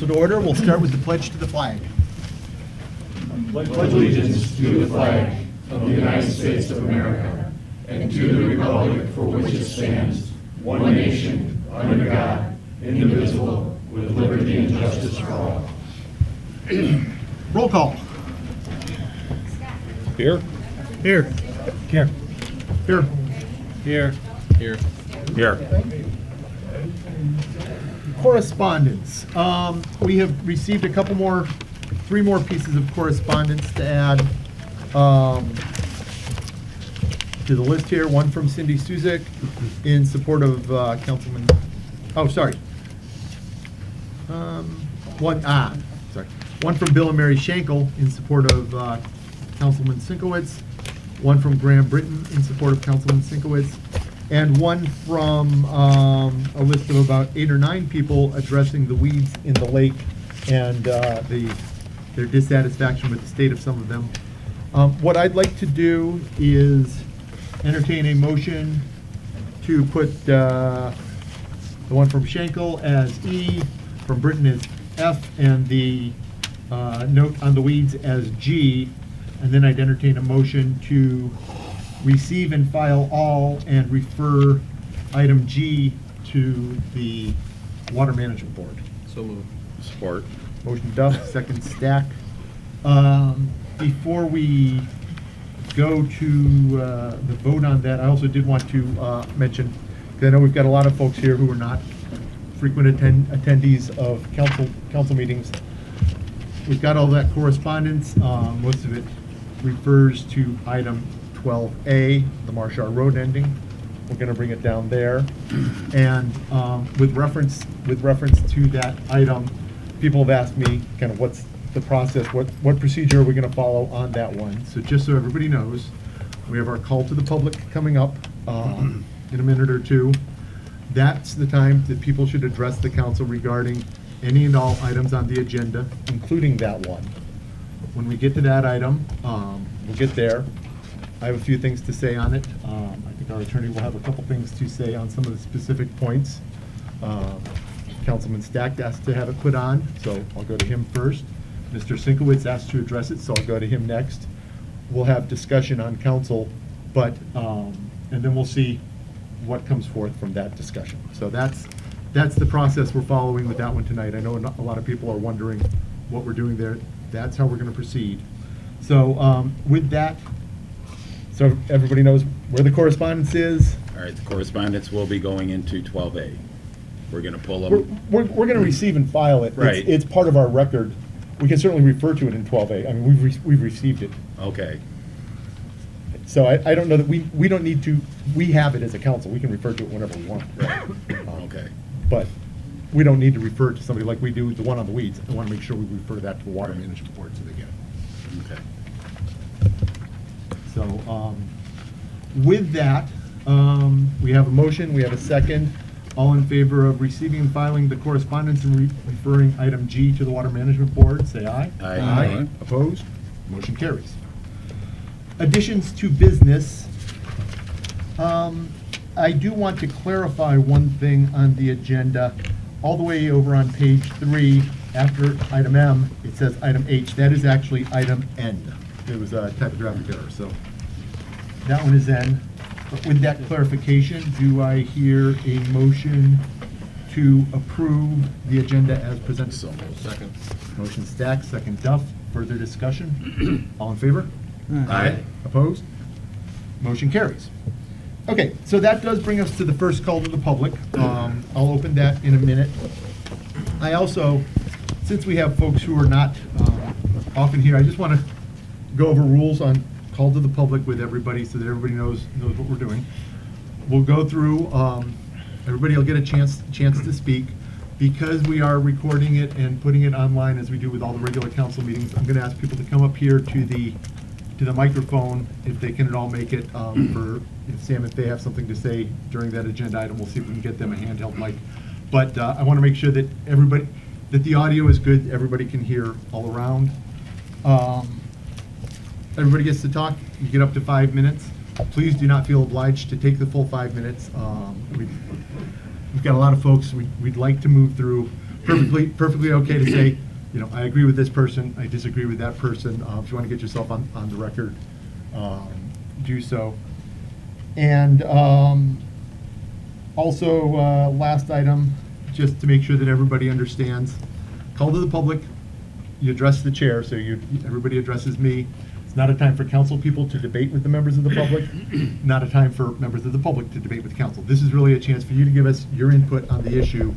to order. We'll start with the pledge to the flag. Pledge allegiance to the flag of the United States of America and to the republic for which it stands, one nation, under God, indivisible, with liberty and justice for all. Roll call. Here. Here. Here. Here. Here. Here. Here. Correspondence. We have received three more pieces of correspondence to add to the list here. One from Cindy Suzek in support of Councilman, one from Bill and Mary Schenkel in support of Councilman Sienkiewicz, one from Graham Britton in support of Councilman Sienkiewicz, and one from a list of about 8 or 9 people addressing the weeds in the lake and their dissatisfaction with the state of some of them. What I'd like to do is entertain a motion to put the one from Schenkel as E, from Britton as F, and the note on the weeds as G, and then I'd entertain a motion to receive and file all and refer item G to the Water Management Board. So moved. Support. Motion Duff, second Stack. Before we go to the vote on that, I also did want to mention, because I know we've got a lot of folks here who are not frequent attendees of council meetings. We've got all that correspondence. Most of it refers to item 12A, the Marshall Road ending. We're going to bring it down there. And with reference to that item, people have asked me kind of what's the process, what procedure are we going to follow on that one. So just so everybody knows, we have our call to the public coming up in a minute or two. That's the time that people should address the council regarding any and all items on the agenda, including that one. When we get to that item, we'll get there. I have a few things to say on it. I think our attorney will have a couple things to say on some of the specific points. Councilman Stack asked to have it put on, so I'll go to him first. Mr. Sienkiewicz asked to address it, so I'll go to him next. We'll have discussion on council, but and then we'll see what comes forth from that discussion. So that's the process we're following with that one tonight. I know a lot of people are wondering what we're doing there. That's how we're going to proceed. So with that, so everybody knows where the correspondence is. All right, the correspondence will be going into 12A. We're going to pull them. We're going to receive and file it. Right. It's part of our record. We can certainly refer to it in 12A. I mean, we've received it. Okay. So I don't know that we don't need to, we have it as a council. We can refer to it whenever we want. Right. Okay. But we don't need to refer to somebody like we do the one on the weeds. I want to make sure we refer that to the Water Management Board so they get it. Okay. So with that, we have a motion, we have a second. All in favor of receiving and filing the correspondence and referring item G to the Water Management Board, say aye. Aye. Aye. Opposed? Motion carries. Additions to business. I do want to clarify one thing on the agenda. All the way over on page 3, after item M, it says item H. That is actually item N. It was a typographic error, so that one is N. But with that clarification, do I hear a motion to approve the agenda as presented? So moved. Second. Motion Stack, second Duff. Further discussion? All in favor? Aye. Opposed? Motion carries. Okay, so that does bring us to the first call to the public. I'll open that in a minute. I also, since we have folks who are not often here, I just want to go over rules on call to the public with everybody so that everybody knows what we're doing. We'll go through, everybody will get a chance to speak. Because we are recording it and putting it online as we do with all the regular council meetings, I'm going to ask people to come up here to the microphone if they can at all make it. Sam, if they have something to say during that agenda item, we'll see if we can get them a handheld mic. But I want to make sure that that the audio is good, everybody can hear all around. Everybody gets to talk. You get up to 5 minutes. Please do not feel obliged to take the full 5 minutes. We've got a lot of folks we'd like to move through, perfectly okay to say, you know, I agree with this person, I disagree with that person. If you want to get yourself on the record, do so. And also, last item, just to make sure that everybody understands, call to the public, you address the chair, so everybody addresses me. It's not a time for council people to debate with the members of the public, not a time for members of the public to debate with council. This is really a chance for you to give us your input on the issue.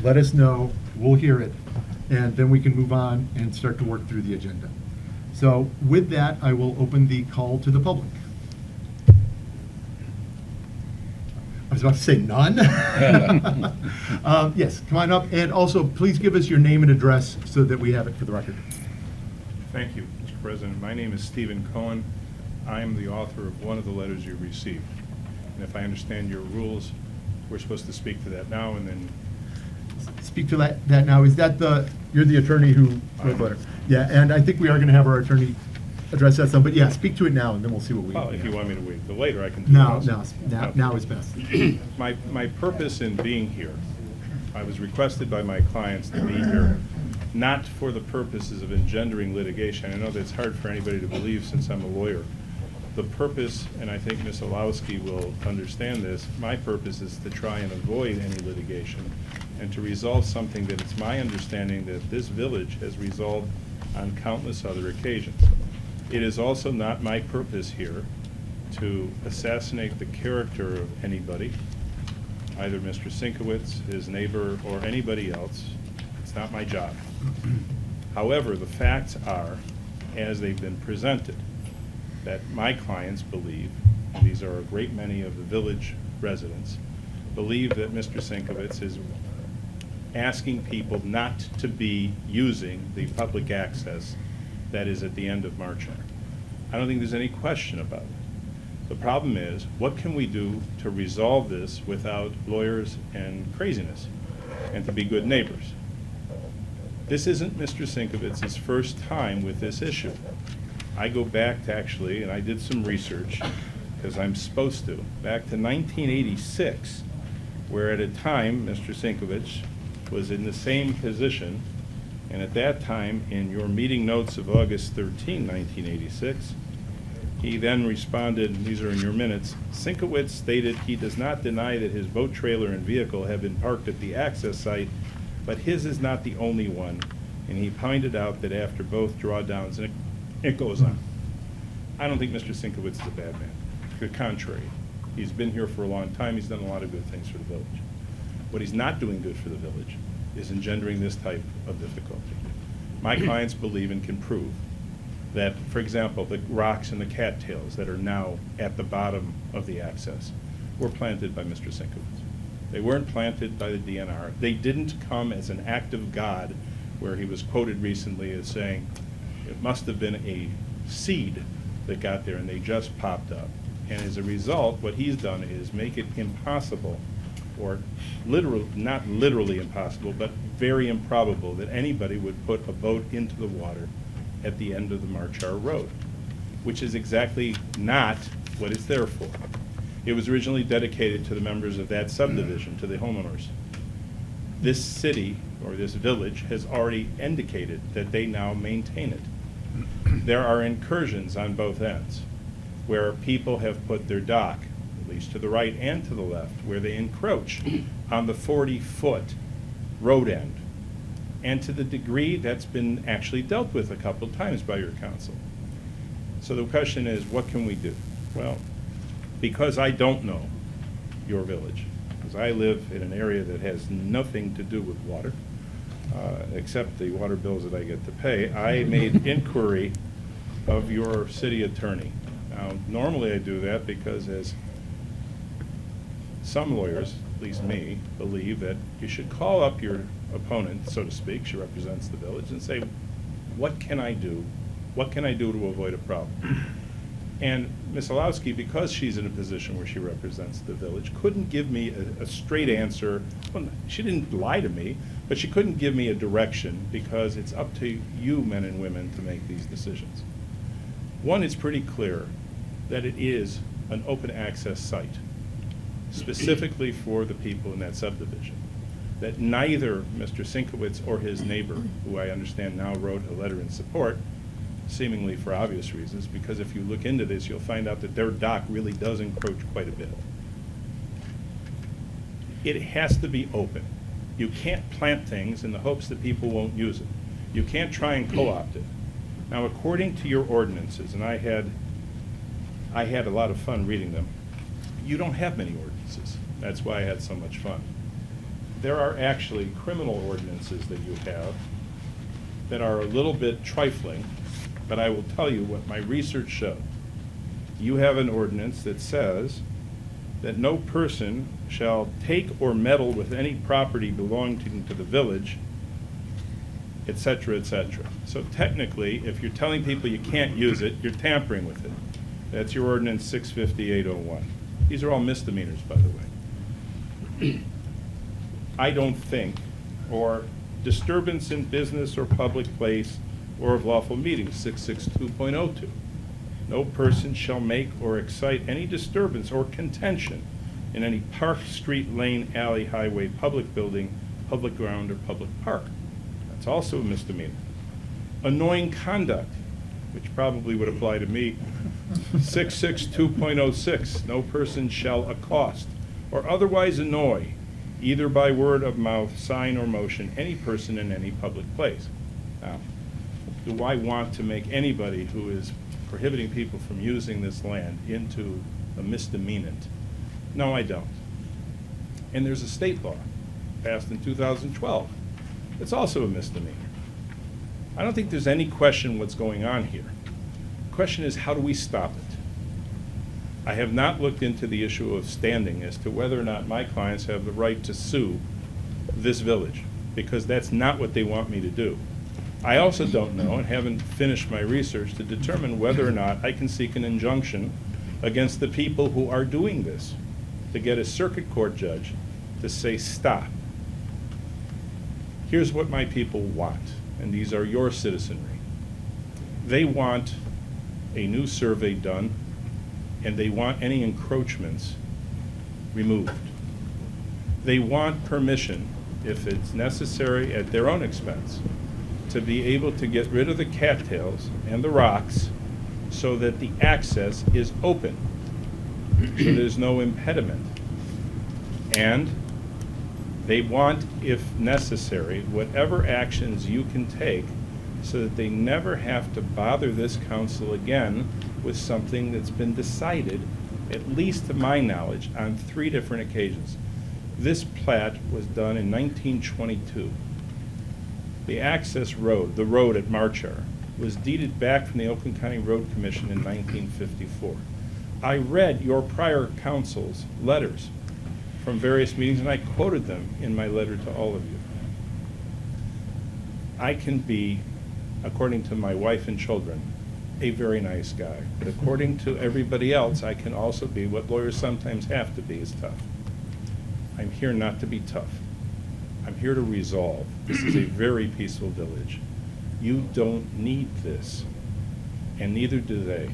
Let us know, we'll hear it, and then we can move on and start to work through the agenda. So with that, I will open the call to the public. I was about to say none. Yes, come on up, and also please give us your name and address so that we have it for the record. Thank you, Mr. President. My name is Stephen Cohen. I am the author of one of the letters you received. And if I understand your rules, we're supposed to speak to that now and then. Speak to that now. Is that you're the attorney who wrote the letter? Yeah, and I think we are going to have our attorney address that some, but yeah, speak to it now, and then we'll see what we. Well, if you want me to wait till later, I can do No, that. now is best. My purpose in being here, I was requested by my clients to be here, not for the purposes of engendering litigation. I know that's hard for anybody to believe since I'm a lawyer. The purpose, and I think Ms. Olowski will understand this, my purpose is to try and avoid any litigation and to resolve something that it's my understanding that this village has resolved on countless other occasions. It is also not my purpose here to assassinate the character of anybody, either Mr. Sienkiewicz, his neighbor, or anybody else. It's not my job. However, the facts are, as they've been presented, that my clients believe, and these are a great many of the village residents, believe that Mr. Sienkiewicz is asking people not to be using the public access that is at the end of March. I don't think there's any question about it. The problem is, what can we do to resolve this without lawyers and craziness, and to be good neighbors? This isn't Mr. Sienkiewicz's first time with this issue. I go back to actually, and I did some research, because I'm supposed to, back to 1986, where at a time Mr. Sienkiewicz was in the same position, and at that time, in your meeting notes of August 13, 1986, he then responded, and these are in your minutes, Sienkiewicz stated he does not deny that his boat trailer and vehicle have been parked at the access site, but his is not the only one, and he pointed out that after both drawdowns, and it goes on. I don't think Mr. Sienkiewicz is a bad man. To the contrary, he's been here for a long time, he's done a lot of good things for the village. What he's not doing good for the village is engendering this type of difficulty. My clients believe and can prove that, for example, the rocks and the cattails that are now at the bottom of the access were planted by Mr. Sienkiewicz. They weren't planted by the DNR. They didn't come as an act of God, where he was quoted recently as saying, it must have been a seed that got there and they just popped up. And as a result, what he's done is make it impossible, or not literally impossible, but very improbable that anybody would put a boat into the water at the end of the Marchar Road, which is exactly not what it's there for. It was originally dedicated to the members of that subdivision, to the homeowners. This city, or this village, has already indicated that they now maintain it. There are incursions on both ends, where people have put their dock, at least to the right and to the left, where they encroach on the 40-foot road end. And to the degree that's been actually dealt with a couple times by your council. So the question is, what can we do? Well, because I don't know your village, because I live in an area that has nothing to do with water, except the water bills that I get to pay, I made inquiry of your city attorney. Now, normally I do that because, as some lawyers, at least me, believe that you should call up your opponent, so to speak, she represents the village, and say, what can I do? What can I do to avoid a problem? And Ms. Olowski, because she's in a position where she represents the village, couldn't give me a straight answer. Well, she didn't lie to me, but she couldn't give me a direction, because it's up to you, men and women, to make these decisions. One, it's pretty clear that it is an open access site, specifically for the people in that subdivision. that neither Mr. Sienkiewicz or his neighbor, who I understand now wrote a letter in support, seemingly for obvious reasons, because if you look into this, you'll find out that their dock really does encroach quite a bit. It has to be open. You can't plant things in the hopes that people won't use it. You can't try and co-opt it. Now, according to your ordinances, and I had a lot of fun reading them, you don't have many ordinances. That's why I had so much fun. There are actually criminal ordinances that you have that are a little bit trifling, but I will tell you what my research showed. You have an ordinance that says that no person shall take or meddle with any property belonging to the village, et cetera, et cetera. So technically, if you're telling people you can't use it, you're tampering with it. That's your ordinance 65801. These are all misdemeanors, by the way. I don't think, or disturbance in business or public place or of lawful meetings, 662.02. No person shall make or excite any disturbance or contention in any park, street, lane, alley, highway, public building, public ground, or public park. That's also a misdemeanor. Annoying conduct, which probably would apply to me, 662.06. No person shall accost or otherwise annoy, either by word of mouth, sign, or motion, any person in any public place. Now, do I want to make anybody who is prohibiting people from using this land into a misdemeanant? No, I don't. And there's a state law passed in 2012. It's also a misdemeanor. I don't think there's any question what's going on here. The question is, how do we stop it? I have not looked into the issue of standing as to whether or not my clients have the right to sue this village, because that's not what they want me to do. I also don't know, and haven't finished my research, to determine whether or not I can seek an injunction against the people who are doing this, to get a circuit court judge to say stop. Here's what my people want, and these are your citizenry. They want a new survey done, and they want any encroachments removed. They want permission, if it's necessary at their own expense, to be able to get rid of the cattails and the rocks so that the access is open, so there's no impediment. And they want, if necessary, whatever actions you can take so that they never have to bother this council again with something that's been decided, at least to my knowledge, on 3 different occasions. This plat was done in 1922. The access road, the road at Marchar, was deeded back from the Oakland County Road Commission in 1954. I read your prior council's letters from various meetings, and I quoted them in my letter to all of you. I can be, according to my wife and children, a very nice guy. But according to everybody else, I can also be what lawyers sometimes have to be, is tough. I'm here not to be tough. I'm here to resolve. This is a very peaceful village. You don't need this, and neither do they.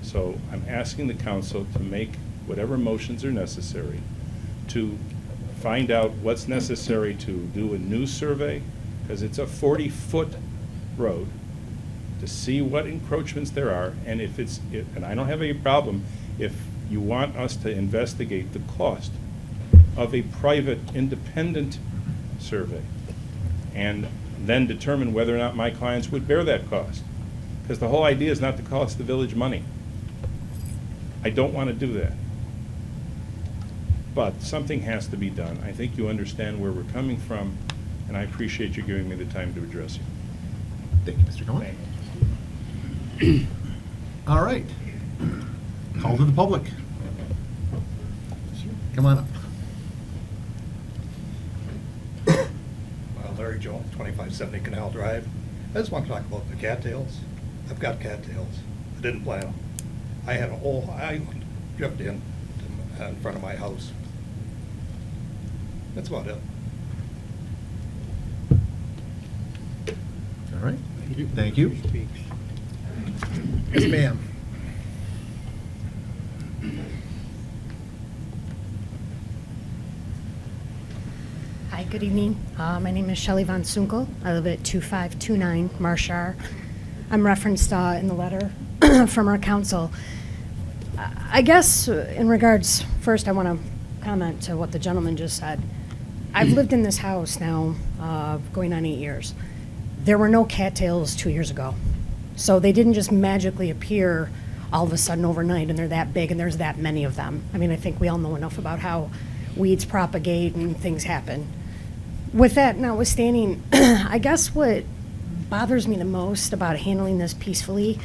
So I'm asking the council to make whatever motions are necessary to find out what's necessary to do a new survey, because it's a 40-foot road, to see what encroachments there are, and and I don't have any problem if you want us to investigate the cost of a private, independent survey, and then determine whether or not my clients would bear that cost. Because the whole idea is not to cost the village money. I don't want to do that. But something has to be done. I think you understand where we're coming from, and I appreciate you giving me the time to address you. Thank you, Mr. Cohen. All right. Call to the public. Come on up. Larry Jones, 2570 Canal Drive. I just want to talk about the cattails. I've got cattails. I didn't plant them. I had a whole island drifted in front of my house. That's about it. All right. Thank you. Yes, ma'am. Hi, good evening. My name is Shelley Von Sunkel. I live at 2529 Marshar. I'm referenced in the letter from our council. I guess in regards, first I want to comment to what the gentleman just said. I've lived in this house now going on 8 years. There were no cattails 2 years ago. So they didn't just magically appear all of a sudden overnight and they're that big and there's that many of them. I mean, I think we all know enough about how weeds propagate and things happen. With that notwithstanding, I guess what bothers me the most about handling this peacefully,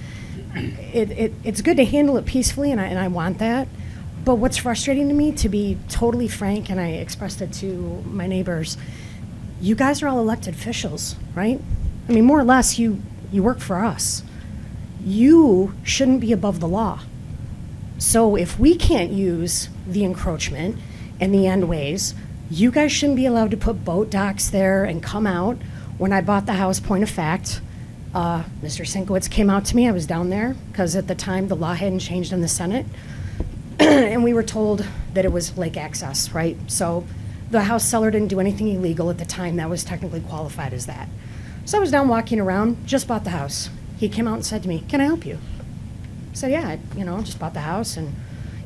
it's good to handle it peacefully, and I want that. But what's frustrating to me, to be totally frank, and I expressed it to my neighbors, you guys are all elected officials, right? I mean, more or less, you work for us. You shouldn't be above the law. So if we can't use the encroachment and the endways, you guys shouldn't be allowed to put boat docks there and come out. When I bought the house, point of fact, Mr. Sienkiewicz came out to me. I was down there because at the time the law hadn't changed in the Senate. And we were told that it was lake access, right? So the house seller didn't do anything illegal at the time that was technically qualified as that. So I was down walking around, just bought the house. He came out and said to me, "Can I help you?" I said, "Yeah, I just bought the house and,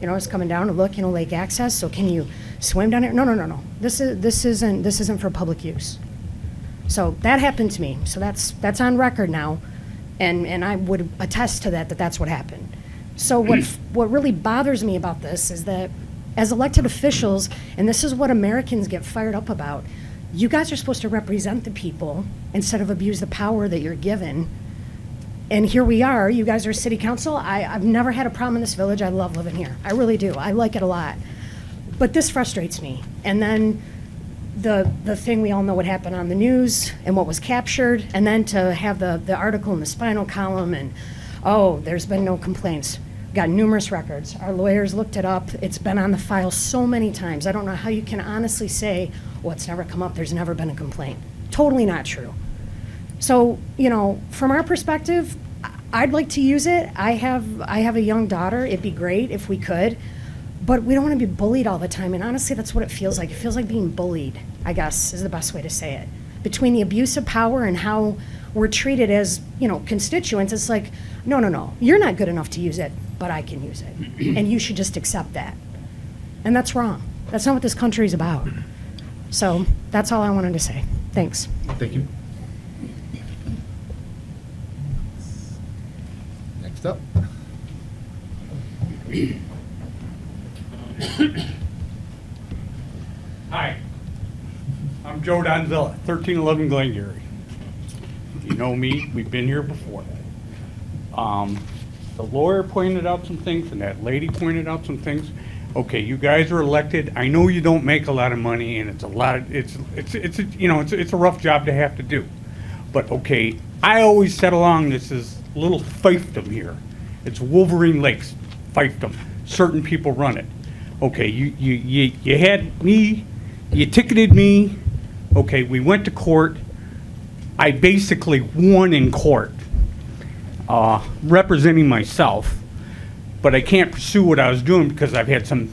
I was coming down to look, lake access, so can you swim down here?" No. This isn't for public use. So that happened to me. So that's on record now. And I would attest to that's what happened. So what really bothers me about this is that as elected officials, and this is what Americans get fired up about, you guys are supposed to represent the people instead of abuse the power that you're given. And here we are, you guys are city council. I've never had a problem in this village. I love living here. I really do. I like it a lot. But this frustrates me. And then the thing we all know what happened on the news and what was captured, and then to have the article in the Spinal Column and, there's been no complaints. Got numerous records. Our lawyers looked it up. It's been on the file so many times. I don't know how you can honestly say, it's never come up. There's never been a complaint. Totally not true. So, from our perspective, I'd like to use it. I have a young daughter. It'd be great if we could, but we don't want to be bullied all the time. And honestly, that's what it feels like. It feels like being bullied, I guess, is the best way to say it. Between the abuse of power and how we're treated as, constituents, it's like, no, you're not good enough to use it, but I can use it. And you should just accept that. And that's wrong. That's not what this country is about. So that's all I wanted to say. Thanks. Thank you. Next up. Hi, I'm Joe Donzilla, 1311 Glengarry. You know me, we've been here before. The lawyer pointed out some things and that lady pointed out some things. Okay, you guys are elected. I know you don't make a lot of money and it's a lot of, it's a rough job to have to do. But okay, I always said along this is little fiefdom here. It's Wolverine Lakes, fiefdom. Certain people run it. Okay, you had me, you ticketed me. Okay, we went to court. I basically won in court, representing myself, but I can't pursue what I was doing because I've had some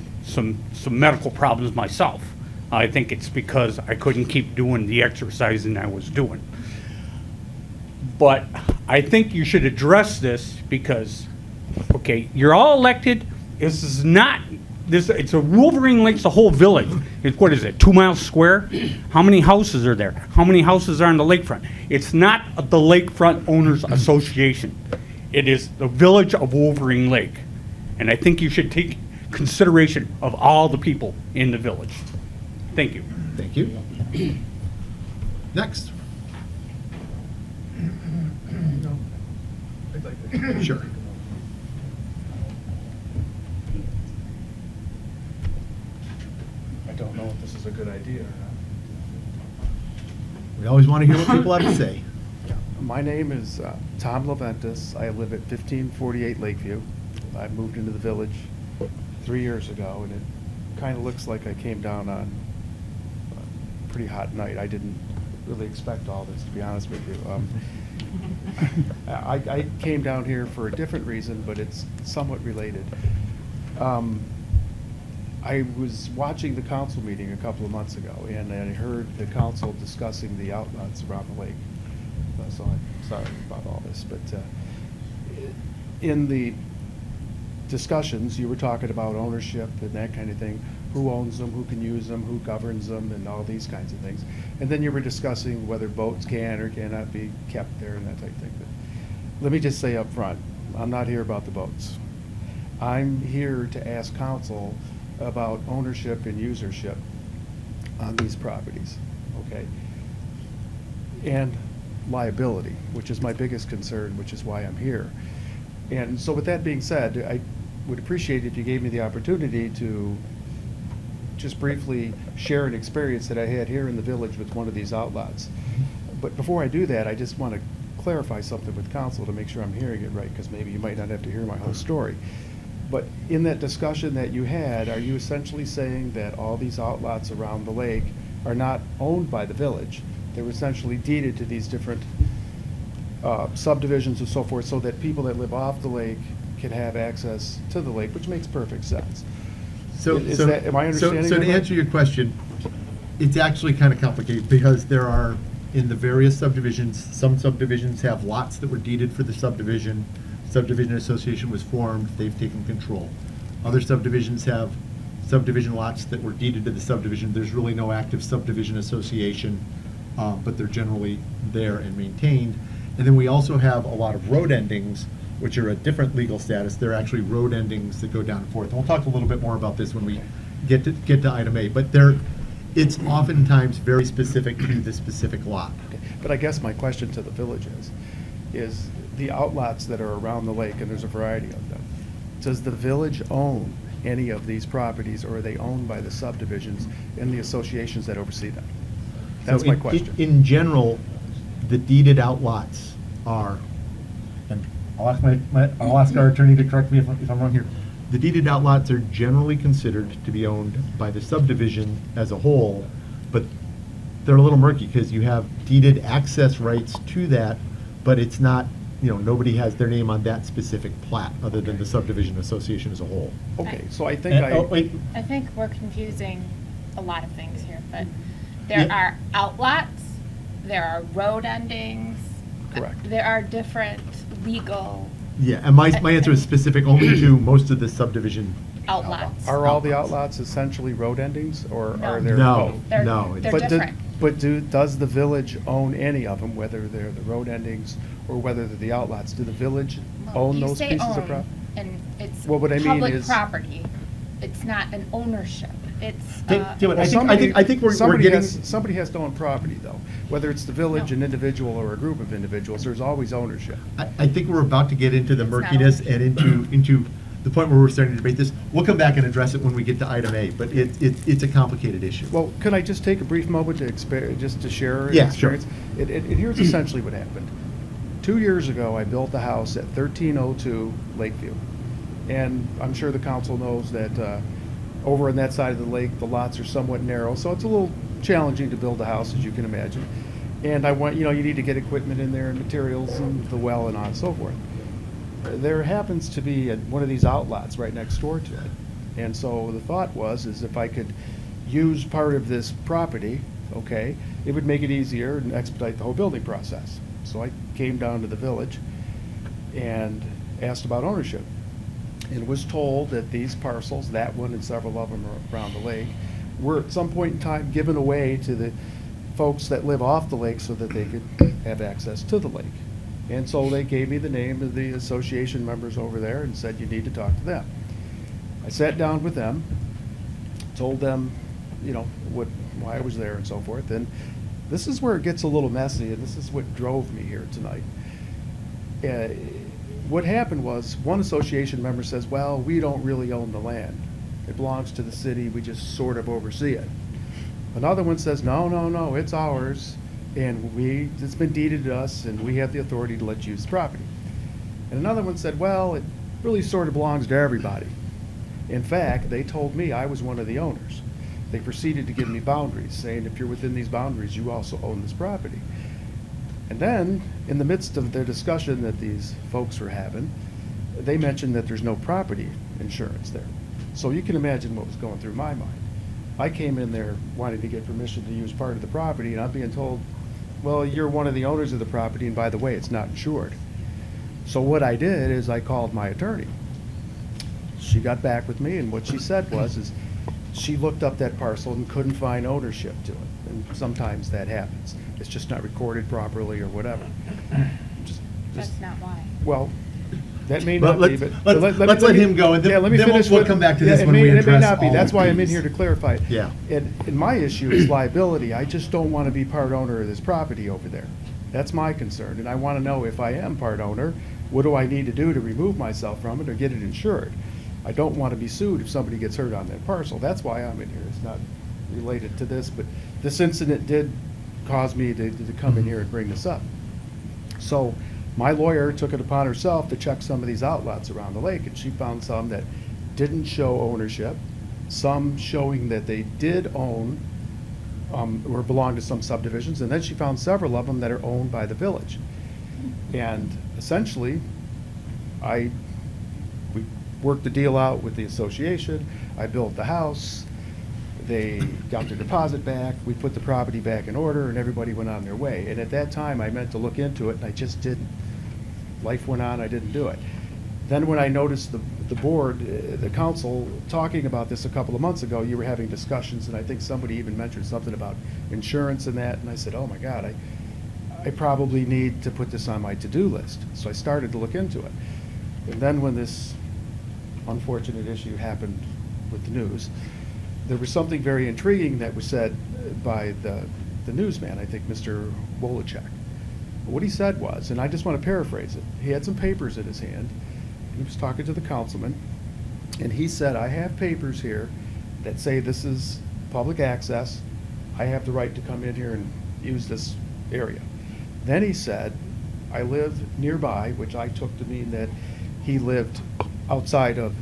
medical problems myself. I think it's because I couldn't keep doing the exercising I was doing. But I think you should address this because, okay, you're all elected. This is not, it's a Wolverine Lakes, the whole village. What is it, 2 miles square? How many houses are there? How many houses are on the lakefront? It's not the Lakefront Owners Association. It is the village of Wolverine Lake. And I think you should take consideration of all the people in the village. Thank you. Thank you. Next. Sure. I don't know if this is a good idea or not. We always want to hear what people have to say. My name is Tom Leventis. I live at 1548 Lakeview. I moved into the village 3 years ago, and it kind of looks like I came down on a pretty hot night. I didn't really expect all this, to be honest with you. I came down here for a different reason, but it's somewhat related. I was watching the council meeting a couple of months ago, and I heard the council discussing the outlets around the lake. So I'm sorry about all this, but in the discussions, you were talking about ownership and that kind of thing. Who owns them, who can use them, who governs them, and all these kinds of things. And then you were discussing whether boats can or cannot be kept there and that type of thing. But let me just say up front, I'm not here about the boats. I'm here to ask council about ownership and usership on these properties, okay? And liability, which is my biggest concern, which is why I'm here. And so with that being said, I would appreciate if you gave me the opportunity to just briefly share an experience that I had here in the village with one of these outlots. But before I do that, I just want to clarify something with council to make sure I'm hearing it right, because maybe you might not have to hear my whole story. But in that discussion that you had, are you essentially saying that all these outlots around the lake are not owned by the village? They were essentially deeded to these different subdivisions and so forth, so that people that live off the lake can have access to the lake, which makes perfect sense. Am I understanding So that to right? answer your question, it's actually kind of complicated, because there are, in the various subdivisions, some subdivisions have lots that were deeded for the subdivision. Subdivision association was formed, they've taken control. Other subdivisions have subdivision lots that were deeded to the subdivision. There's really no active subdivision association, but they're generally there and maintained. And then we also have a lot of road endings, which are a different legal status. They're actually road endings that go down and forth. And we'll talk a little bit more about this when we get to item A. But it's oftentimes very specific to the specific lot. Okay. But I guess my question to the village is the outlots that are around the lake, and there's a variety of them, does the village own any of these properties, or are they owned by the subdivisions and the associations that oversee them? That's So my in- question. In general, the deeded outlots are, and I'll ask our attorney to correct me if I'm wrong here. The deeded outlots are generally considered to be owned by the subdivision as a whole, but they're a little murky, because you have deeded access rights to that, but it's not, nobody has their name on that specific plat, other than the subdivision association as a whole. Okay, so I think Oh, wait, I think we're confusing a lot of things here, but Yeah. there are outlots, there are road endings. Correct. There are different legal yeah, and my answer is specific only to most of the subdivision. outlots. Are all the outlots essentially road endings, or are there No. both? They're- No, it's- They're But different. does the village own any of them, whether they're the road endings or whether they're the outlots? Do the village own those pieces of property? And it's Well, what I mean public is- property. It's not an ownership. It's, Tim, Tim, Well, I think we're getting. somebody has to own property, though. Whether it's the village, No. an individual, or a group of individuals, there's always ownership. I think we're about to get into the It's not murkiness ownership. and into the point where we're starting to debate this. We'll come back and address it when we get to item A, but it's a complicated issue. Well, could I just take a brief moment just to share an Yeah, sure. experience? And here's essentially what happened. 2 years ago, I built a house at 1302 Lakeview. And I'm sure the council knows that over on that side of the lake, the lots are somewhat narrow, so it's a little challenging to build a house, as you can imagine. And I went, you need to get equipment in there and materials and the well and on and so forth. There happens to be one of these outlots right next door to it. And so the thought is if I could use part of this property, okay, it would make it easier and expedite the whole building process. So I came down to the village and asked about ownership, and was told that these parcels, that one and several of them around the lake, were at some point in time given away to the folks that live off the lake so that they could have access to the lake. And so they gave me the name of the association members over there and said, you need to talk to them. I sat down with them, told them, why I was there and so forth. And this is where it gets a little messy, and this is what drove me here tonight. What happened was, one association member says, well, we don't really own the land. It belongs to the city, we just sort of oversee it. Another one says, no, it's ours, and it's been deeded to us, and we have the authority to let you use the property. And another one said, well, it really sort of belongs to everybody. In fact, they told me I was one of the owners. They proceeded to give me boundaries, saying if you're within these boundaries, you also own this property. And then, in the midst of their discussion that these folks were having, they mentioned that there's no property insurance there. So you can imagine what was going through my mind. I came in there wanting to get permission to use part of the property, and I'm being told, well, you're one of the owners of the property, and by the way, it's not insured. So what I did is I called my attorney. She got back with me, and what she said is she looked up that parcel and couldn't find ownership to it. And sometimes that happens. It's just not recorded properly or whatever. That's not why. Well, that may But not be, let's- but. let's let him go, and then- Yeah, let me then finish we'll with- come back to yeah, this it when may- we It may address not be, all that's of why I'm in these. here to clarify it. Yeah. And my issue is liability. I just don't want to be part owner of this property over there. That's my concern, and I want to know if I am part owner, what do I need to do to remove myself from it or get it insured? I don't want to be sued if somebody gets hurt on that parcel. That's why I'm in here. It's not related to this, but this incident did cause me to come in here and bring this up. So my lawyer took it upon herself to check some of these outlets around the lake, and she found some that didn't show ownership, some showing that they did own or belong to some subdivisions, and then she found several of them that are owned by the village. And essentially, we worked the deal out with the association. I built the house. They got their deposit back. We put the property back in order, and everybody went on their way. And at that time, I meant to look into it, and I just didn't. Life went on, I didn't do it. Then when I noticed the board, the council, talking about this a couple of months ago, you were having discussions, and I think somebody even mentioned something about insurance and that, and I said, oh my God, I probably need to put this on my to-do list. So I started to look into it. And then when this unfortunate issue happened with the news, there was something very intriguing that was said by the newsman, I think Mr. Wolochek. What he said was, and I just want to paraphrase it, he had some papers in his hand. He was talking to the councilman, and he said, I have papers here that say this is public access. I have the right to come in here and use this area. Then he said, I live nearby, which I took to mean that he lived outside of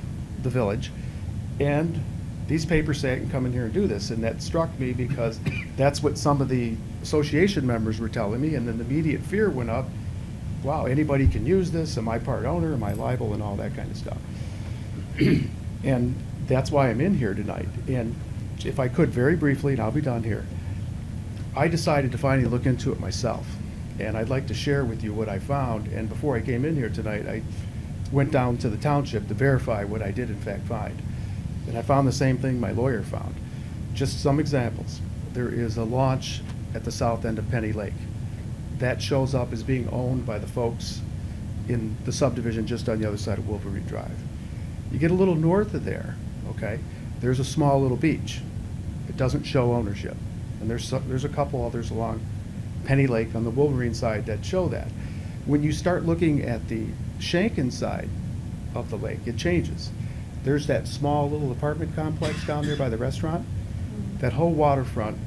the village, and these papers say I can come in here and do this. And that struck me because that's what some of the association members were telling me, and then the immediate fear went up. Wow, anybody can use this. Am I part owner? Am I liable? And all that kind of stuff. And that's why I'm in here tonight. And if I could, very briefly, and I'll be done here, I decided to finally look into it myself. And I'd like to share with you what I found. And before I came in here tonight, I went down to the township to verify what I did in fact find. And I found the same thing my lawyer found. Just some examples. There is a launch at the south end of Penny Lake. That shows up as being owned by the folks in the subdivision just on the other side of Wolverine Drive. You get a little north of there, okay, there's a small little beach. It doesn't show ownership. And there's a couple others along Penny Lake on the Wolverine side that show that. When you start looking at the Shankin side of the lake, it changes. There's that small little apartment complex down there by the restaurant. That whole waterfront,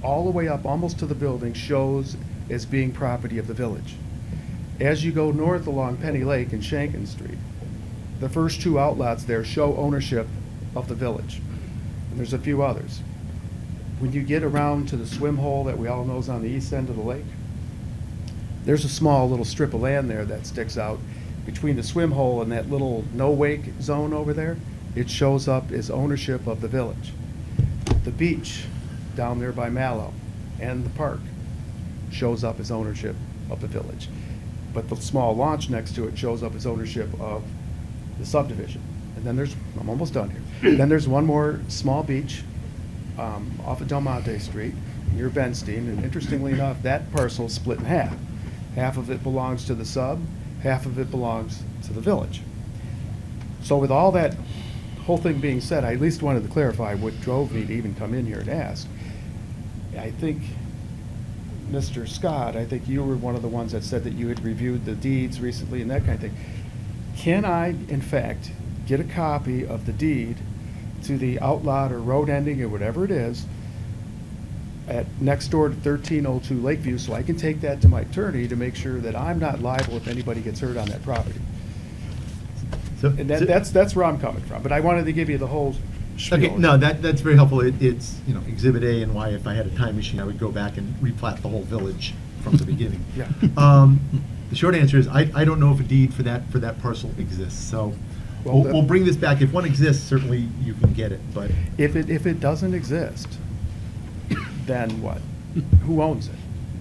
all the way up almost to the building, shows as being property of the village. As you go north along Penny Lake and Shankin Street, the first two outlets there show ownership of the village. And there's a few others. When you get around to the swim hole that we all know is on the east end of the lake, there's a small little strip of land there that sticks out between the swim hole and that little no-wake zone over there. It shows up as ownership of the village. The beach down there by Mallow and the park shows up as ownership of the village. But the small launch next to it shows up as ownership of the subdivision. And then there's, I'm almost done here. Then there's one more small beach off of Del Monte Street near Benstein. And interestingly enough, that parcel is split in half. Half of it belongs to the sub, half of it belongs to the village. So with all that whole thing being said, I at least wanted to clarify what drove me to even come in here and ask. I think, Mr. Scott, I think you were one of the ones that said that you had reviewed the deeds recently and that kind of thing. Can I, in fact, get a copy of the deed to the outlot or road ending or whatever it is at next door to 1302 Lakeview, so I can take that to my attorney to make sure that I'm not liable if anybody gets hurt on that property? So, And that's where I'm coming from, but I wanted to give you the whole spiel. okay, no, that's very helpful. It's, you know, Exhibit A, and why if I had a time machine, I would go back and replat the whole village from the beginning. Yeah. The short answer is, I don't know if a deed for that parcel exists. So Well, We'll bring this back. If one exists, certainly you can get it, but If it doesn't exist, then what? Who owns it?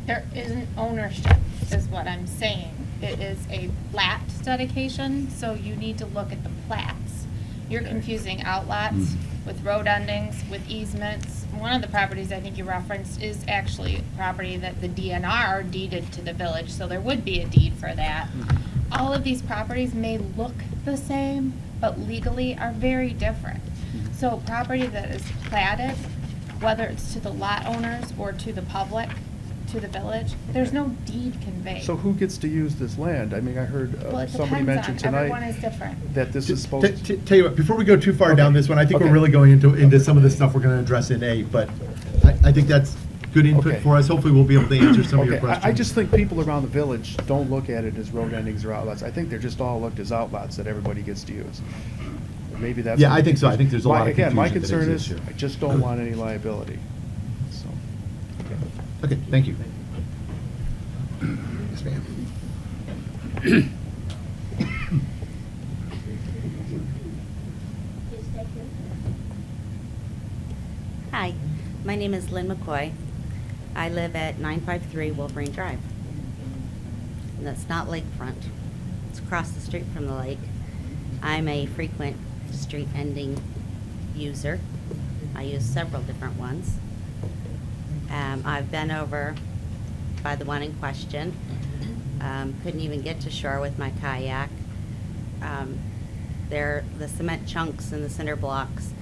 There isn't ownership, is what I'm saying. It is a plat dedication, so you need to look at the plats. You're confusing outlots with road endings, with easements. One of the properties I think you referenced is actually property that the DNR deeded to the village, so there would be a deed for that. All of these properties may look the same, but legally are very different. So property that is platted, whether it's to the lot owners or to the public, to the village, there's no deed conveyed. So who gets to use this land? I mean, I heard Well, it somebody depends mention on, everyone tonight is different. that this is supposed to... tell you what, before we go too far down this one, I think we're Okay. really going into some of the stuff we're gonna address in A, but I think that's good input Okay. for us. Hopefully we'll be able to answer some of your Okay, questions. I just think people around the village don't look at it as road endings or outlets. I think they're just all looked as outlets that everybody gets to use. Maybe that's... Yeah, I think so. I think there's a lot of Again, my confusion that concern exists is, here. I just don't want any liability, so... Okay, thank you. Yes, ma'am. Hi, my name is Lynn McCoy. I live at 953 Wolverine Drive. And that's not lakefront. It's across the street from the lake. I'm a frequent street ending user. I use several different ones. I've been over by the one in question. Couldn't even get to shore with my kayak. The cement chunks and the cinder blocks,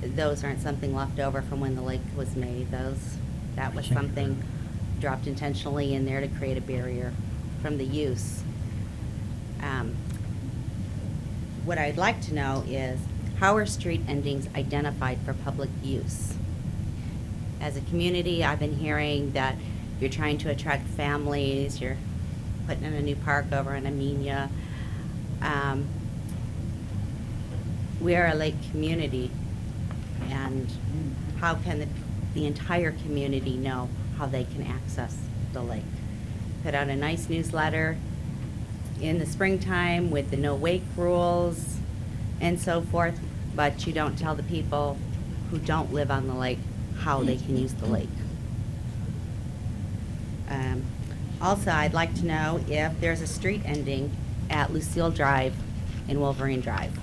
those aren't something left over from when the lake was made. That was something dropped intentionally in there to create a barrier from the use. What I'd like to know is, how are street endings identified for public use? As a community, I've been hearing that you're trying to attract families, you're putting in a new park over in Amenia. We are a lake community, and how can the entire community know how they can access the lake? Put out a nice newsletter in the springtime with the no wake rules and so forth, but you don't tell the people who don't live on the lake how they can use the lake. Also, I'd like to know if there's a street ending at Lucille Drive and Wolverine Drive.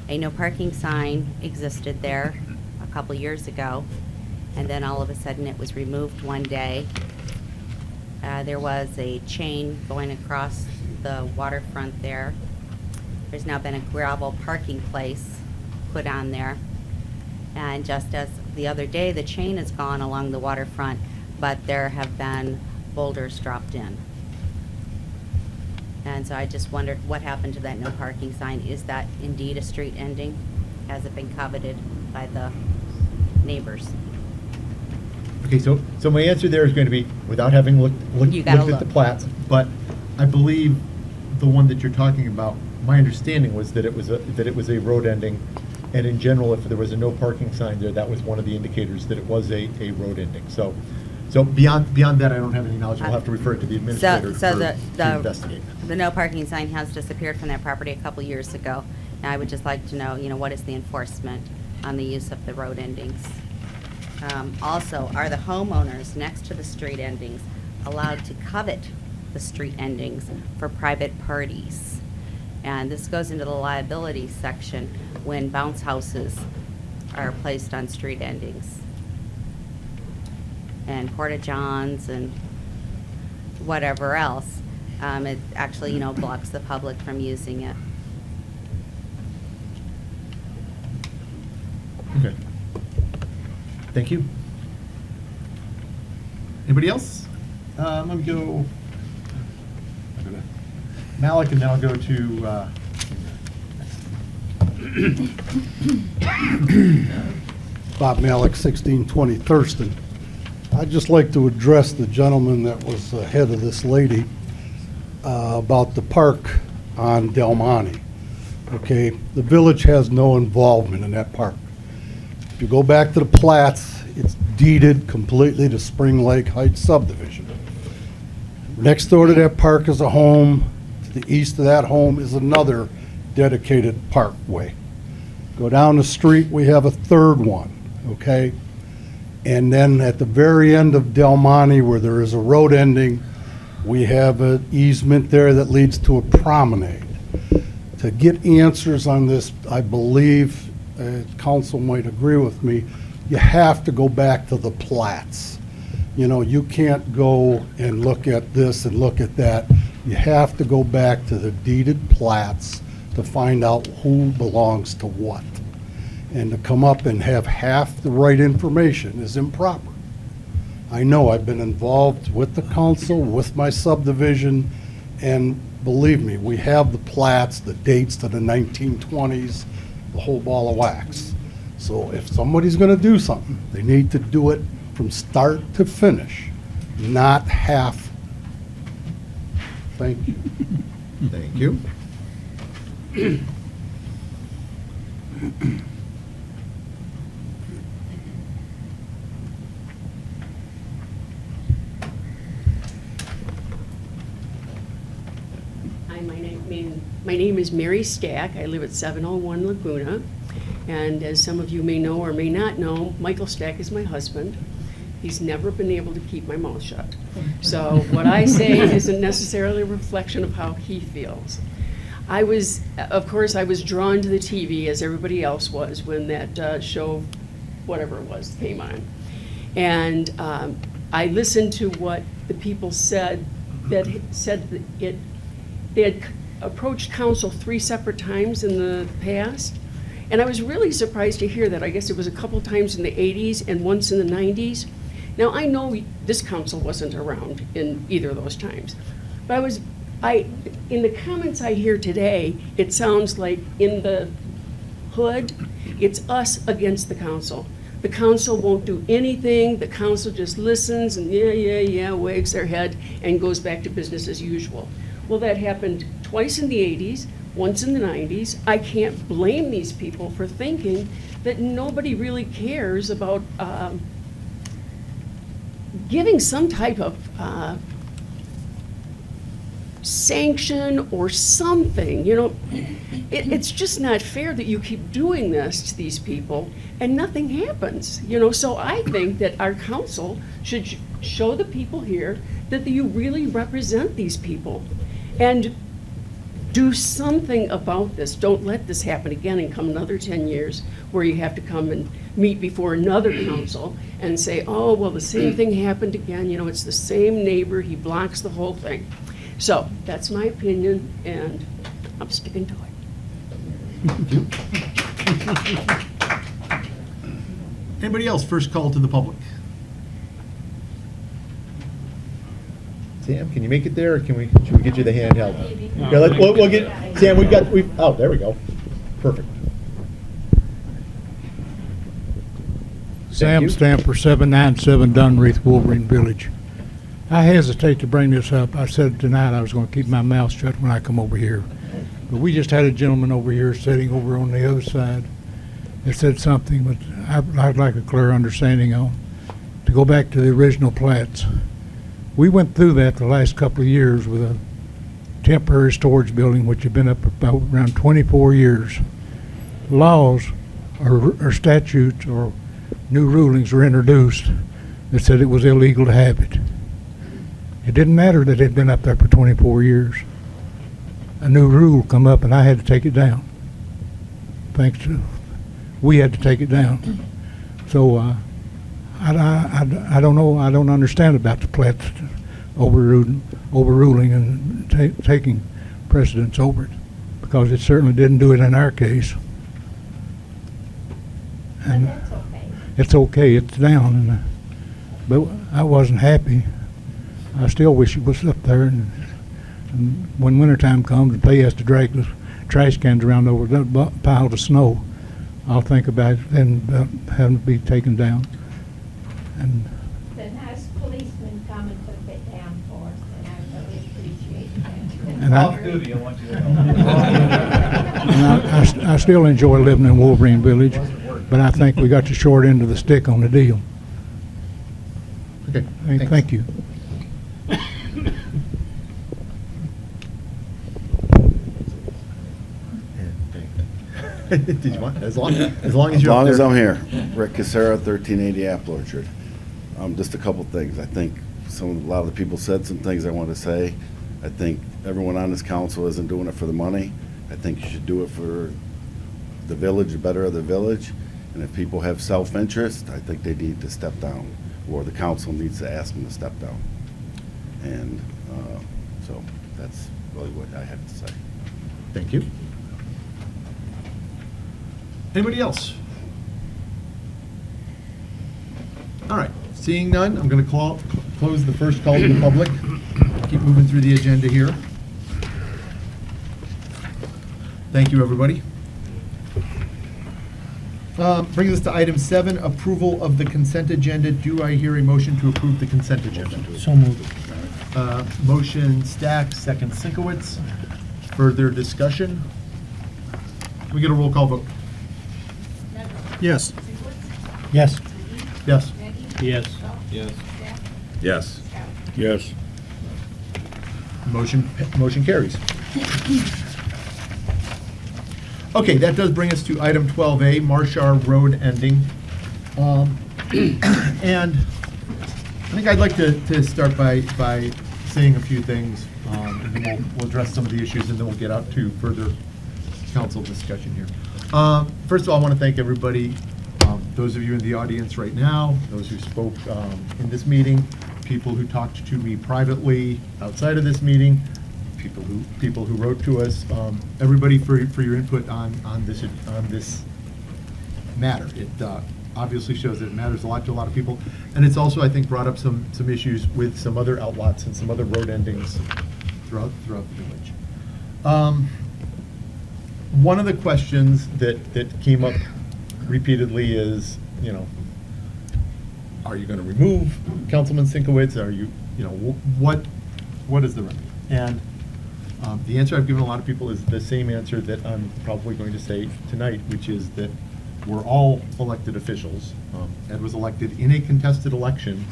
A no parking sign existed there a couple years ago, and then all of a sudden it was removed one day. There was a chain going across the waterfront there. There's now been a gravel parking place put on there. And just as the other day, the chain is gone along the waterfront, but there have been boulders dropped in. And so I just wondered what happened to that no parking sign. Is that indeed a street ending? Has it been coveted by the neighbors? Okay, so my answer there is going to be, without having looked You gotta at the look. plats, but I believe the one that you're talking about, my understanding was that it was a road ending, and in general, if there was a no parking sign there, that was one of the indicators that it was a road ending. So beyond that, I don't have any knowledge. We'll have to refer it to the administrator to investigate. The no parking sign has disappeared from that property a couple years ago. And I would just like to know, what is the enforcement on the use of the road endings? Also, are the homeowners next to the street endings allowed to covet the street endings for private parties? And this goes into the liability section when bounce houses are placed on street endings. And porta-johns and whatever else. It actually, blocks the public from using it. Okay. Thank you. Anybody else? I'm going to go Malik, and then I'll go to Bob Malik, 1620 Thurston. I'd just like to address the gentleman that was ahead of this lady about the park on Del Monte. Okay, the village has no involvement in that park. If you go back to the plats, it's deeded completely to Spring Lake Heights subdivision. Next door to that park is a home. To the east of that home is another dedicated parkway. Go down the street, we have a third one, okay? And then at the very end of Del Monte, where there is a road ending, we have an easement there that leads to a promenade. To get answers on this, I believe, council might agree with me, you have to go back to the plats. You know, you can't go and look at this and look at that. You have to go back to the deeded plats to find out who belongs to what. And to come up and have half the right information is improper. I know, I've been involved with the council, with my subdivision, and believe me, we have the plats, the dates to the 1920s, the whole ball of wax. So if somebody's gonna do something, they need to do it from start to finish, not half. Thank you. Thank you. Hi, my name is Mary Stack. I live at 701 Laguna. And as some of you may know or may not know, Michael Stack is my husband. He's never been able to keep my mouth shut. So what I say isn't necessarily a reflection of how he feels. Of course, I was drawn to the TV as everybody else was when that show, whatever it was, came on. And I listened to what the people said that they had approached council 3 separate times in the past. And I was really surprised to hear that. I guess it was a couple times in the 80s and once in the 90s. Now, I know this council wasn't around in either of those times. But in the comments I hear today, it sounds like in the hood, it's us against the council. The council won't do anything. The council just listens and yeah, wags their head and goes back to business as usual. Well, that happened twice in the 80s, once in the 90s. I can't blame these people for thinking that nobody really cares about giving some type of sanction or something. You know, it's just not fair that you keep doing this to these people and nothing happens. You know, so I think that our council should show the people here that you really represent these people and do something about this. Don't let this happen again and come another 10 years where you have to come and meet before another council and say, oh, well, the same thing happened again. You know, it's the same neighbor. He blocks the whole thing. So that's my opinion, and I'm sticking to it. Anybody else? First call to the public. Sam, can you make it there, or should we get you the handheld? Yeah, we'll get, Sam, oh, there we go. Perfect. Sam Stamper, 797 Dunreath, Wolverine Village. I hesitate to bring this up. I said tonight I was going to keep my mouth shut when I come over here. But we just had a gentleman over here sitting over on the other side that said something, but I'd like a clear understanding on. To go back to the original plats. We went through that the last couple of years with a temporary storage building, which had been up about around 24 years. Laws or statutes or new rulings were introduced that said it was illegal to have it. It didn't matter that it had been up there for 24 years. A new rule come up and I had to take it down. We had to take it down. So I don't know, I don't understand about the plats overruling and taking precedence over it, because it certainly didn't do it in our case. And But that's okay. it's okay, it's down, but I wasn't happy. I still wish it was up there, and when wintertime comes and they has to drag the trash cans around over that pile of snow, I'll think about it and having to be taken down. And Then has policemen come and put that down for us, and I really appreciate that. And Off duty, I want you to know. and I still enjoy living in Wolverine Village, but I think we got the short end of the stick on the deal. Okay, Hey, thanks. thank you. Did you want, as long as you're As long up as there. I'm here. Rick Casera, 1380 Apple Orchard. Just a couple things. I think a lot of the people said some things I want to say. I think everyone on this council isn't doing it for the money. I think you should do it for the village, the better of the village. And if people have self-interest, I think they need to step down, or the council needs to ask them to step down. And so that's really what I have to say. Thank you. Anybody else? All right, seeing none, I'm going to close the first call to the public. Keep moving through the agenda here. Thank you, everybody. Brings us to item 7, approval of the consent agenda. Do I hear a motion to approve the consent agenda? So moved. Motion Stack, second Sienkiewicz. Further discussion? Can we get a roll call vote? Yes. Yes. Yes. Yes. Yes. Yes. Motion carries. Okay, that does bring us to item 12A, Marshar Road ending. And I think I'd like to start by saying a few things, and then we'll address some of the issues, and then we'll get out to further council discussion here. First of all, I want to thank everybody, those of you in the audience right now, those who spoke in this meeting, people who talked to me privately outside of this meeting, people who wrote to us, everybody for your input on this matter. It obviously shows that it matters a lot to a lot of people, and it's also, I think, brought up some issues with some other outlots and some other road endings throughout the village. One of the questions that came up repeatedly is, are you going to remove Councilman Sienkiewicz? Are you, what is the remedy? And the answer I've given a lot of people is the same answer that I'm probably going to say tonight, which is that we're all elected officials. Ed was elected in a contested election.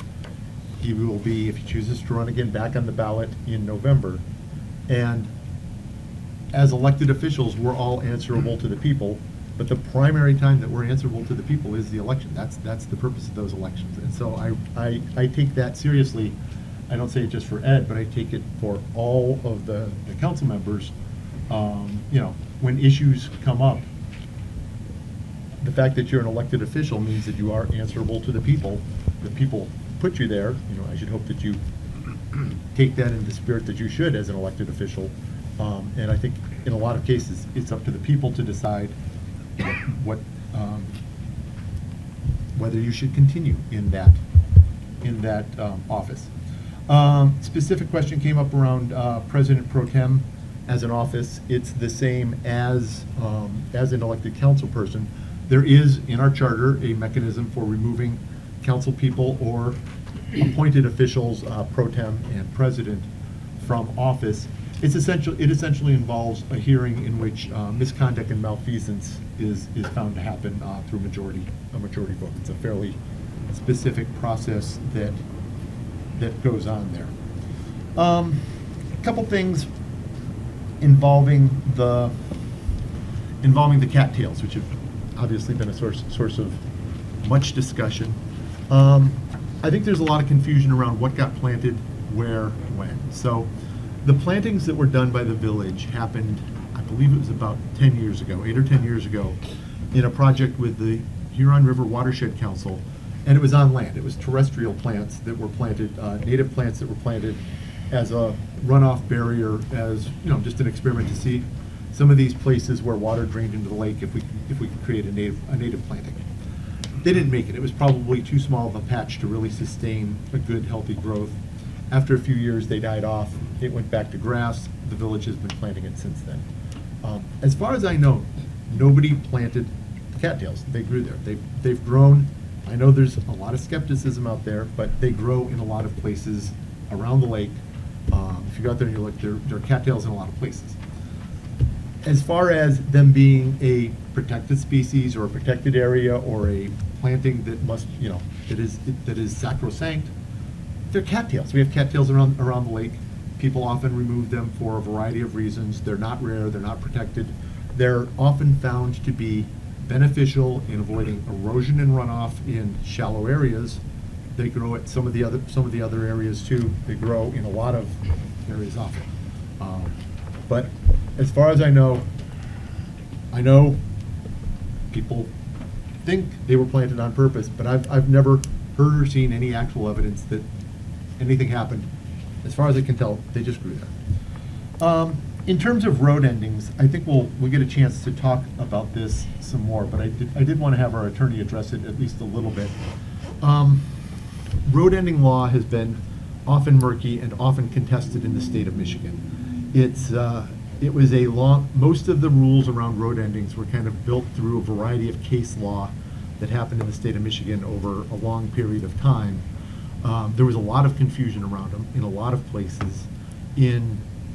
He will be, if he chooses to run again, back on the ballot in November. And as elected officials, we're all answerable to the people, but the primary time that we're answerable to the people is the election. That's the purpose of those elections. And so I take that seriously. I don't say it just for Ed, but I take it for all of the council members. When issues come up, the fact that you're an elected official means that you are answerable to the people. The people put you there. I should hope that you take that in the spirit that you should as an elected official. And I think in a lot of cases, it's up to the people to decide whether you should continue in that office. Specific question came up around President Pro Tem as an office. It's the same as an elected council person. There is in our charter a mechanism for removing council people or appointed officials, Pro Tem and President, from office. It essentially involves a hearing in which misconduct and malfeasance is found to happen through a majority vote. It's a fairly specific process that goes on there. A couple things involving the cattails, which have obviously been a source of much discussion. I think there's a lot of confusion around what got planted where, when. So the plantings that were done by the village happened, I believe it was about 10 years ago, 8 or 10 years ago, in a project with the Huron River Watershed Council, and it was on land. It was terrestrial plants that were planted, native plants that were planted as a runoff barrier, as just an experiment to see some of these places where water drained into the lake, if we could create a native planting. They didn't make it. It was probably too small of a patch to really sustain a good, healthy growth. After a few years, they died off. It went back to grass. The village has been planting it since then. As far as I know, nobody planted cattails. They grew there. They've grown. I know there's a lot of skepticism out there, but they grow in a lot of places around the lake. If you go out there and you look, there are cattails in a lot of places. As far as them being a protected species or a protected area or a planting that must, that is sacrosanct, they're cattails. We have cattails around the lake. People often remove them for a variety of reasons. They're not rare. They're not protected. They're often found to be beneficial in avoiding erosion and runoff in shallow areas. They grow at some of the other areas too. They grow in a lot of areas often. But as far as I know people think they were planted on purpose, but I've never heard or seen any actual evidence that anything happened. As far as I can tell, they just grew there. In terms of road endings, I think we'll get a chance to talk about this some more, but I did want to have our attorney address it at least a little bit. Road ending law has been often murky and often contested in the state of Michigan. It was most of the rules around road endings were kind of built through a variety of case law that happened in the state of Michigan over a long period of time. There was a lot of confusion around them in a lot of places.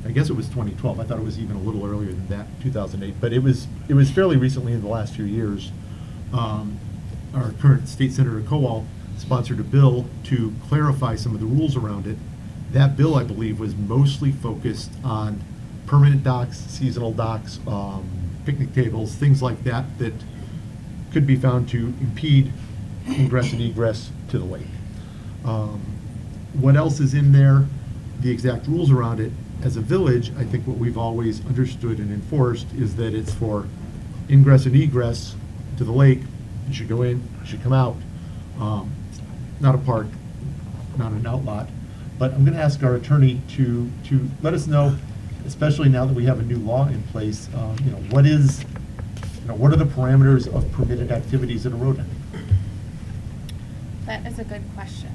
I guess it was 2012. I thought it was even a little earlier than that, 2008. But it was fairly recently in the last few years. Our current State Senator Cohen sponsored a bill to clarify some of the rules around it. That bill, I believe, was mostly focused on permanent docks, seasonal docks, picnic tables, things like that that could be found to impede ingress and egress to the lake. What else is in there? The exact rules around it. As a village, I think what we've always understood and enforced is that it's for ingress and egress to the lake. You should go in, you should come out. Not a park, not an outlot. But I'm going to ask our attorney to let us know, especially now that we have a new law in place, what are the parameters of permitted activities at a road ending? That is a good question.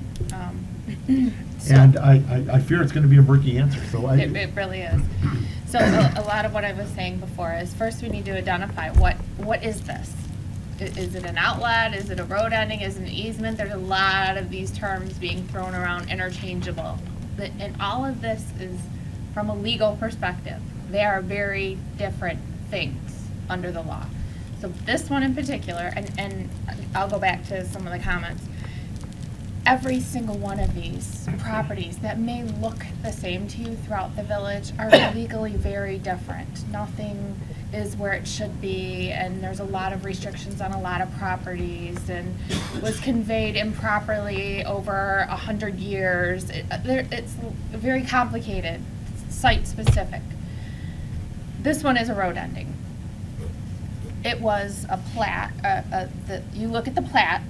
And I fear it's going to be a murky answer, so It really is. So a lot of what I was saying before is first we need to identify what is this? Is it an outlet? Is it a road ending? Is it an easement? There's a lot of these terms being thrown around interchangeable. And all of this is from a legal perspective. They are very different things under the law. So this one in particular, and I'll go back to some of the comments. Every single one of these properties that may look the same to you throughout the village are legally very different. Nothing is where it should be, and there's a lot of restrictions on a lot of properties, and was conveyed improperly over 100 years. It's very complicated, site-specific. This one is a road ending. It was a plat. You look at the plat.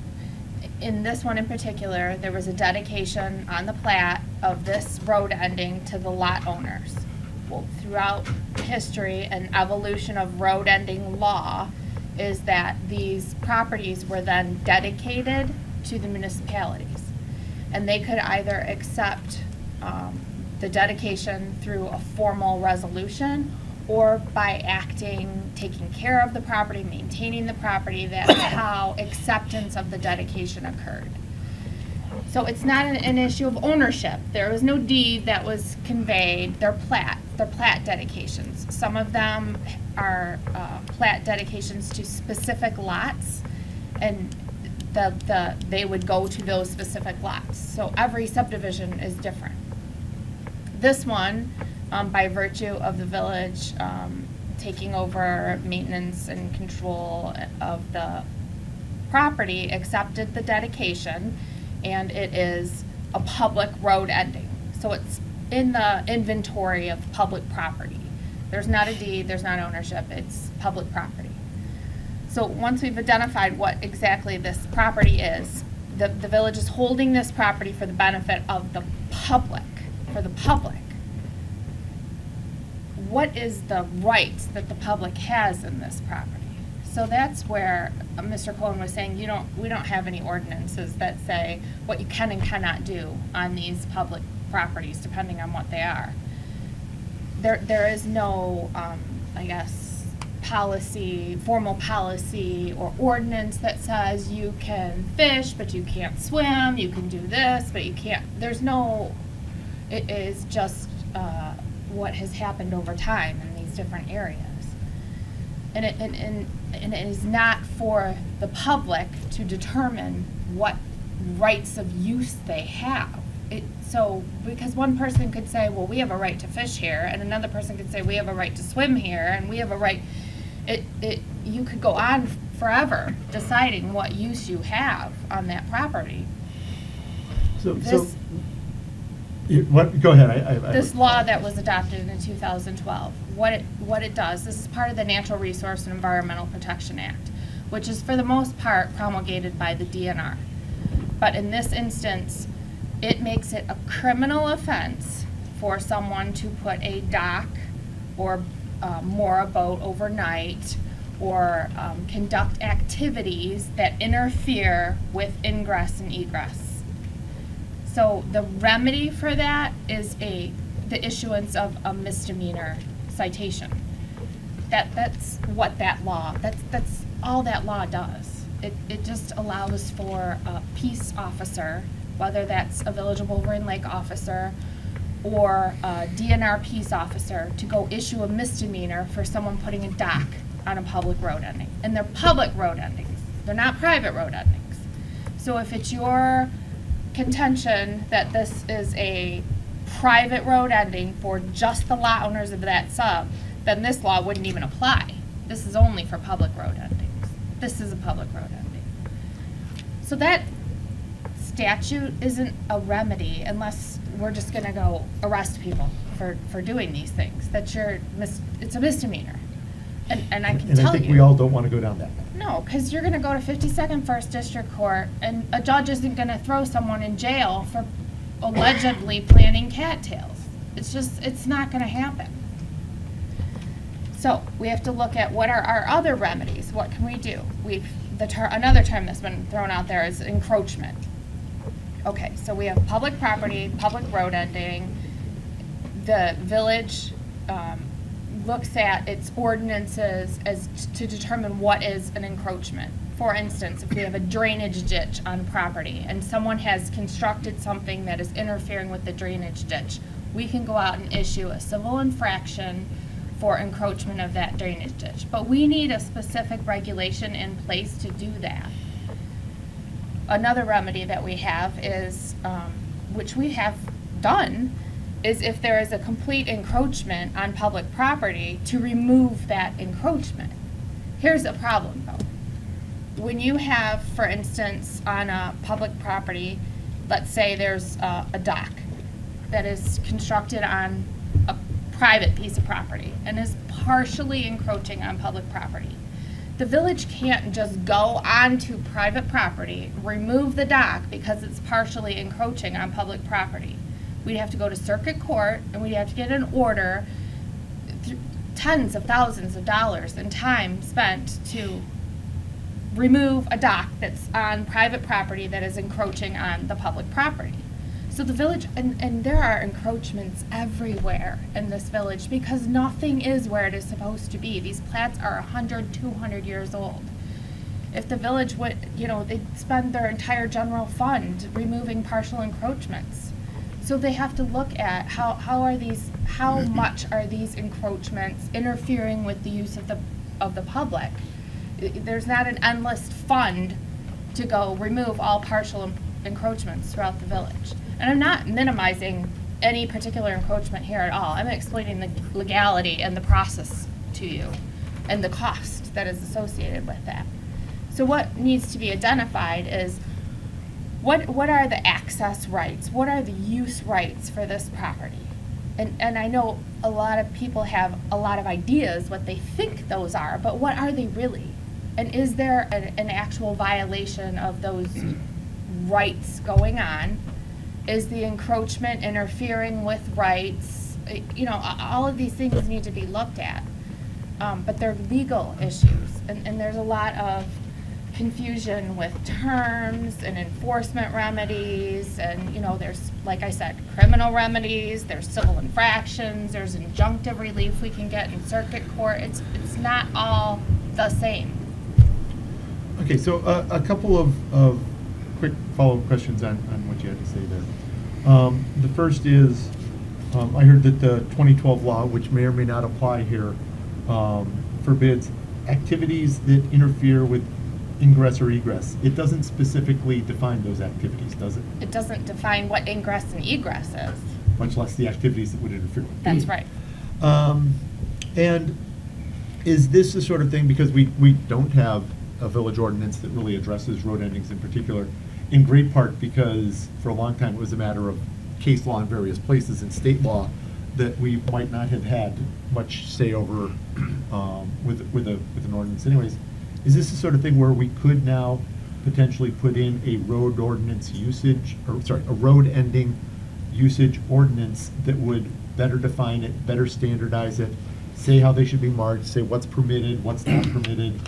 In this one in particular, there was a dedication on the plat of this road ending to the lot owners. Well, throughout history and evolution of road ending law is that these properties were then dedicated to the municipalities. And they could either accept the dedication through a formal resolution or by taking care of the property, maintaining the property. That's how acceptance of the dedication occurred. So it's not an issue of ownership. There was no deed that was conveyed. They're plat dedications. Some of them are plat dedications to specific lots, and they would go to those specific lots. So every subdivision is different. This one, by virtue of the village taking over maintenance and control of the property, accepted the dedication, and it is a public road ending. So it's in the inventory of public property. There's not a deed, there's not ownership, it's public property. So once we've identified what exactly this property is, the village is holding this property for the benefit of the public, for the public. What is the rights that the public has in this property? So that's where Mr. Cohen was saying we don't have any ordinances that say what you can and cannot do on these public properties, depending on what they are. There is no, formal policy or ordinance that says you can fish, but you can't swim, you can do this, but you can't. It is just what has happened over time in these different areas. And it is not for the public to determine what rights of use they have. Because one person could say, well, we have a right to fish here, and another person could say, we have a right to swim here, and we have a right. you could go on forever deciding what use you have on that property. This- Go ahead. This law that was adopted in 2012, what it does, this is part of the Natural Resource and Environmental Protection Act, which is for the most part promulgated by the DNR. But in this instance, it makes it a criminal offense for someone to put a dock or moor a boat overnight or conduct activities that interfere with ingress and egress. So the remedy for that is the issuance of a misdemeanor citation. That's what that law, that's all that law does. It just allows for a peace officer, whether that's a Village of Wolverine Lake officer or a DNR peace officer, to go issue a misdemeanor for someone putting a dock on a public road ending. And they're public road endings. They're not private road endings. So if it's your contention that this is a private road ending for just the lot owners of that sub, then this law wouldn't even apply. This is only for public road endings. This is a public road ending. So that statute isn't a remedy unless we're just gonna go arrest people for doing these things. It's a misdemeanor. And I can tell you. And I think we all don't want to go down that path. No, because you're going to go to 52nd First District Court, and a judge isn't going to throw someone in jail for allegedly planning cattails. It's not going to happen. So we have to look at what are our other remedies. What can we do? Another term that's been thrown out there is encroachment. Okay, so we have public property, public road ending. The village looks at its ordinances to determine what is an encroachment. For instance, if we have a drainage ditch on property and someone has constructed something that is interfering with the drainage ditch, we can go out and issue a civil infraction for encroachment of that drainage ditch. But we need a specific regulation in place to do that. Another remedy that we have is, which we have done, is if there is a complete encroachment on public property, to remove that encroachment. Here's a problem though. When you have, for instance, on a public property, let's say there's a dock that is constructed on a private piece of property and is partially encroaching on public property. The village can't just go onto private property, remove the dock because it's partially encroaching on public property. We'd have to go to circuit court and we'd have to get an order, tens of thousands of dollars and time spent to remove a dock that's on private property that is encroaching on the public property. So the village, and there are encroachments everywhere in this village because nothing is where it is supposed to be. These plats are 100, 200 years old. If the village would, they'd spend their entire general fund removing partial encroachments. So they have to look at how much are these encroachments interfering with the use of the public. There's not an endless fund to go remove all partial encroachments throughout the village. And I'm not minimizing any particular encroachment here at all. I'm explaining the legality and the process to you and the cost that is associated with that. So what needs to be identified is what are the access rights? What are the use rights for this property? And I know a lot of people have a lot of ideas what they think those are, but what are they really? And is there an actual violation of those rights going on? Is the encroachment interfering with rights? All of these things need to be looked at. But they're legal issues, and there's a lot of confusion with terms and enforcement remedies, and there's, like I said, criminal remedies, there's civil infractions, there's injunctive relief we can get in circuit court. It's not all the same. Okay, so a couple of quick follow-up questions on what you had to say there. The first is, I heard that the 2012 law, which may or may not apply here, forbids activities that interfere with ingress or egress. It doesn't specifically define those activities, does it? It doesn't define what ingress and egress is. Much less the activities that would interfere with. That's right. And is this the sort of thing, because we don't have a village ordinance that really addresses road endings in particular, in great part because for a long time it was a matter of case law in various places and state law that we might not have had much say over with an ordinance anyways. Is this the sort of thing where we could now potentially put in a road ordinance usage, or sorry, a road ending usage ordinance that would better define it, better standardize it, say how they should be marked, say what's permitted, what's not permitted,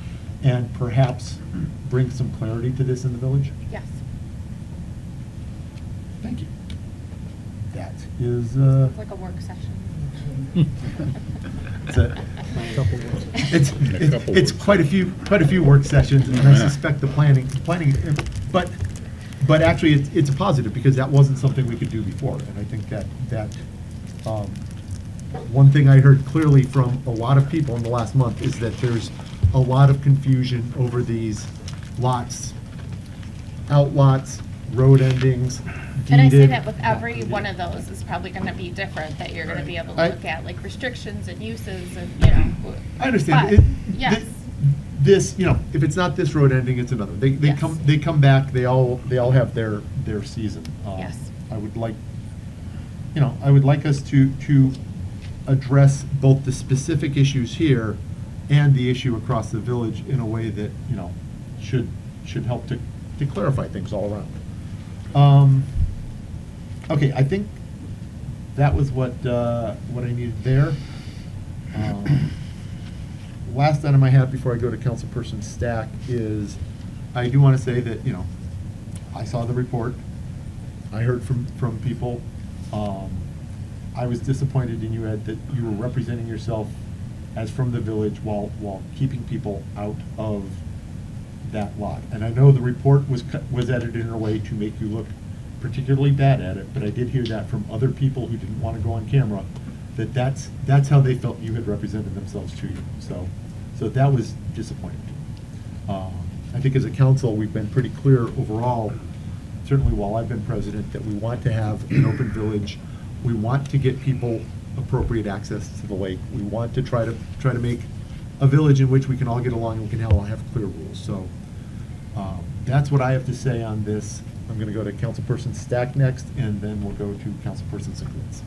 and perhaps bring some clarity to this in the village? Yes. Thank you. That is, It's like a work session. it's quite a few work sessions, and I suspect the planning, but actually it's a positive because that wasn't something we could do before, and I think that one thing I heard clearly from a lot of people in the last month is that there's a lot of confusion over these lots, outlots, road endings, And I say deeded. that with every one of those is probably gonna be different, that you're gonna be able to look at, like restrictions and uses and, you know. I understand. But, yes, This, if it's not this road ending, it's another. They Yes. come back, they all have their season. Yes. I would like us to address both the specific issues here and the issue across the village in a way that, should help to clarify things all around. Okay, I think that was what I needed there. Last item I have before I go to Councilperson Stack is, I do want to say that, I saw the report. I heard from people. I was disappointed in you, Ed, that you were representing yourself as from the village while keeping people out of that lot. And I know the report was edited in a way to make you look particularly bad at it, but I did hear that from other people who didn't want to go on camera, that's how they felt you had represented themselves to you. So that was disappointing. I think as a council, we've been pretty clear overall, certainly while I've been president, that we want to have an open village. We want to get people appropriate access to the lake. We want to try to make a village in which we can all get along and we can all have clear rules. So that's what I have to say on this. I'm going to go to Councilperson Stack next, and then we'll go to Councilperson Sinkowitz.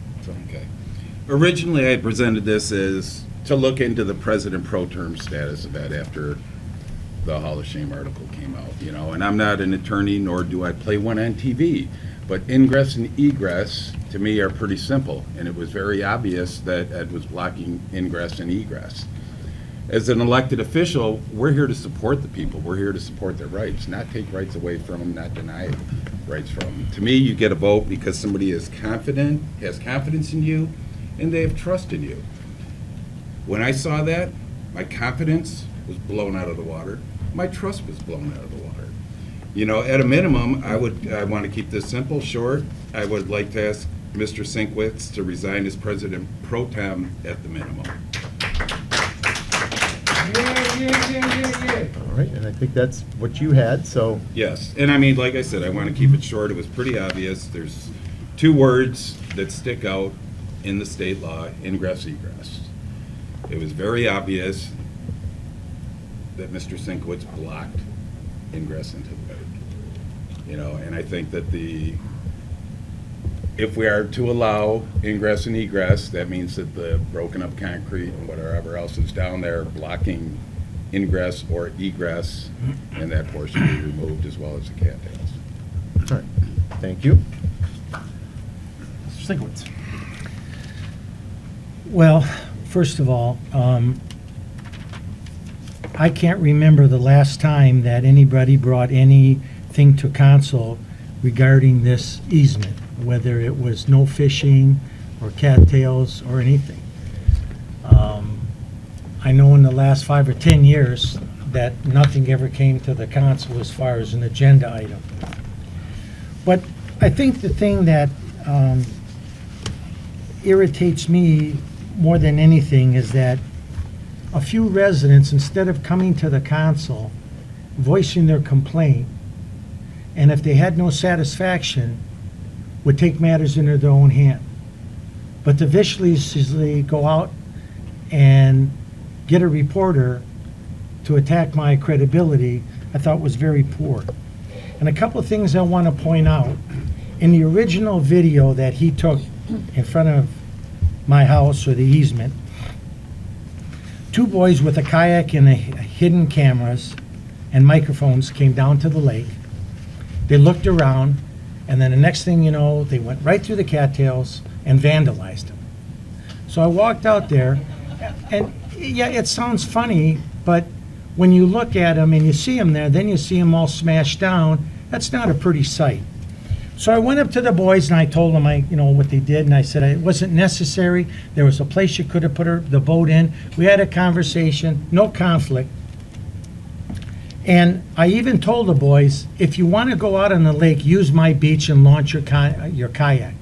Okay. Originally, I presented this as to look into the president pro tem status of that after the Hall of Shame article came out, and I'm not an attorney, nor do I play one on TV, but ingress and egress, to me, are pretty simple, and it was very obvious that Ed was blocking ingress and egress. As an elected official, we're here to support the people. We're here to support their rights, not take rights away from them, not deny rights from them. To me, you get a vote because somebody is confident, has confidence in you, and they have trust in you. When I saw that, my confidence was blown out of the water. My trust was blown out of the water. At a minimum, I want to keep this simple, short. I would like to ask Mr. Sienkiewicz to resign as president pro tem at the minimum. All right, and I think that's what you had, so. Yes, and like I said, I want to keep it short. It was pretty obvious. There's two words that stick out in the state law, ingress, egress. It was very obvious that Mr. Sienkiewicz blocked ingress into the lake. And I think that if we are to allow ingress and egress, that means that the broken up concrete and whatever else is down there blocking ingress or egress, and that portion be removed as well as the cattails. All right, thank you. Mr. Sienkiewicz. Well, first of all, I can't remember the last time that anybody brought anything to council regarding this easement, whether it was no fishing or cattails or anything. I know in the last 5 or 10 years that nothing ever came to the council as far as an agenda item. But I think the thing that irritates me more than anything is that a few residents, instead of coming to the council, voicing their complaint, and if they had no satisfaction, would take matters into their own hand. But to viciously go out and get a reporter to attack my credibility, I thought was very poor. And a couple of things I want to point out. In the original video that he took in front of my house or the easement, two boys with a kayak and hidden cameras and microphones came down to the lake. They looked around, and then the next thing you know, they went right through the cattails and vandalized them. So I walked out there, and yeah, it sounds funny, but when you look at them and you see them there, then you see them all smashed down. That's not a pretty sight. So I went up to the boys and I told them what they did, and I said it wasn't necessary. There was a place you could have put the boat in. We had a conversation, no conflict. And I even told the boys, if you want to go out on the lake, use my beach and launch your kayak.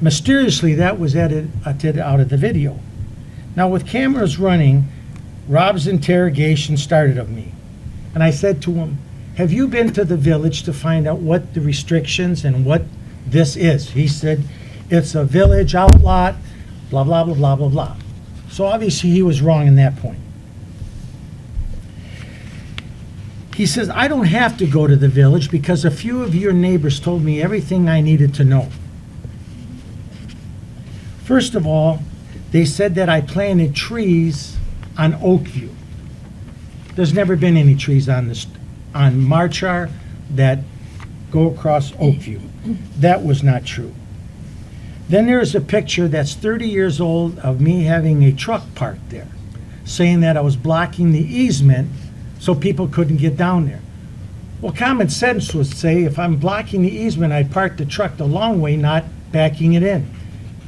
Mysteriously, that was edited out of the video. Now, with cameras running, Rob's interrogation started of me. And I said to him, have you been to the village to find out what the restrictions and what this is? He said, it's a village outlot, blah, blah, blah, blah, blah, blah. So obviously he was wrong in that point. He says, I don't have to go to the village because a few of your neighbors told me everything I needed to know. First of all, they said that I planted trees on Oakview. There's never been any trees on Marchar that go across Oakview. That was not true. Then there's a picture that's 30 years old of me having a truck parked there, saying that I was blocking the easement so people couldn't get down there. Well, common sense would say if I'm blocking the easement, I'd park the truck the long way, not backing it in.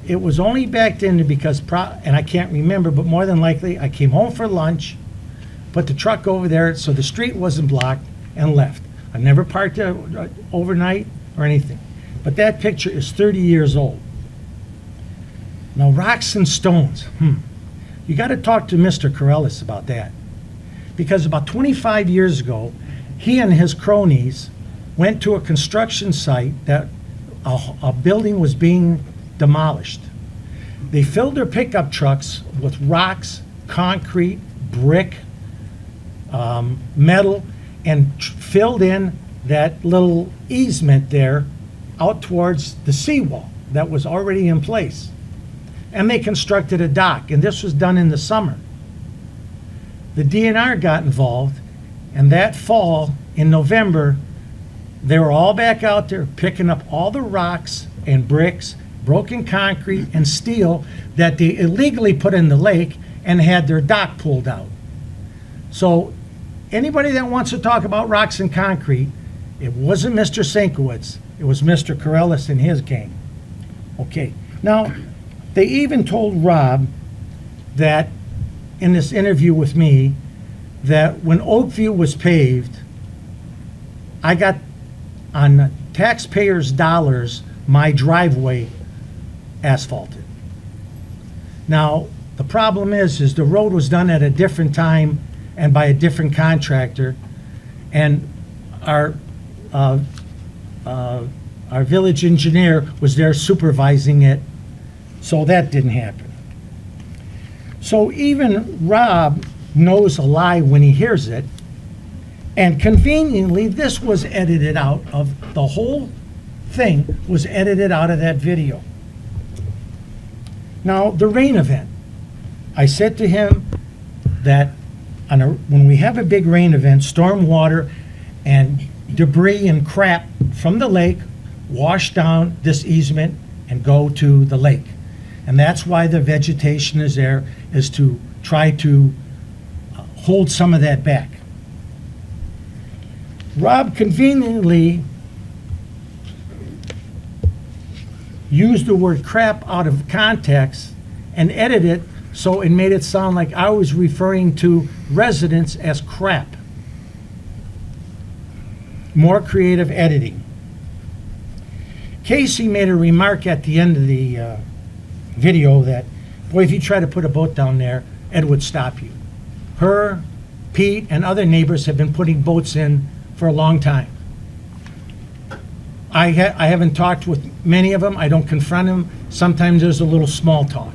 It was only backed in because, and I can't remember, but more than likely I came home for lunch, put the truck over there so the street wasn't blocked, and left. I never parked there overnight or anything. But that picture is 30 years old. Now, rocks and stones. You got to talk to Mr. Corrales about that. Because about 25 years ago, he and his cronies went to a construction site that a building was being demolished. They filled their pickup trucks with rocks, concrete, brick, metal, and filled in that little easement there out towards the seawall that was already in place. And they constructed a dock, and this was done in the summer. The DNR got involved, and that fall, in November, they were all back out there picking up all the rocks and bricks, broken concrete, and steel that they illegally put in the lake and had their dock pulled out. So anybody that wants to talk about rocks and concrete, it wasn't Mr. Sienkiewicz, it was Mr. Corrales and his gang. Okay, now, they even told Rob that, in this interview with me, that when Oakview was paved, I got, on taxpayers' dollars, my driveway asphalted. Now, the problem is the road was done at a different time and by a different contractor, and our village engineer was there supervising it, so that didn't happen. So even Rob knows a lie when he hears it, and conveniently, this was edited out of, the whole thing was edited out of that video. Now, the rain event. I said to him that when we have a big rain event, storm water and debris and crap from the lake wash down this easement and go to the lake. And that's why the vegetation is there, is to try to hold some of that back. Rob conveniently used the word crap out of context and edited it so it made it sound like I was referring to residents as crap. More creative editing. Casey made a remark at the end of the video that, boy, if you try to put a boat down there, Ed would stop you. Her, Pete, and other neighbors have been putting boats in for a long time. I haven't talked with many of them. I don't confront them. Sometimes there's a little small talk.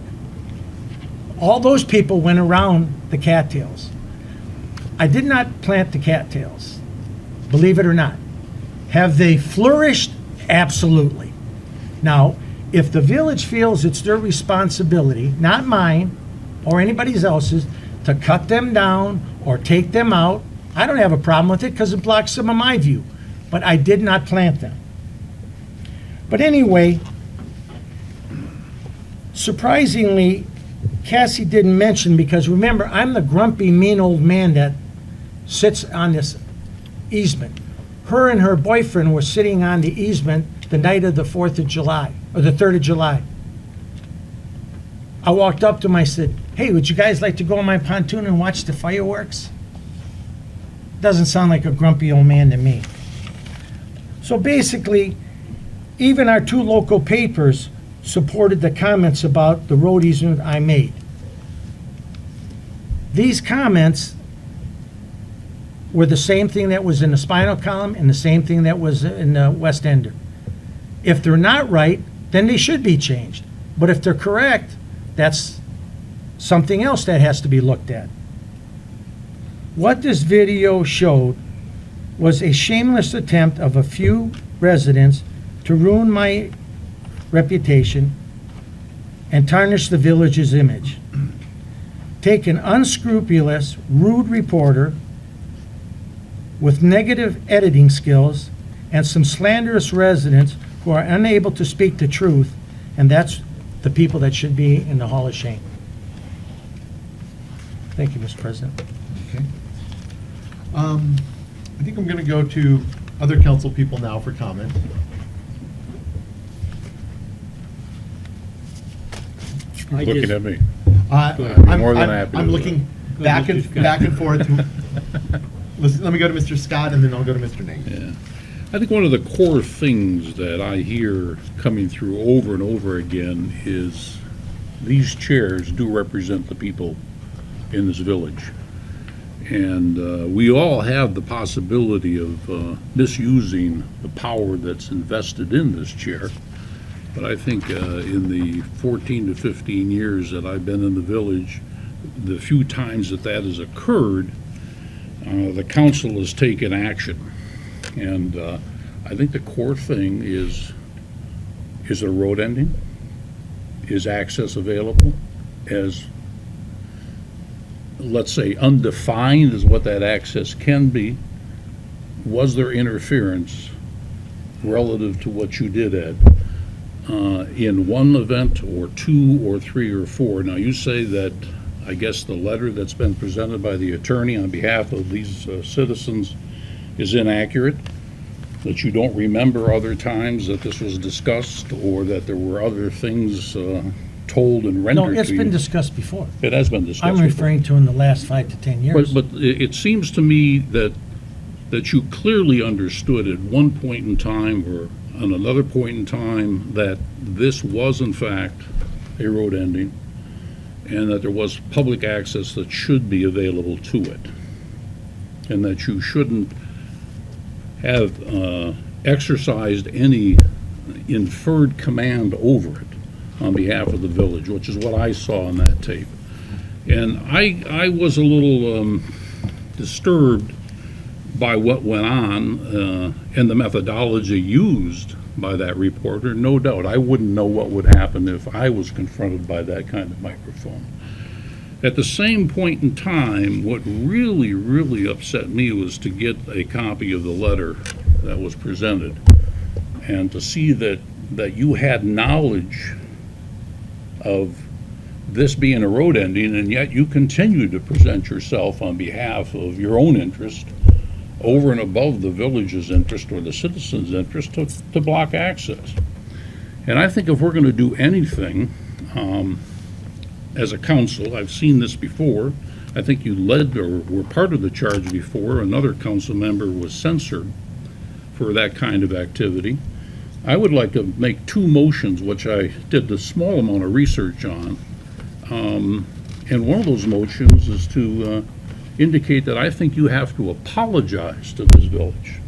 All those people went around the cattails. I did not plant the cattails, believe it or not. Have they flourished? Absolutely. Now, if the village feels it's their responsibility, not mine or anybody else's, to cut them down or take them out, I don't have a problem with it because it blocks some of my view. But I did not plant them. But anyway, surprisingly, Cassie didn't mention, because remember, I'm the grumpy, mean old man that sits on this easement. Her and her boyfriend were sitting on the easement the night of the 4th of July, or the 3rd of July. I walked up to him, I said, hey, would you guys like to go on my pontoon and watch the fireworks? Doesn't sound like a grumpy old man to me. So basically, even our 2 local papers supported the comments about the road easement I made. These comments were the same thing that was in the Spinal Column and the same thing that was in the West Ender. If they're not right, then they should be changed. But if they're correct, that's something else that has to be looked at. What this video showed was a shameless attempt of a few residents to ruin my reputation and tarnish the village's image. Take an unscrupulous, rude reporter with negative editing skills and some slanderous residents who are unable to speak the truth, and that's the people that should be in the Hall of Shame. Thank you, Mr. President. Okay. I think I'm going to go to other council people now for comment. Looking at me. I'm More than happy to I'm do looking that. back and forth. Let me go to Mr. Scott, and then I'll go to Mr. Nate. Yeah. I think one of the core things that I hear coming through over and over again is these chairs do represent the people in this village. And we all have the possibility of misusing the power that's invested in this chair. But I think in the 14 to 15 years that I've been in the village, the few times that that has occurred, the council has taken action. And I think the core thing is there a road ending? Is access available? As, let's say, undefined as what that access can be, was there interference relative to what you did, Ed, in one event or 2 or 3 or 4? Now, you say that, I guess, the letter that's been presented by the attorney on behalf of these citizens is inaccurate, that you don't remember other times that this was discussed, or that there were other things told and rendered to you. No, it's been discussed before. It has been discussed I'm before. referring to in the last 5 to 10 years. But it seems to me that you clearly understood at one point in time or on another point in time that this was in fact a road ending, and that there was public access that should be available to it, and that you shouldn't have exercised any inferred command over it on behalf of the village, which is what I saw on that tape. And I was a little disturbed by what went on and the methodology used by that reporter. No doubt, I wouldn't know what would happen if I was confronted by that kind of microphone. At the same point in time, what really, really upset me was to get a copy of the letter that was presented and to see that you had knowledge of this being a road ending, and yet you continue to present yourself on behalf of your own interest over and above the village's interest or the citizens' interest to block access. And I think if we're going to do anything, as a council, I've seen this before. I think you led or were part of the charge before. Another council member was censured for that kind of activity. I would like to make 2 motions, which I did a small amount of research on. And one of those motions is to indicate that I think you have to apologize to this village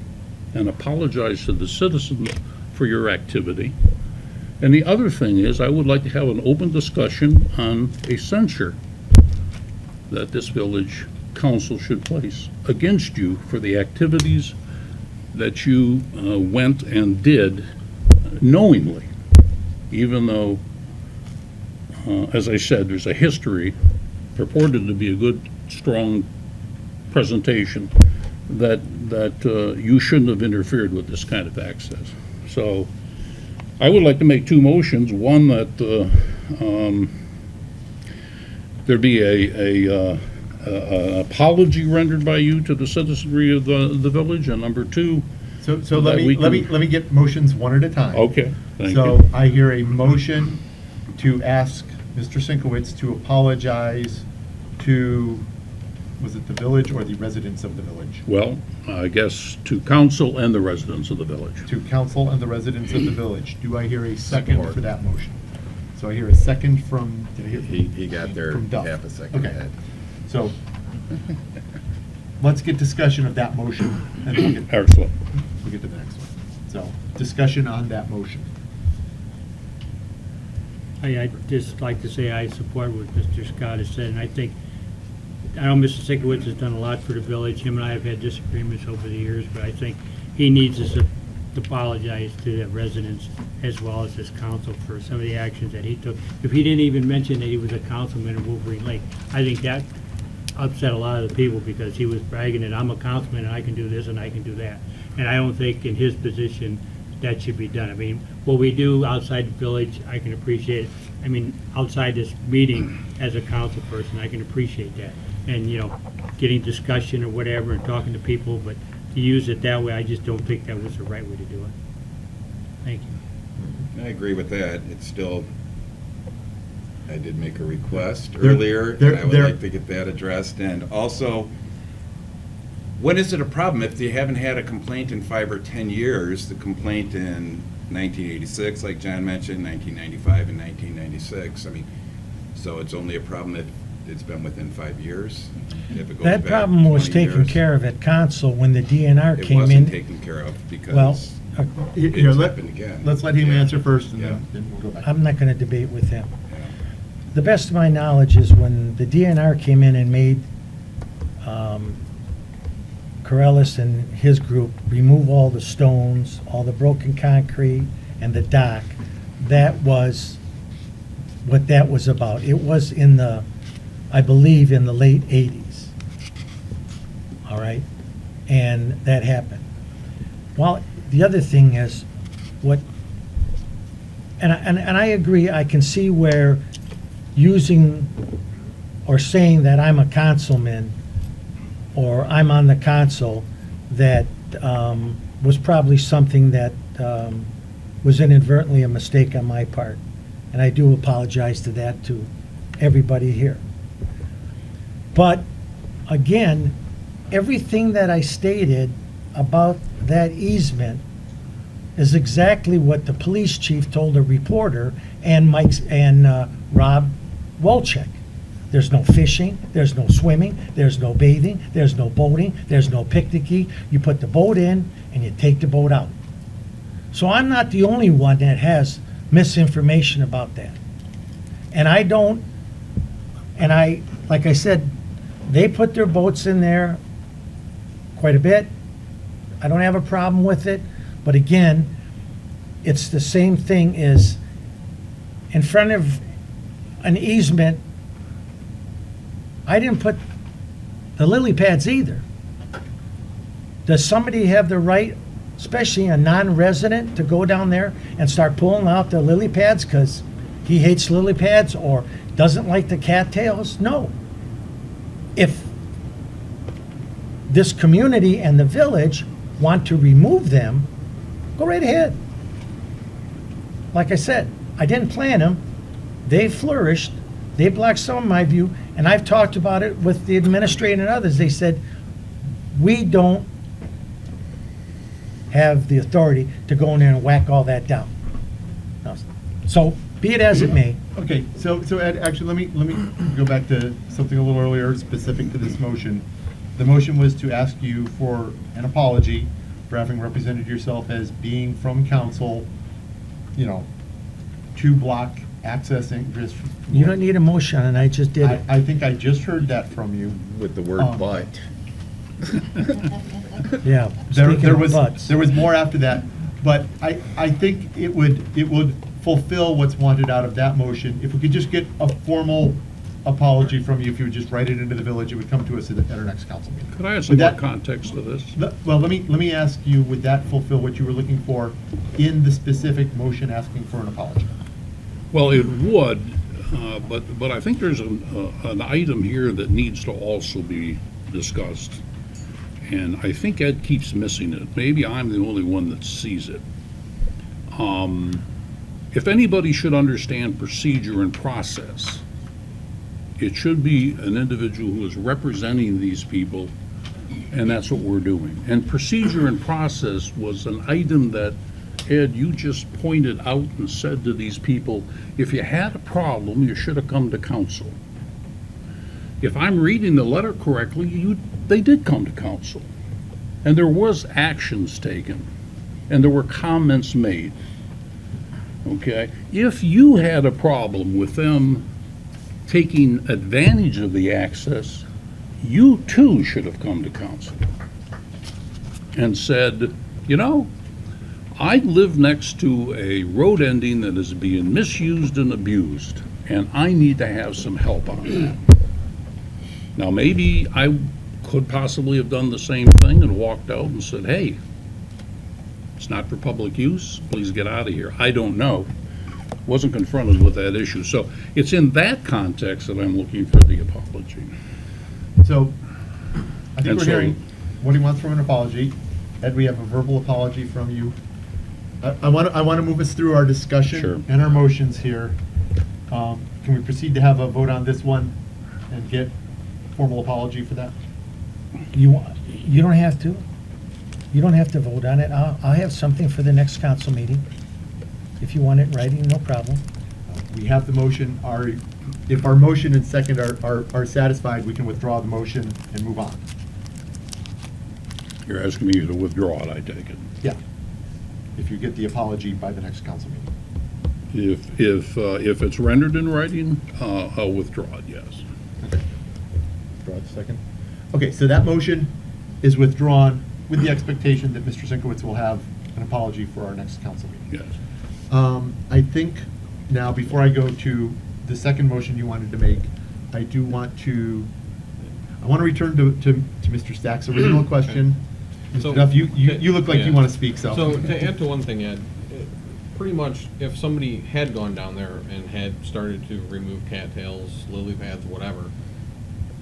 and apologize to the citizens for your activity, And the other thing is, I would like to have an open discussion on a censure that this village council should place against you for the activities that you went and did knowingly, even though, as I said, there's a history purported to be a good, strong presentation that you shouldn't have interfered with this kind of access. So I would like to make two motions. One, that there be a apology rendered by you to the citizenry of the village, and number two. So let me get motions one at a time. Okay, thank So you. I hear a motion to ask Mr. Sienkiewicz to apologize to, was it the village or the residents of the village? Well, I guess to council and the residents of the village. To council and the residents of the village. Do I hear a second for that motion? So I hear a second from, did I hear? He got there From Duff. half a second Okay. ahead. So let's get discussion of that motion, and we'll get Excellent. to the next one. So, discussion on that motion. I'd just like to say I support what Mr. Scott has said, and I think, I know Mr. Sienkiewicz has done a lot for the village. Him and I have had disagreements over the years, but I think he needs to apologize to the residents as well as his council for some of the actions that he took. If he didn't even mention that he was a councilman in Wolverine Lake, I think that upset a lot of the people because he was bragging that I'm a councilman and I can do this and I can do that. And I don't think in his position that should be done. I mean, what we do outside the village, I can appreciate it. I mean, outside this meeting as a council person, I can appreciate that. And, you know, getting discussion or whatever and talking to people, but to use it that way, I just don't think that was the right way to do it. Thank you. I agree with that. It's still, I did make a request There- earlier, there- and I would there- like to get that addressed. And also, when is it a problem? If they haven't had a complaint in 5 or 10 years, the complaint in 1986, like John mentioned, 1995 and 1996, I mean, so it's only a problem if it's been within 5 years? If it goes That back problem was 20 taken years? care of at council when the DNR It came wasn't in. taken care of Well, because Here, it's let- happened again. Let's let him Yeah. answer first, and Yeah. then we'll go back. I'm not going to debate with him. Yeah. The best of my knowledge is when the DNR came in and made Corellis and his group remove all the stones, all the broken concrete, and the dock, that was what that was about. It was in the, I believe, in the late 80s. All right? And that happened. Well, the other thing is, what, and I agree, I can see where using or saying that I'm a councilman or I'm on the council, that was probably something that was inadvertently a mistake on my part. And I do apologize to that to everybody here. But again, everything that I stated about that easement is exactly what the police chief told a reporter and Rob Wolchek. There's no fishing, there's no swimming, there's no bathing, there's no boating, there's no picnicking. You put the boat in and you take the boat out. So I'm not the only one that has misinformation about that. And like I said, they put their boats in there quite a bit. I don't have a problem with it, but again, it's the same thing as in front of an easement. I didn't put the lily pads either. Does somebody have the right, especially a non-resident, to go down there and start pulling out the lily pads because he hates lily pads or doesn't like the cattails? No. If this community and the village want to remove them, go right ahead. Like I said, I didn't plant them. They flourished. They blocked some of my view, and I've talked about it with the administrator and others. They said, we don't have the authority to go in there and whack all that down. So, be it as it may. Okay, so Ed, actually, let me go back to something a little earlier specific to this motion. The motion was to ask you for an apology for having represented yourself as being from council, you know, to block access ingress. You don't need a motion, and I just did it. I think I just heard that from you. With the word Um, but. Yeah, There, speaking there of was, butts. there was more after that, but I think it would fulfill what's wanted out of that motion. If we could just get a formal apology from you, if you would just write it into the village, it would come to us at our next council meeting. Could I add some Would more that- context to this? Well, let me ask you, would that fulfill what you were looking for in the specific motion asking for an apology? Well, it would, but I think there's an item here that needs to also be discussed. And I think Ed keeps missing it. Maybe I'm the only one that sees it. If anybody should understand procedure and process, it should be an individual who is representing these people, and that's what we're doing. And procedure and process was an item that, Ed, you just pointed out and said to these people, if you had a problem, you should have come to council. If I'm reading the letter correctly, they did come to council. And there was actions taken, and there were comments made. Okay? If you had a problem with them taking advantage of the access, you too should have come to council and said, you know, I live next to a road ending that is being misused and abused, and I need to have some help on that. Now, maybe I could possibly have done the same thing and walked out and said, hey, it's not for public use, please get out of here. I don't know. Wasn't confronted with that issue. So it's in that context that I'm looking for the apology. So, I think And we're so- hearing what he wants from an apology. Ed, we have a verbal apology from you. I want to move us through our discussion Sure. and our motions here. Can we proceed to have a vote on this one and get formal apology for that? You don't have to. You don't have to vote on it. I'll have something for the next council meeting. If you want it in writing, no problem. We have the motion. If our motion and second are satisfied, we can withdraw the motion and move on. You're asking me to withdraw it, I take it. Yeah. If you get the apology by the next council meeting. If it's rendered in writing, I'll withdraw it, yes. Okay. Withdraw the second. Okay, so that motion is withdrawn with the expectation that Mr. Sienkiewicz will have an apology for our next council meeting. Yes. I think now, before I go to the second motion you wanted to make, I want to return to Mr. Stack's original question. So- Mr. Duff, you look like you Yeah. want to speak, so. So to add to one thing, Ed, pretty much if somebody had gone down there and had started to remove cattails, lily pads, whatever,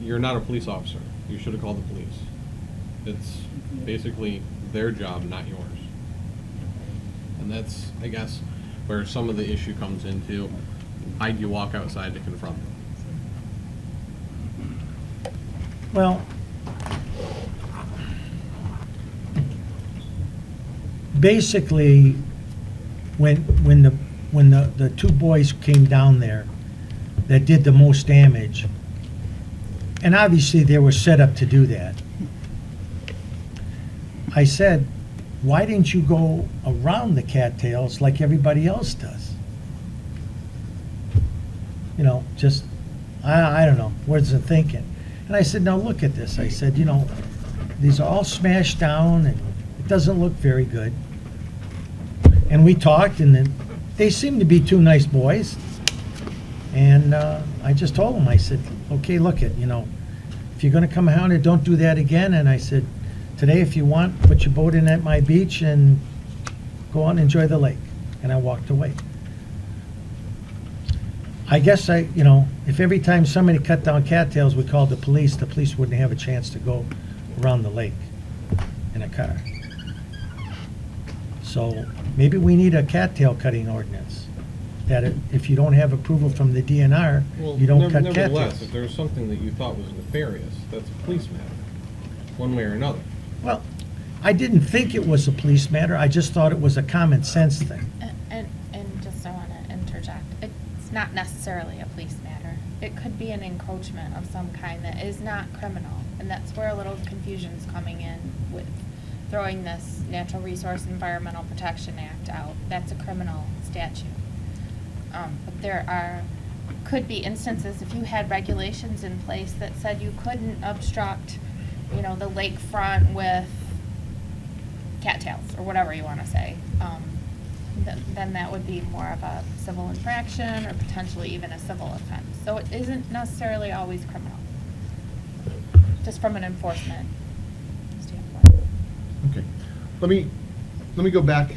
you're not a police officer. You should have called the police. It's basically their job, not yours. And that's, I guess, where some of the issue comes into. Why'd you walk outside to confront them? Well, basically, when the two boys came down there that did the most damage, and obviously they were set up to do that, I said, why didn't you go around the cattails like everybody else does? You know, just, I don't know, where's the thinking? And I said, now look at this. I said, you know, these are all smashed down and it doesn't look very good. And we talked, and then they seemed to be two nice boys. And I just told them, I said, okay, look it, you know, if you're gonna come around and don't do that again. And I said, today, if you want, put your boat in at my beach and go on and enjoy the lake. And I walked away. I guess you know, if every time somebody cut down cattails, we called the police wouldn't have a chance to go around the lake in a car. So maybe we need a cattail cutting ordinance, that if you don't have approval from the DNR, you don't cut Nevertheless, cattails. if there's something that you thought was nefarious, that's a police matter, one way or another. Well, I didn't think it was a police matter, I just thought it was a common sense thing. And just I want to interject, it's not necessarily a police matter. It could be an encroachment of some kind that is not criminal, and that's where a little confusion's coming in with throwing this Natural Resource Environmental Protection Act out. That's a criminal statute. But could be instances, if you had regulations in place that said you couldn't obstruct, the lakefront with cattails, or whatever you want to say, then that would be more of a civil infraction, or potentially even a civil offense. So it isn't necessarily always criminal, just from an enforcement standpoint. Okay. Let me go back,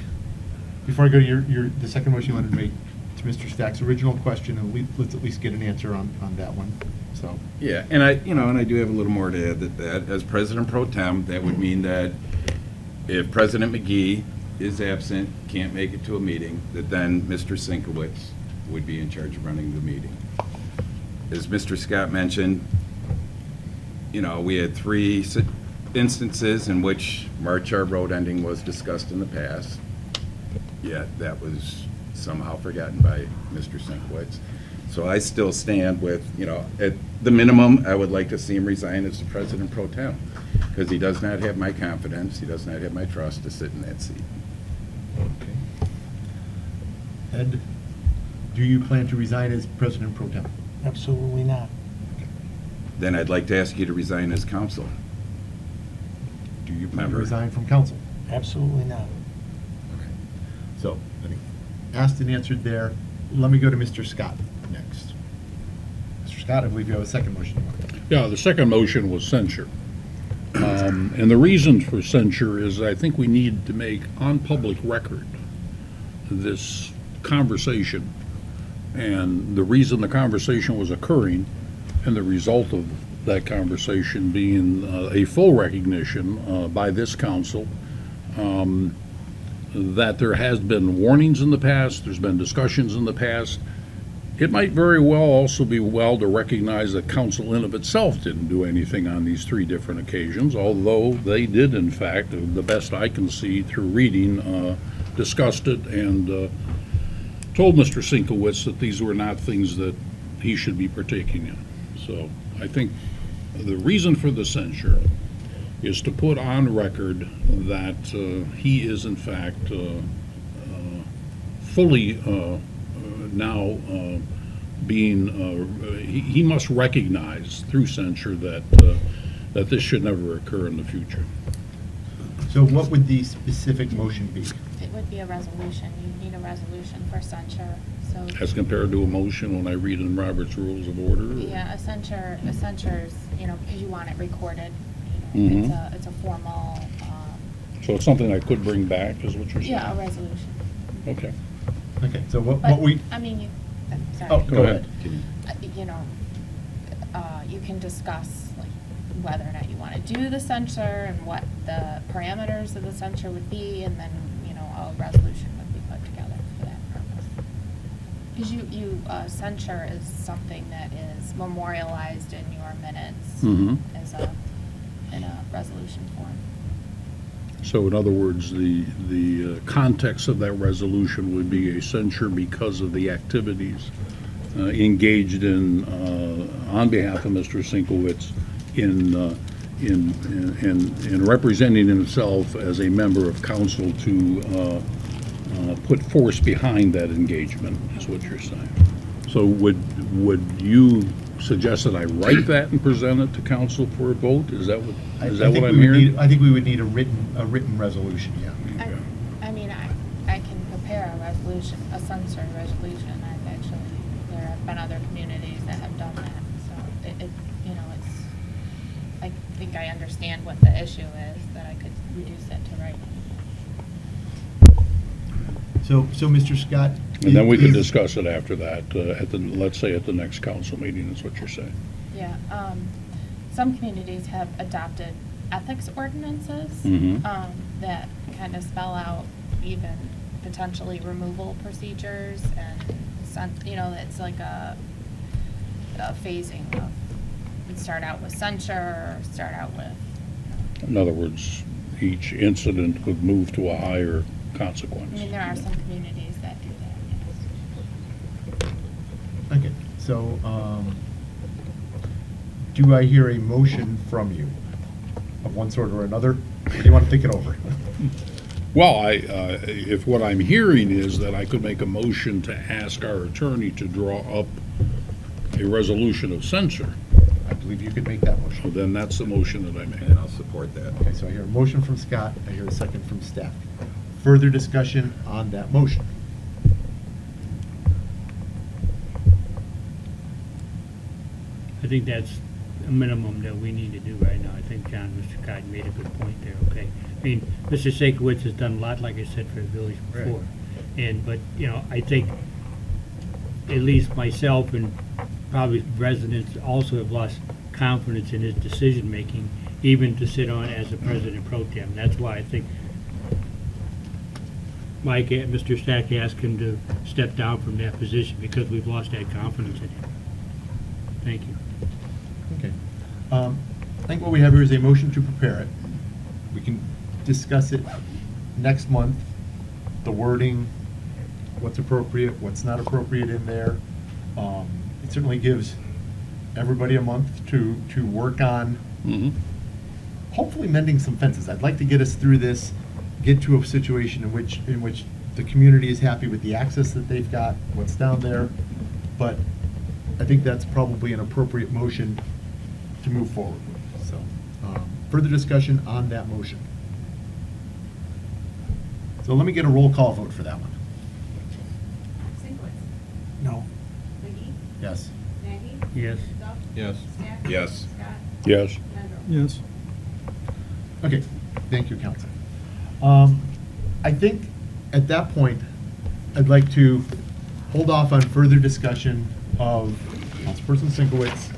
before I go to the second motion you wanted to make, to Mr. Stack's original question, and let's at least get an answer on that one, so. Yeah, and I do have a little more to add that as President Pro Tem, that would mean that if President McGee is absent, can't make it to a meeting, that then Mr. Sienkiewicz would be in charge of running the meeting. As Mr. Scott mentioned, we had 3 instances in which Marchar Road ending was discussed in the past, yet that was somehow forgotten by Mr. Sienkiewicz. So I still stand with, at the minimum, I would like to see him resign as the President Pro Tem, because he does not have my confidence, he does not have my trust to sit in that seat. Okay. Ed, do you plan to resign as President Pro Tem? Absolutely not. Then I'd like to ask you to resign as council. Do you plan to Member. resign from council? Absolutely not. Okay. So, asked and answered there. Let me go to Mr. Scott next. Mr. Scott, I believe you have a second motion. Yeah, the second motion was censure. And the reason for censure is I think we need to make on public record this conversation, and the reason the conversation was occurring, and the result of that conversation being a full recognition by this council that there has been warnings in the past, there's been discussions in the past. It might very well also be well to recognize that council in of itself didn't do anything on these 3 different occasions, although they did, in fact, the best I can see through reading, discussed it and told Mr. Sienkiewicz that these were not things that he should be partaking in. So I think the reason for the censure is to put on record that he is, in fact, fully now being, he must recognize through censure that this should never occur in the future. So what would the specific motion be? It would be a resolution. You need a resolution for censure, so. As compared to a motion when I read in Robert's Rules of Order? Yeah, a censure is, because you want it recorded. Mhm. It's a formal, So it's something I could bring back, is what you're saying? yeah, a resolution. Okay. Okay, so what But, we, I'm sorry. Oh, go ahead. You can discuss like whether or not you want to do the censure and what the parameters of the censure would be, and then, a resolution would be put together for that purpose. Because censure is something that is memorialized in your minutes as in a resolution form. So in other words, the context of that resolution would be a censure because of the activities engaged in, on behalf of Mr. Sienkiewicz in representing himself as a member of council to put force behind that engagement, is what you're saying. So would you suggest that I write that and present it to council for a vote? Is that what I'm hearing? I think we would need a written resolution, yeah. I can prepare a resolution, a censure resolution. There have been other communities that have done that, so I think I understand what the issue is, that I could reduce it to writing. So Mr. Scott? And then we could discuss it after that, let's say at the next council meeting, is what you're saying. Yeah, some communities have adopted ethics ordinances that kind of spell out even potentially removal procedures, and it's like a phasing of, we'd start out with censure, or start out with. In other words, each incident would move to a higher consequence. There are some communities that do that, yes. Okay, so, do I hear a motion from you of one sort or another? Or do you want to think it over? Well, if what I'm hearing is that I could make a motion to ask our attorney to draw up a resolution of censure, I believe you could make that motion. well, then that's the motion that I make. And I'll support that. Okay, so I hear a motion from Scott, I hear a second from Stack. Further discussion on that motion? I think that's a minimum that we need to do right now. I think Mr. Cotton made a good point there, okay? I mean, Mr. Sienkiewicz has done a lot, like I said, for the village before. But, I think at least myself and probably residents also have lost confidence in his decision-making, even to sit on as a president pro tem. That's why I think Mr. Stack asked him to step down from that position, because we've lost that confidence in him. Thank you. Okay. I think what we have here is a motion to prepare it. We can discuss it next month, the wording, what's appropriate, what's not appropriate in there. It certainly gives everybody a month to work on hopefully mending some fences. I'd like to get us through this, get to a situation in which the community is happy with the access that they've got, what's down there. But I think that's probably an appropriate motion to move forward with. So, further discussion on that motion. So let me get a roll call vote for that one. Sienkiewicz. No. McGee. Yes. Nagy. Yes. Duff. Yes. Stack. Yes. Scott. Yes. Landrum. Yes. Okay, thank you, council. I think at that point, I'd like to hold off on further discussion of Councilperson Sienkiewicz.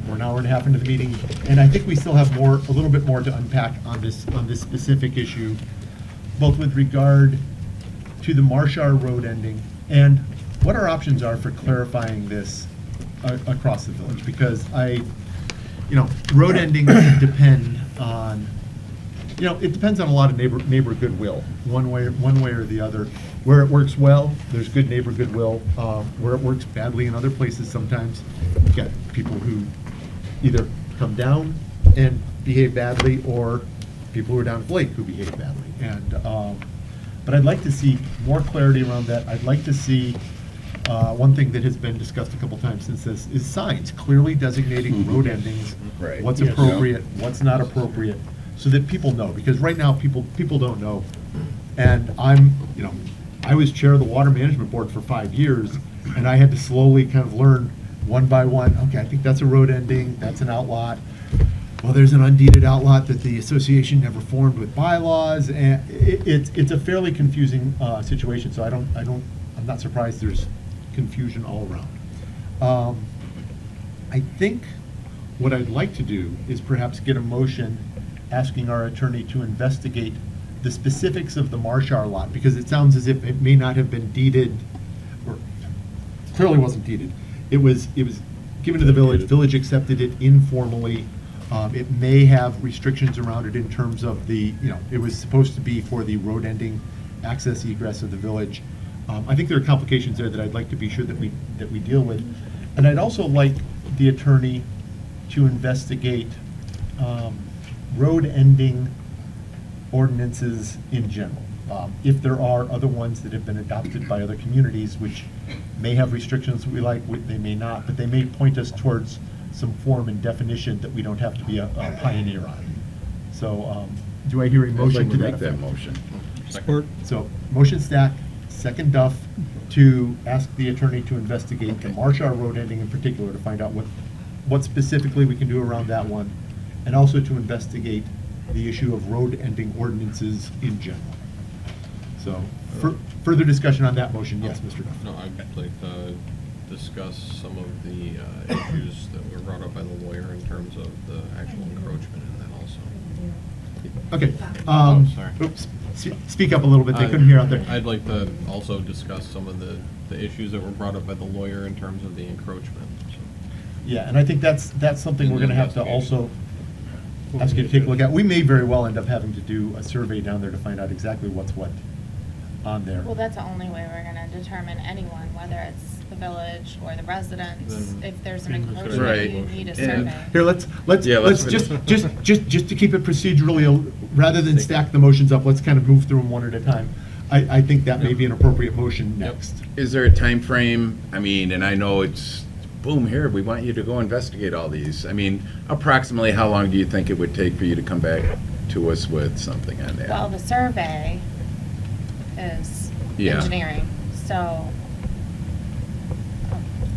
We're an hour and a half into the meeting, and I think we still have a little bit more to unpack on this specific issue, both with regard to the Marshar Road ending and what our options are for clarifying this across the village. Because road endings depend on, it depends on a lot of neighbor goodwill, one way or the other. Where it works well, there's good neighbor goodwill. Where it works badly in other places, sometimes you get people who either come down and behave badly, or people who are down at the lake who behave badly. And but I'd like to see more clarity around that. I'd like to see one thing that has been discussed a couple times since this is signs clearly designating road endings, Right. what's Yes. appropriate, what's not appropriate, so that people know. Because right now, people don't know. And I was chair of the Water Management Board for 5 years, and I had to slowly kind of learn one by one, okay, I think that's a road ending, that's an outlot. Well, there's an undeeded outlot that the association never formed with bylaws, and it's a fairly confusing situation, so I'm not surprised there's confusion all around. I think what I'd like to do is perhaps get a motion asking our attorney to investigate the specifics of the Marshar lot, because it sounds as if it may not have been deeded, or clearly wasn't deeded. It was given to the village accepted it informally. It may have restrictions around it in terms of it was supposed to be for the road ending access egress of the village. I think there are complications there that I'd like to be sure that we deal with. And I'd also like the attorney to investigate road ending ordinances in general. If there are other ones that have been adopted by other communities, which may have restrictions we like, they may not, but they may point us towards some form and definition that we don't have to be a pioneer on. So, do I hear a motion to that Make that effect? motion. Support. So, motion Stack, second Duff, to ask the attorney to investigate the Marshar Road ending in particular, to find out what specifically we can do around that one, and also to investigate the issue of road ending ordinances in general. So, further discussion on that motion, yes, Mr. Duff. No, I'd like to discuss some of the issues that were brought up by the lawyer in terms of the actual encroachment in that also. Okay. Sorry. Oops. Speak up a little bit. They couldn't hear out there. I'd like to also discuss some of the issues that were brought up by the lawyer in terms of the encroachment. So, Yeah, and I think that's something we're going to have to also ask you to take a look at. We may very well end up having to do a survey down there to find out exactly what's what on there. Well, that's the only way we're gonna determine anyone, whether it's the village or the residents, Then- if there's an Right. encroachment, you need a survey. Here, let's Yeah, let's just to keep it procedurally, rather than stack the motions up, let's kind of move through them one at a time. I think that may be an appropriate motion next. Is there a time frame? I mean, and I know it's, boom, here, we want you to go investigate all these. I mean, approximately how long do you think it would take for you to come back to us with something on that? Well, the survey is Yeah. engineering, so,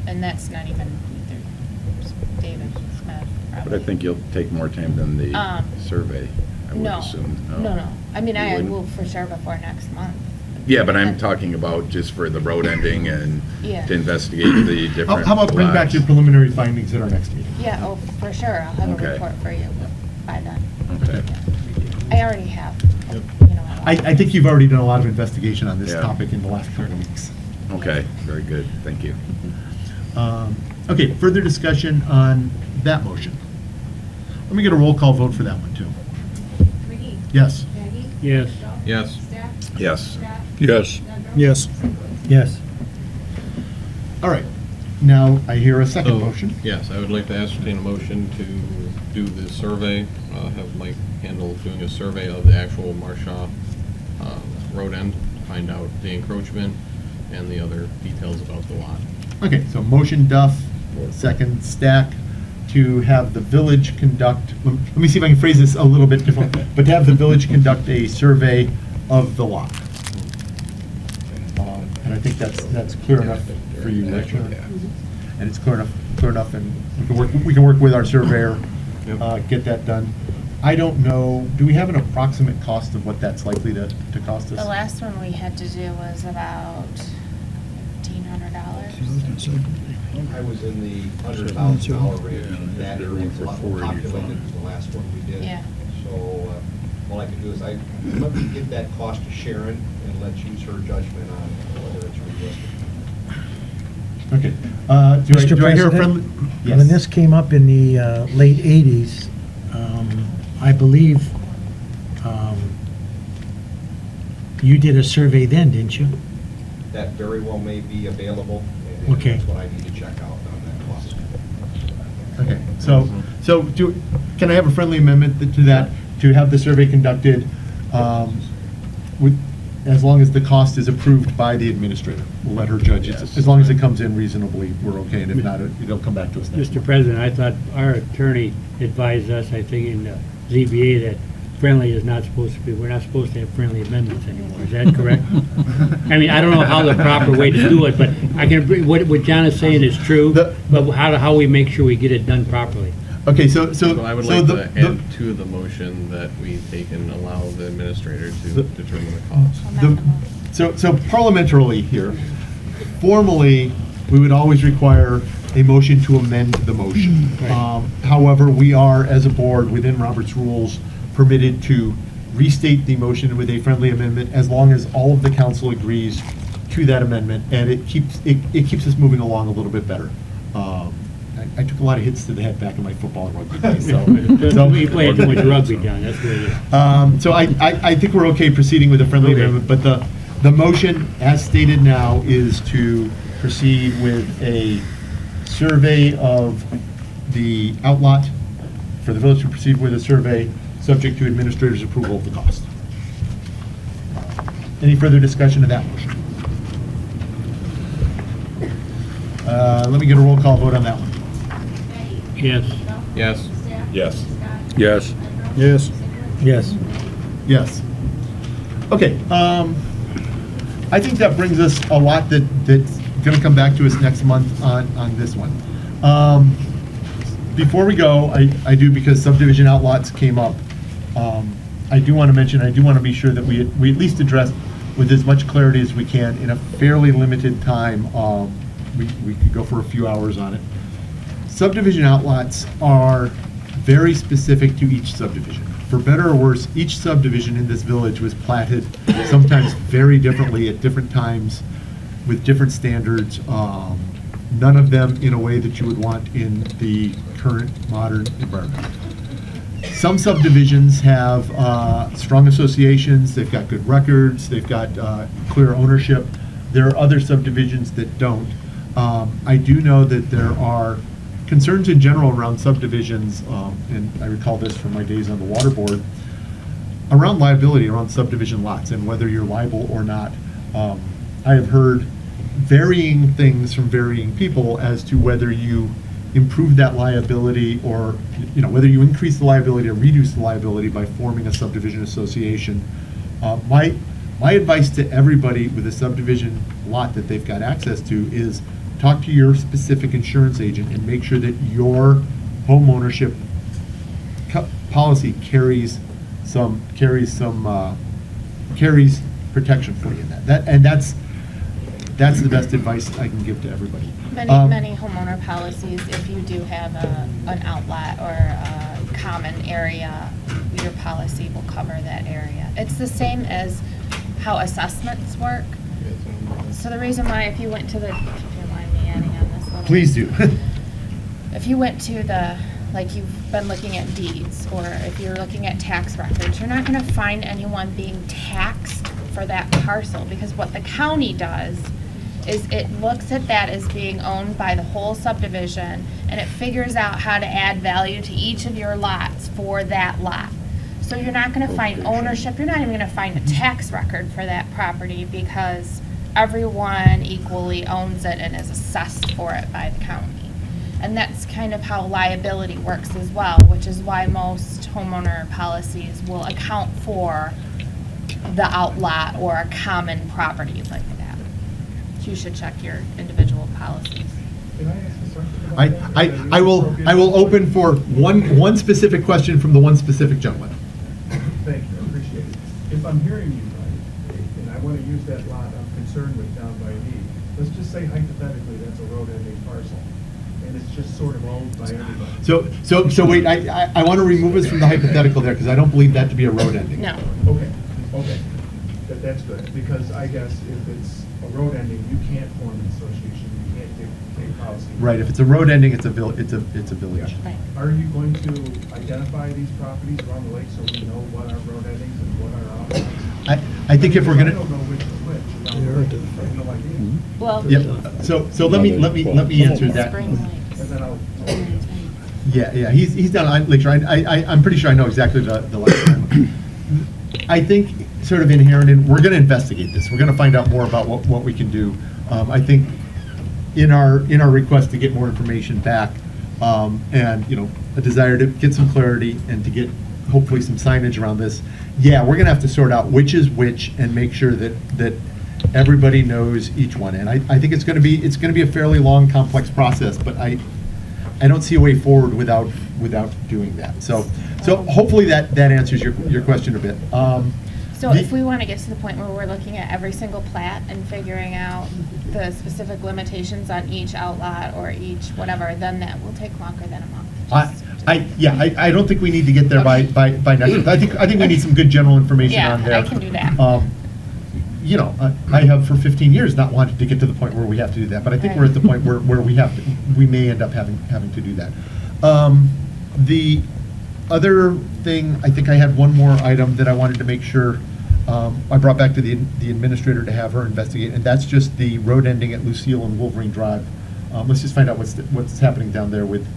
and that's not even through David Smith, probably. But I think you'll take more time than the Um, survey, I would No, assume. no. I mean, You I wouldn't? will for sure before next month. Yeah, but I'm talking about just for the road ending and Yeah. to investigate the different How about bring back lots. your preliminary findings at our next meeting? Yeah, oh, for sure, I'll have Okay. a report for you by then. Okay. I already have, you know. I think you've already done a lot of investigation on this Yeah. topic in the last couple of weeks. Okay, very good, thank you. Okay, further discussion on that motion. Let me get a roll call vote for that one, too. McGee. Yes. Maggie. Yes. Yes. Stack. Yes. Scott. Yes. Ludlow. Yes. Yes. All right. Now, I hear a second So, motion. Yes, I would like to ascertain a motion to do the survey, have Mike handle doing a survey of the actual Marshaw road end, find out the encroachment and the other details about the lot. Okay, so motion Duff, second Stack, to have the village conduct, let me see if I can phrase this a little bit different, but to have the village conduct a survey of the lot. And I think that's clear enough for you, right, Sharon? And it's clear enough, and we can work with our surveyor, get that done. I don't know, do we have an approximate cost of what that's likely to cost us? The last one we had to do was about $1,500. I was in the $100,000 range, and that was a lot more populated than the last one we did. Yeah. So, all I can do is let me give that cost to Sharon and let's use her judgment on whether it's realistic. Okay. Mr. Do I hear a President, friendly? when this came up in the late 80s, I believe you did a survey then, didn't you? That very well may be available, and Okay. that's what I need to check out on that cost. Okay, so can I have a friendly amendment to that, to have the survey conducted, as long as the cost is approved by the administrator? We'll let her judge it. As long as it comes in reasonably, we're okay, and if not, it'll come back to us next Mr. month. President, I thought our attorney advised us, I think in the ZBA, that friendly is not supposed to be, we're not supposed to have friendly amendments anymore. Is that correct? I mean, I don't know how the proper way to do it, but I can agree, what John is saying is true, but how we make sure we get it done properly. Okay, so I would like to add to the motion that we take and allow the administrator to determine the cost. So parliamentarily here, formally, we would always require a motion to amend the motion. However, we are, as a board, within Robert's rules, permitted to restate the motion with a friendly amendment as long as all of the council agrees to that amendment, and it keeps us moving along a little bit better. I took a lot of hits to the head back in my football and rugby days, so. We played too much rugby, John, that's what it is. So I think we're okay proceeding with a friendly amendment, but the motion, as stated now, is to proceed with a survey of the outlot, for the village to proceed with a survey, subject to administrator's approval of the cost. Any further discussion of that motion? Let me get a roll call vote on that one. Yes. Yes. Yes. Yes. Yes. Yes. Yes. Okay, I think that brings us a lot that's gonna come back to us next month on this one. Before we go, I do, because subdivision outlots came up, I do wanna mention, I do wanna be sure that we at least address with as much clarity as we can in a fairly limited time. We could go for a few hours on it. Subdivision outlots are very specific to each subdivision. For better or worse, each subdivision in this village was platted sometimes very differently at different times with different standards. None of them in a way that you would want in the current modern environment. Some subdivisions have strong associations, they've got good records, they've got clear ownership. There are other subdivisions that don't. I do know that there are concerns in general around subdivisions, and I recall this from my days on the water board, around liability, around subdivision lots, and whether you're liable or not. I have heard varying things from varying people as to whether you improve that liability, or whether you increase the liability or reduce the liability by forming a subdivision association. My advice to everybody with a subdivision lot that they've got access to is talk to your specific insurance agent and make sure that your home ownership policy carries protection for you in that. That's the best advice I can give to everybody. Many homeowner policies, if you do have an outlet or a common area, your policy will cover that area. It's the same as how assessments work. So the reason why, if you went to the, if you don't mind me adding on this little. Please do. If you went to like you've been looking at deeds, or if you're looking at tax records, you're not gonna find anyone being taxed for that parcel, because what the county does is it looks at that as being owned by the whole subdivision, and it figures out how to add value to each of your lots for that lot. So you're not gonna find ownership, you're not even gonna find a tax record for that property, because everyone equally owns it and is assessed for it by the county. And that's kind of how liability works as well, which is why most homeowner policies will account for the outlot or a common property like that. You should check your individual policies. I will open for one specific question from the one specific gentleman. Thank you, I appreciate it. If I'm hearing you right, and I want to use that lot I'm concerned with down by me, let's just say hypothetically that's a road ending parcel, and it's just sort of owned by everybody. So wait, I want to remove us from the hypothetical there, because I don't believe that to be a road ending. No. Okay, that's good, because I guess if it's a road ending, you can't form an association, you can't take policy. Right, if it's a road ending, it's a village. Yeah. Are you going to identify these properties around the lake so we know what are road endings and what are outlets? I think if we're gonna. I don't know which is which. I have no idea. Well. Yeah, so let me answer that. And then I'll. Yeah, he's down on Lake Shore. I'm pretty sure I know exactly the last time. I think sort of inherent in, we're gonna investigate this. We're gonna find out more about what we can do. I think in our request to get more information back, and a desire to get some clarity and to get hopefully some signage around this, yeah, we're gonna have to sort out which is which and make sure that everybody knows each one. And I think it's gonna be a fairly long, complex process, but I don't see a way forward without doing that. So hopefully that answers your question a bit. So if we want to get to the point where we're looking at every single plat and figuring out the specific limitations on each outlot or each whatever, then that will take longer than a month. I don't think we need to get there by next month. I think we need some good general information on there. Yeah, I can do that. I have for 15 years not wanted to get to the point where we have to do that, but I think we're at the point where we may end up having to do that. The other thing, I think I had one more item that I wanted to make sure I brought back to the administrator to have her investigate, and that's just the road ending at Lucille and Wolverine Drive. Let's just find out what's happening down there with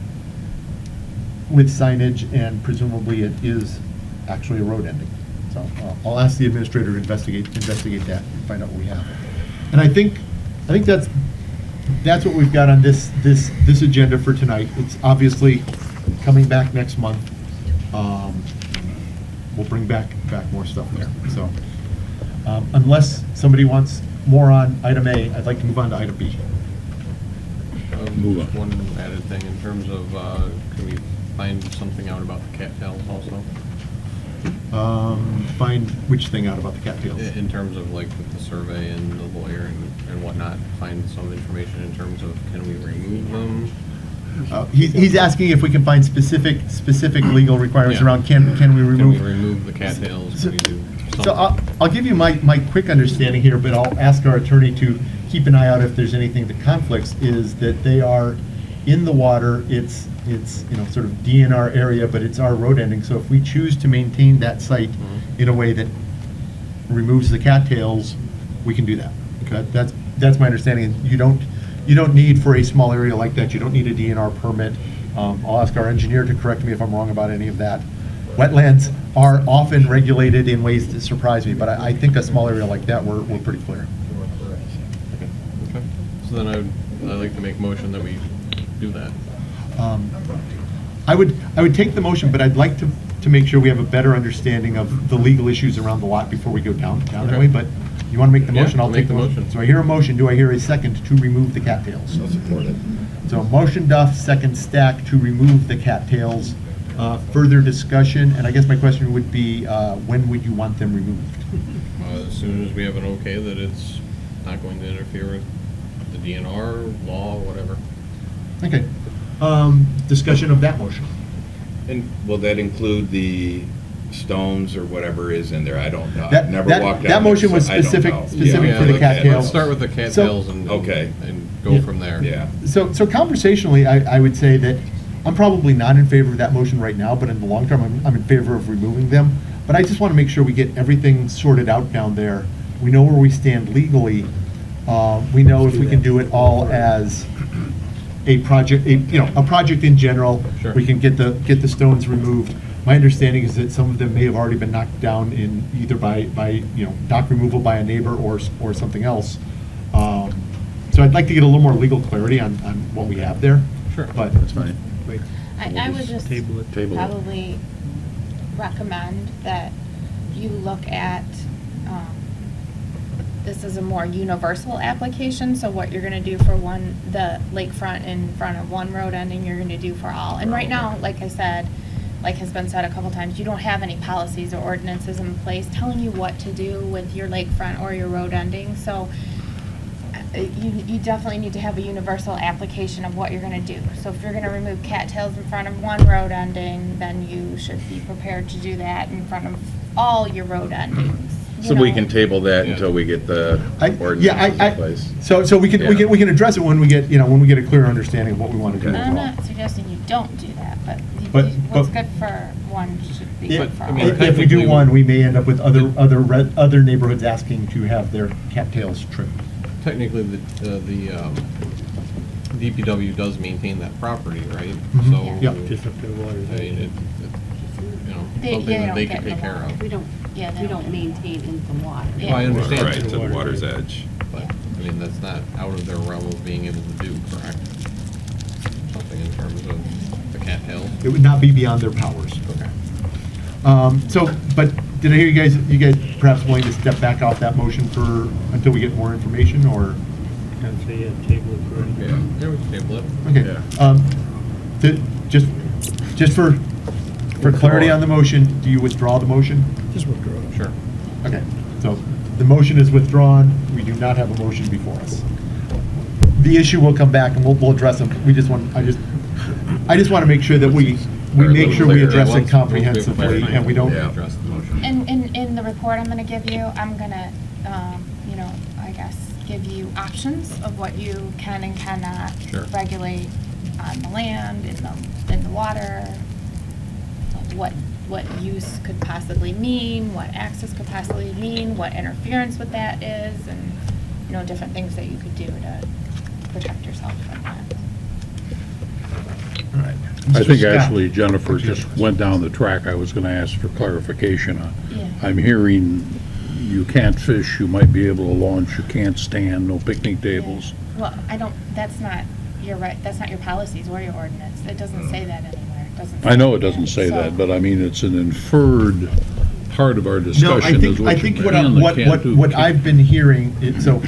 signage, and presumably it is actually a road ending. So I'll ask the administrator to investigate that and find out what we have. And I think that's what we've got on this agenda for tonight. It's obviously coming back next month. We'll bring back more stuff there. So unless somebody wants more on item A, I'd like to move on to item B. One added thing in terms of, can we find something out about the cattails also? Find which thing out about the cattails? In terms of like with the survey and the lawyer and whatnot, find some information in terms of, can we remove them? He's asking if we can find specific legal requirements around can we remove the cattails? So I'll give you my quick understanding here, but I'll ask our attorney to keep an eye out if there's anything that conflicts. Is that they are in the water? It's sort of DNR area, but it's our road ending. So if we choose to maintain that site in a way that removes the cattails, we can do that. Okay, that's my understanding. You you don't need, for a small area like that, you don't need a DNR permit. I'll ask our engineer to correct me if I'm wrong about any of that. Wetlands are often regulated in ways that surprise me, but I think a small area like that, we're pretty clear. Okay. So then I'd like to make a motion that we do that. I would take the motion, but I'd like to make sure we have a better understanding of the legal issues around the lot before we go down that Okay. way, but you want to make the Yeah, motion, I'll I'll take make the the motion. motion. So I hear a motion, do I hear a second to remove the cattails? I'll support it. So motion Duff, second Stack to remove the cattails. Further discussion, and I guess my question would be, when would you want them removed? As soon as we have an okay that it's not going to interfere with the DNR, law, whatever. Okay. Discussion of that motion. And will that include the stones or whatever is in there? I don't know. That- I've never that- walked down that motion there, was so I don't specific- know. specific Yeah, for the let's- cattails. Let's start with the cattails and go from there. Yeah. So conversationally, I would say that I'm probably not in favor of that motion right now, but in the long term, I'm in favor of removing them. But I just want to make sure we get everything sorted out down there. We know where we stand legally. We know if we can do it all as a project, a project in general. Sure. We can get the stones removed. My understanding is that some of them may have already been knocked down in either by dock removal by a neighbor or something else. So I'd like to get a little more legal clarity on what we have there. Sure. But That's fine. I would just Table it. probably recommend that you look at, this is a more universal application, so what you're gonna do for the lakefront in front of one road ending, you're gonna do for all. And right now, like I said, like has been said a couple times, you don't have any policies or ordinances in place telling you what to do with your lakefront or your road ending, so you definitely need to have a universal application of what you're gonna do. So if you're gonna remove cattails in front of one road ending, then you should be prepared to do that in front of all your road endings. So we can table that until we get the ordinance in place. So we can address it when we get, when we get a clear understanding of what we want to do as I'm well. not suggesting you don't do that, but but- what's good for one should be good for all. If we do one, we may end up with other neighborhoods asking to have their cattails trimmed. Technically, the DPW does maintain that property, right? Mhm. So, Yeah. Just up to the water's I mean, edge. something that they can take care of. We don't maintain in water. Well, I understand. Right, to the water's edge. But, I mean, that's not out of their realm of being able to do, correct? Something in terms of the cattails? It would not be beyond their powers. Okay. But did I hear you guys perhaps willing to step back off that motion until we get more information, or? I'd say, yeah, table it for Yeah, yeah, we can table it. Okay. Just for clarity on the motion, do you withdraw the motion? Just withdraw it. Sure. Okay, so the motion is withdrawn. We do not have a motion before us. The issue will come back and we'll address them. I just want to make sure that we make sure we address it comprehensively and we don't. Address the motion. And in the report I'm gonna give you, I'm gonna, I guess, give you options of what you can and cannot Sure. regulate on the land, in the water, what use could possibly mean, what access could possibly mean, what interference with that is, and, different things that you could do to protect yourself from that. All right. I think Scott. actually Jennifer just went down the track I was going to ask for clarification on. Yeah. I'm hearing you can't fish, you might be able to launch, you can't stand, no picnic tables. Well, you're right, that's not your policies or your ordinance. It doesn't say that anywhere. It doesn't. I know it say doesn't say So- that, but I mean, it's an inferred part of our No, discussion is I what think you what can and can't do. what I've been hearing, so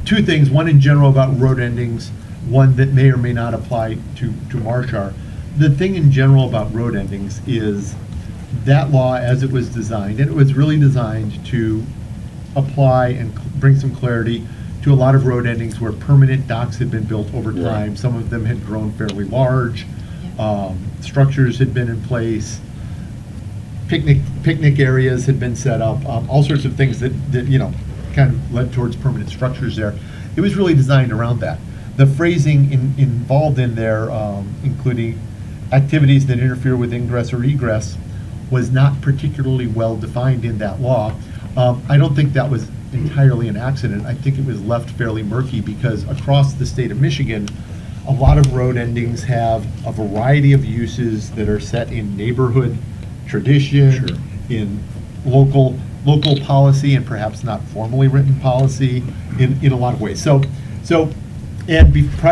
two things, one in general about road endings, one that may or may not apply to Marshar. The thing in general about road endings is that law as it was designed, and it was really designed to apply and bring some clarity to a lot of road endings where permanent docks had been built over time. Right. Some of them had grown fairly large, structures had been in place, picnic areas had been set up, all sorts of things that kind of led towards permanent structures there. It was really designed around that. The phrasing involved in there, including activities that interfere with ingress or egress, was not particularly well defined in that law. I don't think that was entirely an accident. I think it was left fairly murky because across the state of Michigan, a lot of road endings have a variety of uses that are set in neighborhood tradition, in local policy, and perhaps not formally written policy in a lot of ways. Prior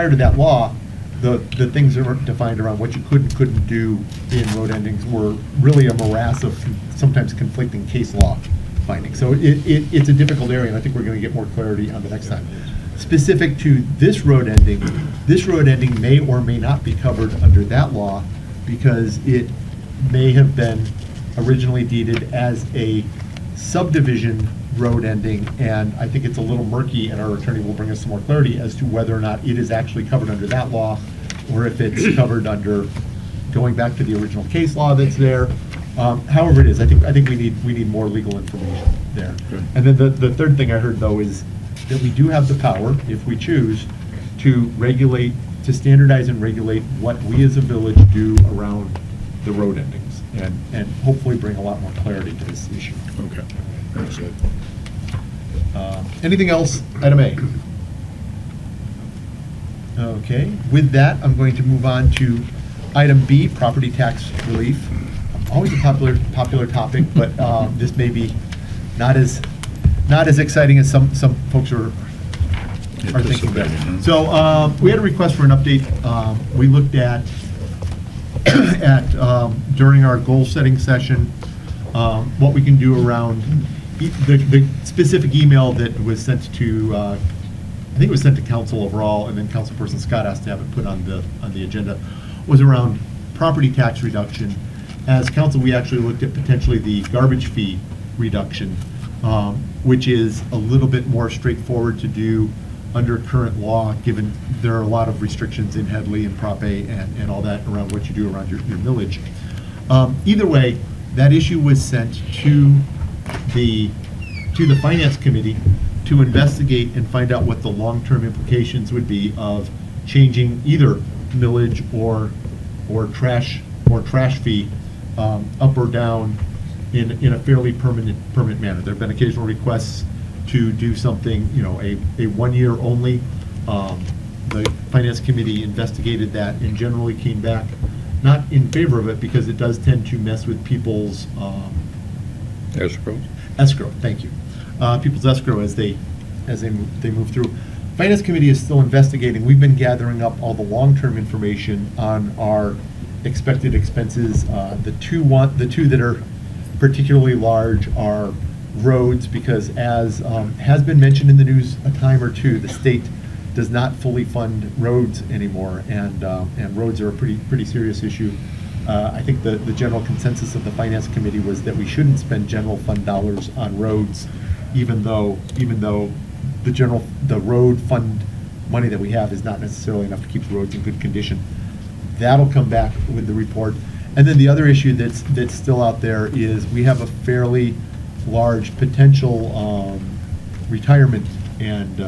to that law, the things that were defined around what you could and couldn't do in road endings were really a morass of sometimes conflicting case law findings. So it's a difficult area, and I think we're going to get more clarity on the next time. Specific to this road ending may or may not be covered under that law because it may have been originally deeded as a subdivision road ending, and I think it's a little murky, and our attorney will bring us some more clarity as to whether or not it is actually covered under that law, or if it's covered under going back to the original case law that's there. However it is, I think we need more legal information there. And then the third thing I heard, though, is that we do have the power, if we choose, to regulate, to standardize and regulate what we as a village do around the road endings, and hopefully bring a lot more clarity to this issue. Okay. That's it. Anything else, item A? Okay, with that, I'm going to move on to item B, property tax relief. Always a popular topic, but this may be not as exciting as some folks are thinking about. So we had a request for an update. We looked at during our goal setting session what we can do around the specific email that was sent to I think it was sent to council overall, and then councilperson Scott asked to have it put on the agenda, was around property tax reduction. As council, we actually looked at potentially the garbage fee reduction, which is a little bit more straightforward to do under current law, given there are a lot of restrictions in Headley and Prop A and all that around what you do around your millage. Either way, that issue was sent to the Finance Committee to investigate and find out what the long-term implications would be of changing either millage or trash fee up or down in a fairly permanent manner. There have been occasional requests to do something, a 1 year only. The Finance Committee investigated that and generally came back not in favor of it because it does tend to mess with people's escrow. Thank you. People's escrow as they move through. Finance Committee is still investigating. We've been gathering up all the long-term information on our expected expenses. The two that are particularly large are roads, because as has been mentioned in the news a time or two, the state does not fully fund roads anymore, and roads are a pretty serious issue. I think the general consensus of the Finance Committee was that we shouldn't spend general fund dollars on roads, even though the road fund money that we have is not necessarily enough to keep the roads in good condition. That'll come back with the report. And then the other issue that's still out there is we have a fairly large potential retirement and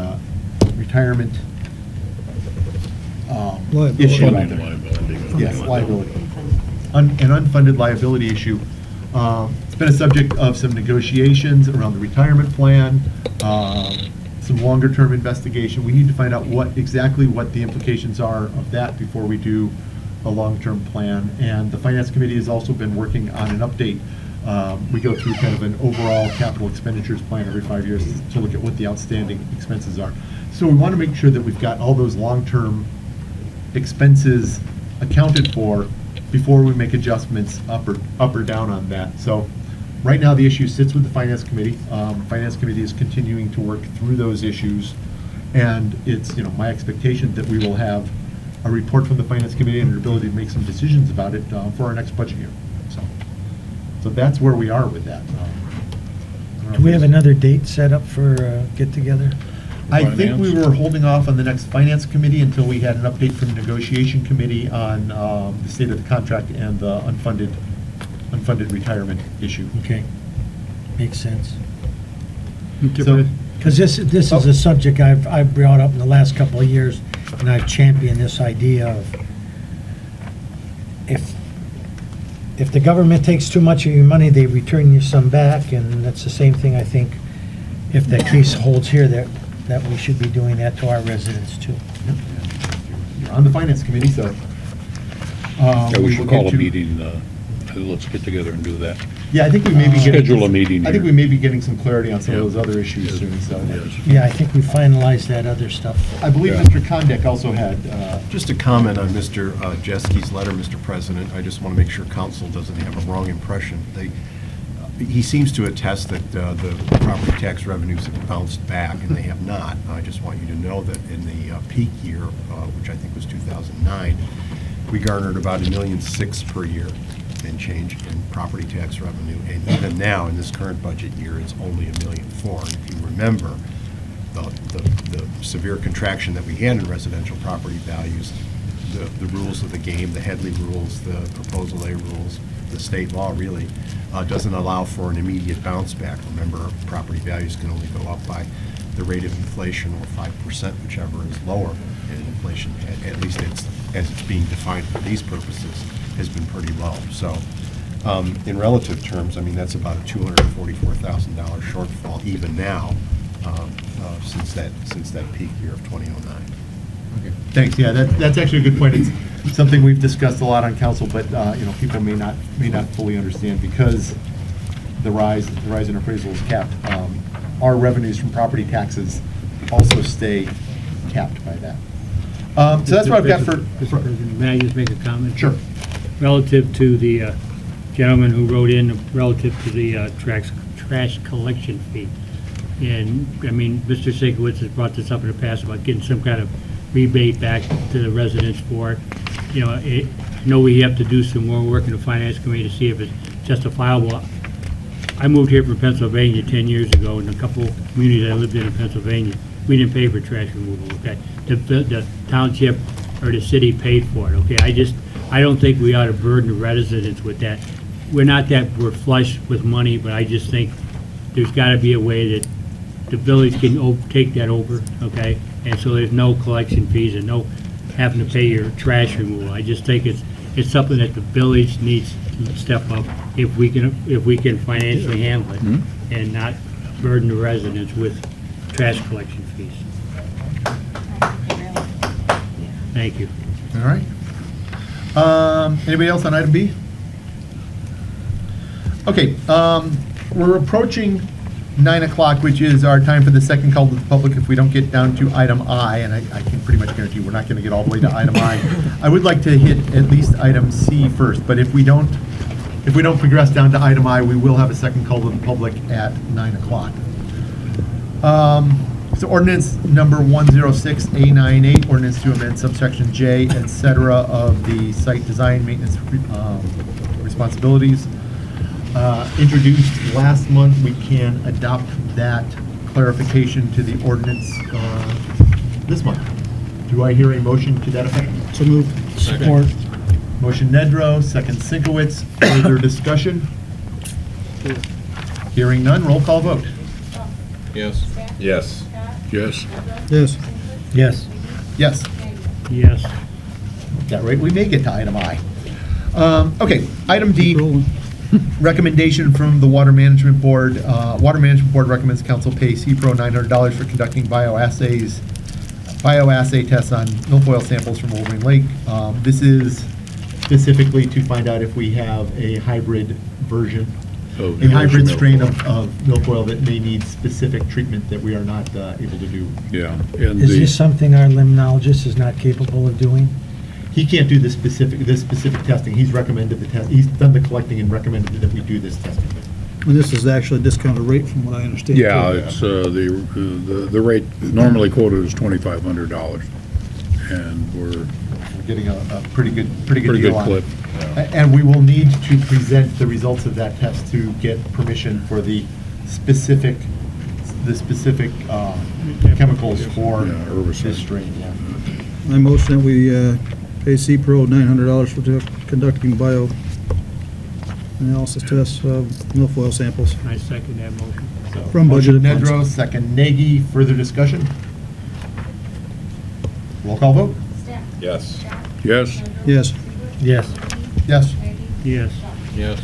issue out there. Yes, liability. An unfunded liability issue. It's been a subject of some negotiations around the retirement plan, some longer-term investigation. We need to find out exactly what the implications are of that before we do a long-term plan. And the Finance Committee has also been working on an update. We go through kind of an overall capital expenditures plan every 5 years to look at what the outstanding expenses are. So we want to make sure that we've got all those long-term expenses accounted for before we make adjustments up or down on that. So right now the issue sits with the Finance Committee. Finance Committee is continuing to work through those issues, and it's my expectation that we will have a report from the Finance Committee and an ability to make some decisions about it for our next budget year. So that's where we are with that. Do we have another date set up for get-together? I think we were holding off on the next Finance Committee until we had an update from the Negotiation Committee on the state of the contract and the unfunded retirement issue. Okay, makes sense. So, because this is a subject I've brought up in the last couple of years, and I've championed this idea of if the government takes too much of your money, they return you some back, and that's the same thing I think if the case holds here, that we should be doing that to our residents too. You're on the finance committee, so. Yeah, we will should get call a to- meeting, let's get together and do that. Yeah, I think we may be getting. Schedule a meeting I think here. we may be getting some clarity on some of Yeah. those other issues soon, so. Yeah, I think we finalized that other stuff. I believe Yeah. Mr. Kondek also had, Just a comment on Mr. Jeski's letter, Mr. President. I just want to make sure council doesn't have a wrong impression. He seems to attest that the property tax revenues have bounced back, and they have not. I just want you to know that in the peak year, which I think was 2009, we garnered about $1.6 million per year and change in property tax revenue. And even now, in this current budget year, it's only $1.4 million. And if you remember, the severe contraction that we had in residential property values, the rules of the game, the Headley rules, the Proposal A rules, the state law really, doesn't allow for an immediate bounce back. Remember, property values can only go up by the rate of inflation or 5%, whichever is lower. And inflation, at least as it's being defined for these purposes, has been pretty low. So in relative terms, I mean, that's about a $244,000 shortfall even now since that peak year of 2009. thanks, yeah, that's actually a good point. It's something we've discussed a lot on council, but, people may not fully understand because the rise in appraisal is capped. Our revenues from property taxes also stay capped by that. So that's what I've got for. Mr. President, may I just make a comment? Sure. Relative to the gentleman who wrote in, relative to the trash collection fee. And, I mean, Mr. Sienkiewicz has brought this up in the past about getting some kind of rebate back to the residents for it. I know we have to do some more work in the finance committee to see if it's justifiable. I moved here from Pennsylvania 10 years ago, and a couple of communities I lived in Pennsylvania, we didn't pay for trash removal, okay? The township or the city paid for it, okay? I don't think we ought to burden the residents with that. We're flush with money, but I just think there's gotta be a way that the village can take that over, okay? And so there's no collection fees and no having to pay your trash removal. I just think it's something that the village needs to step up if we can financially handle it and not burden the residents with trash collection fees. Thank you. All right. Anybody else on item B? Okay, we're approaching 9 o'clock, which is our time for the second call to the public if we don't get down to item I, and I can pretty much guarantee we're not going to get all the way to item I. I would like to hit at least item C first, but if we don't progress down to item I, we will have a second call to the public at 9 o'clock. So ordinance number 106A98, ordinance to amend subsection J, et cetera, of the site design maintenance responsibilities. Introduced last month, we can adopt that clarification to the ordinance this month. Do I hear a motion to that effect? So moved. Support. Motion Nedrow, second Sienkiewicz. Further discussion? Hearing none, roll call vote. Yes. Yes. Yes. Yes. Yes. Yes. Yes. That rate, we may get to item I. Okay, item D, recommendation from the Water Management Board. Water Management Board recommends council pay CPRO $900 for conducting bioassay tests on milfoil samples from Wolverine Lake. This is specifically to find out if we have a hybrid version, a hybrid strain of milfoil that may need specific treatment that we are not able to do. Yeah. And Is this something our limnologist is not capable of doing? He can't do this specific testing. He's recommended the test. He's done the collecting and recommended that we do this testing. And this is actually a discounted rate from what I understand. Yeah, it's, the rate normally quoted is $2,500, and we're Getting a pretty good pretty deal good on clip. it. And we will need to present the results of that test to get permission for the specific chemicals for this strain. Yeah. I motion that we pay CPRO $900 for conducting bio analysis tests of milfoil samples. I second that motion. From Motion budgeted funds. Nedrow, second Nagy. Further discussion? Roll call vote. Yes. Yes. Yes. Yes. Yes. Yes. Yes.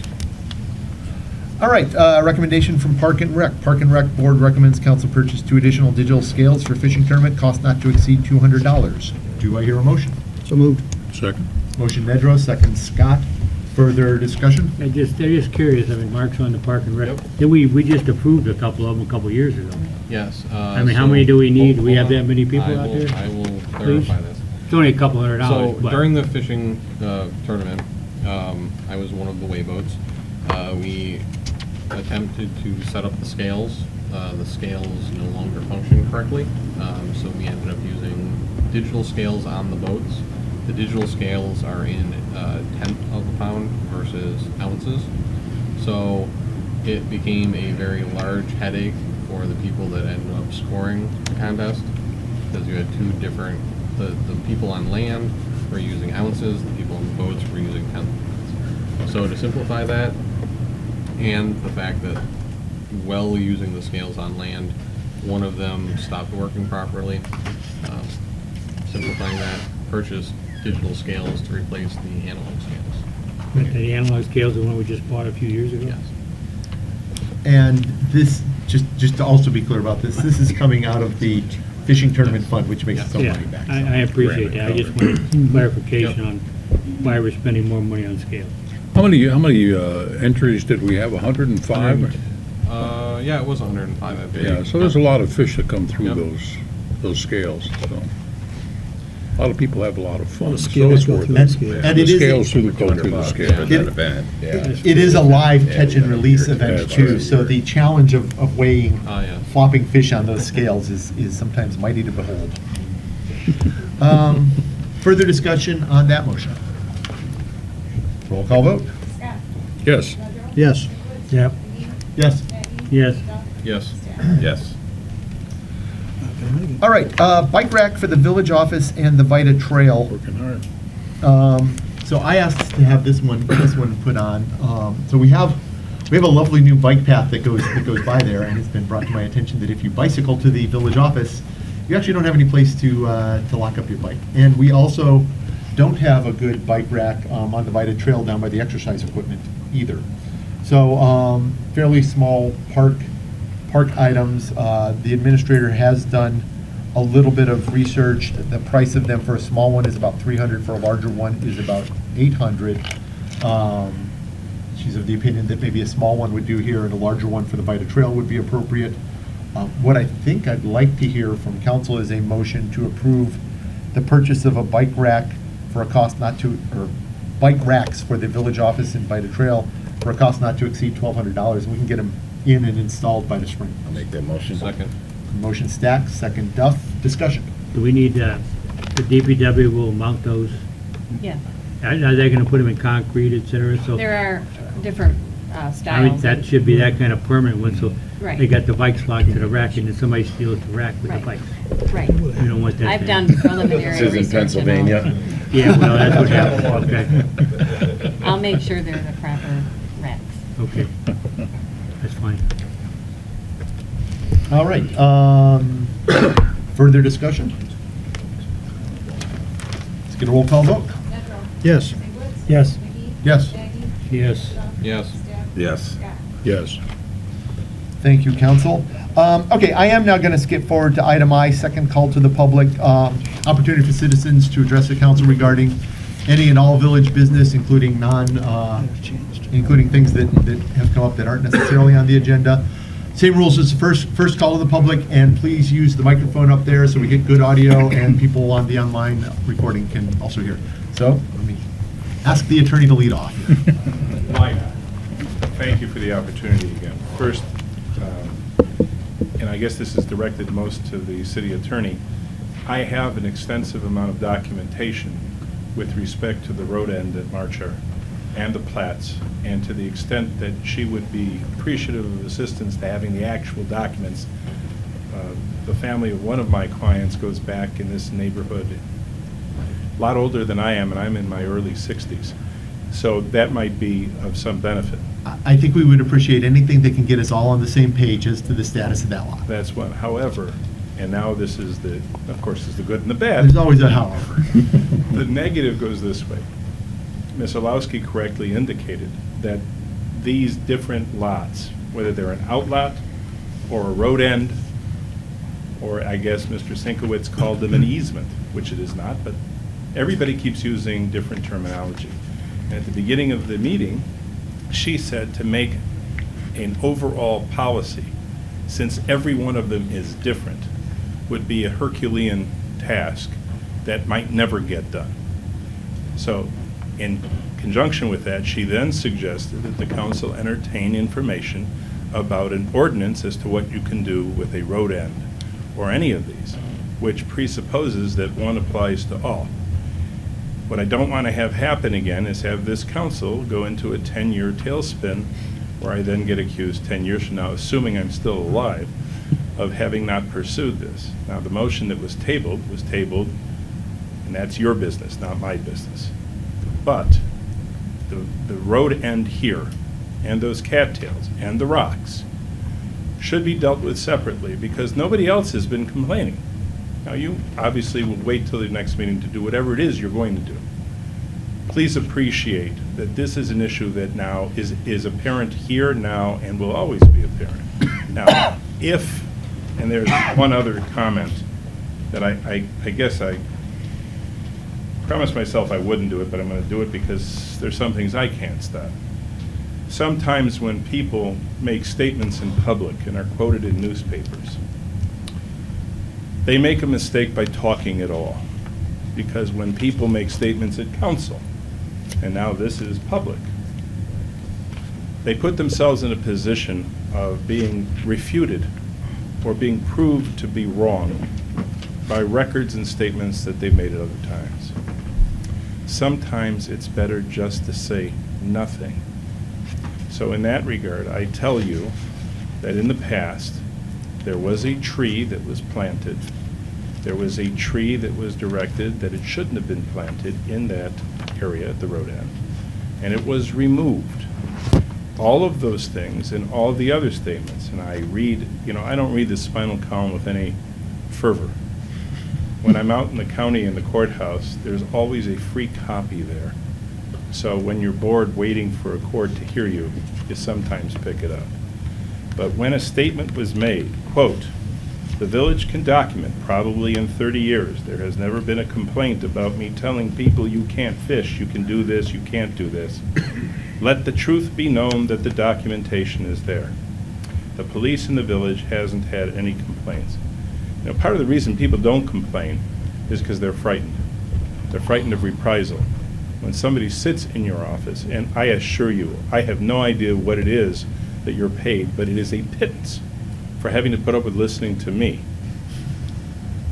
All right, recommendation from Park and Rec. Park and Rec Board recommends council purchase 2 additional digital scales for fishing tournament, cost not to exceed $200. Do I hear a motion? So moved. Second. Motion Nedrow, second Scott. Further discussion? they're just curious, I mean, Mark's on the Park and Rec. Yep. Then we just approved a couple of them a couple of years ago. Yes. I mean, how many do we need? Do we have that many people I out will- there? I will Please? clarify this. It's only a couple $100, So but. during the fishing tournament, I was one of the weigh boats. We attempted to set up the scales. The scales no longer function correctly, so we ended up using digital scales on the boats. The digital scales are in tenth of a pound versus ounces. So it became a very large headache for the people that ended up scoring the contest, because you had two different, the people on land were using ounces, the people on the boats were using tenths. So to simplify that, and the fact that while using the scales on land, one of them stopped working properly, simplifying that, purchased digital scales to replace the analog scales. The analog scales, the one we just bought a few years ago? Yes. And this, just to also be clear about this is coming out of the fishing tournament fund, which makes its own Yeah, money back. so. I appreciate that. I just wanted clarification on why we're spending more money on scales. How many entries did we have? 105? Yeah, it was 105, I believe. Yeah, so there's a lot of fish that come through Yep. those scales, so. A lot of people have a lot of fun. the so scales it's go worth through it. the scales. And The it is- scales through the scales. For that event, yeah. It is a live catch and release Yeah, event that's too, right. so the challenge of weighing, Yeah. flopping fish on those scales is sometimes mighty to behold. Further discussion on that motion? Roll call vote? Yes. Yes. Yep. Yes. Yes. Yes. Yes. All right, bike rack for the village office and the Vita Trail. Working hard. So I asked to have this one put on. So we have a lovely new bike path that goes by there, and it's been brought to my attention that if you bicycle to the village office, you actually don't have any place to lock up your bike. And we also don't have a good bike rack on the Vita Trail down by the exercise equipment either. So fairly small park items. The administrator has done a little bit of research. The price of them for a small one is about $300, for a larger one is about $800. She's of the opinion that maybe a small one would do here and a larger one for the Vita Trail would be appropriate. What I think I'd like to hear from council is a motion to approve the purchase of a bike rack for a cost not to, or bike racks for the village office and Vita Trail for a cost not to exceed $1,200. We can get them in and installed by the spring. I'll make that motion. Second. Motion Stack, second Duff. Discussion. Do we need, the DPW will mount those? Yeah, Are they gonna put them in concrete, et cetera, so? there are different styles. I mean, that should be that kind of permanent one, so Right. they got the bikes locked to the rack, and then somebody steals the rack with the Right. bikes. Right. You don't want that. I've to done happen. preliminary This is in research and all. Pennsylvania. Yeah, well, that's what happened, okay. I'll make sure they're the proper racks. Okay, that's fine. All right. Further discussion? Let's get a roll call vote. Yes. Yes. Yes. Yes. Yes. Yes. Yes. Thank you, council. Okay, I am now going to skip forward to item I, second call to the public. Opportunity for citizens to address the council regarding any and all village business, including including things that have come up that aren't necessarily on the agenda. Same rules as the first call to the public, and please use the microphone up there so we get good audio and people on the online recording can also hear. So let me ask the attorney to lead off. Mike, thank you for the opportunity again. First, and I guess this is directed most to the city attorney, I have an extensive amount of documentation with respect to the road end at Marcher and the plats, and to the extent that she would be appreciative of assistance to having the actual documents. The family of one of my clients goes back in this neighborhood a lot older than I am, and I'm in my early 60s. So that might be of some benefit. I think we would appreciate anything that can get us all on the same page as to the status of that lot. That's one. However, and now this is the, of course, is the good and the bad. There's always a however. The negative goes this way. Ms. Olowski correctly indicated that these different lots, whether they're an outlot or a road end, or I guess Mr. Sienkiewicz called them an easement, which it is not, but everybody keeps using different terminology. And at the beginning of the meeting, she said to make an overall policy, since every one of them is different, would be a Herculean task that might never get done. So in conjunction with that, she then suggested that the council entertain information about an ordinance as to what you can do with a road end or any of these, which presupposes that one applies to all. What I don't want to have happen again is have this council go into a 10-year tailspin where I then get accused 10 years from now, assuming I'm still alive, of having not pursued this. Now, the motion that was tabled, and that's your business, not my business. But the road end here, and those cattails, and the rocks, should be dealt with separately because nobody else has been complaining. Now, you obviously will wait till the next meeting to do whatever it is you're going to do. Please appreciate that this is an issue that now is apparent here now and will always be apparent. Now, if, and there's one other comment that I guess I promised myself I wouldn't do it, but I'm going to do it because there's some things I can't stop. Sometimes when people make statements in public and are quoted in newspapers, they make a mistake by talking at all. Because when people make statements at council, and now this is public, they put themselves in a position of being refuted or being proved to be wrong by records and statements that they've made at other times. Sometimes it's better just to say nothing. So in that regard, I tell you that in the past, there was a tree that was planted. There was a tree that was directed that it shouldn't have been planted in that area at the road end, and it was removed. All of those things and all the other statements, and I read, I don't read the spinal column with any fervor. When I'm out in the county in the courthouse, there's always a free copy there. So when you're bored waiting for a court to hear you, you sometimes pick it up. But when a statement was made, quote, "The village can document, probably in 30 years, there has never been a complaint about me telling people you can't fish, you can do this, you can't do this. Let the truth be known that the documentation is there. The police in the village hasn't had any complaints." Part of the reason people don't complain is because they're frightened. They're frightened of reprisal. When somebody sits in your office, and I assure you, I have no idea what it is that you're paid, but it is a pittance for having to put up with listening to me.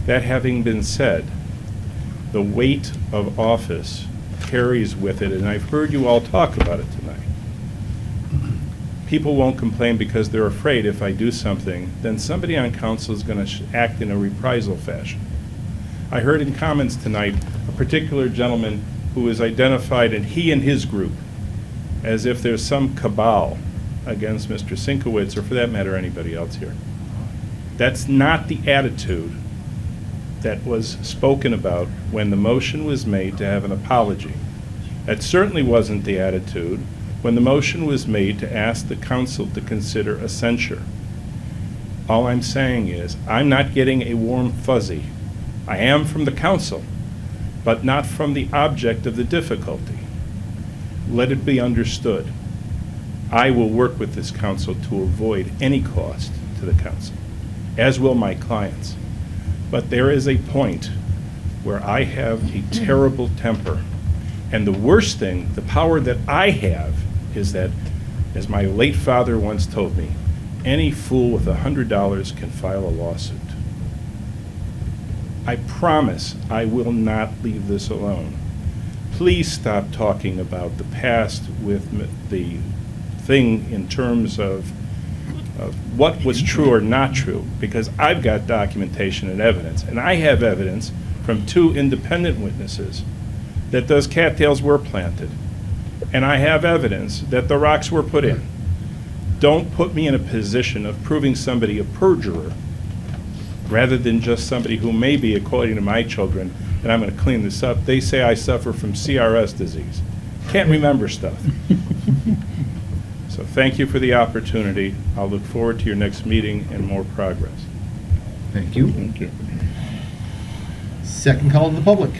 That having been said, the weight of office carries with it, and I've heard you all talk about it tonight. People won't complain because they're afraid if I do something, then somebody on council is going to act in a reprisal fashion. I heard in comments tonight a particular gentleman who is identified, and he and his group, as if there's some cabal against Mr. Sienkiewicz, or for that matter, anybody else here. That's not the attitude that was spoken about when the motion was made to have an apology. That certainly wasn't the attitude when the motion was made to ask the council to consider a censure. All I'm saying is, I'm not getting a warm fuzzy. I am from the council, but not from the object of the difficulty. Let it be understood. I will work with this council to avoid any cost to the council, as will my clients. But there is a point where I have a terrible temper. And the worst thing, the power that I have, is that, as my late father once told me, any fool with $100 can file a lawsuit. I promise I will not leave this alone. Please stop talking about the past with the thing in terms of what was true or not true, because I've got documentation and evidence, and I have evidence from 2 independent witnesses that those cattails were planted, and I have evidence that the rocks were put in. Don't put me in a position of proving somebody a perjurer rather than just somebody who may be, according to my children, and I'm going to clean this up, they say I suffer from CRS disease. Can't remember stuff. So thank you for the opportunity. I'll look forward to your next meeting and more progress. Thank you. Thank you. Second call to the public.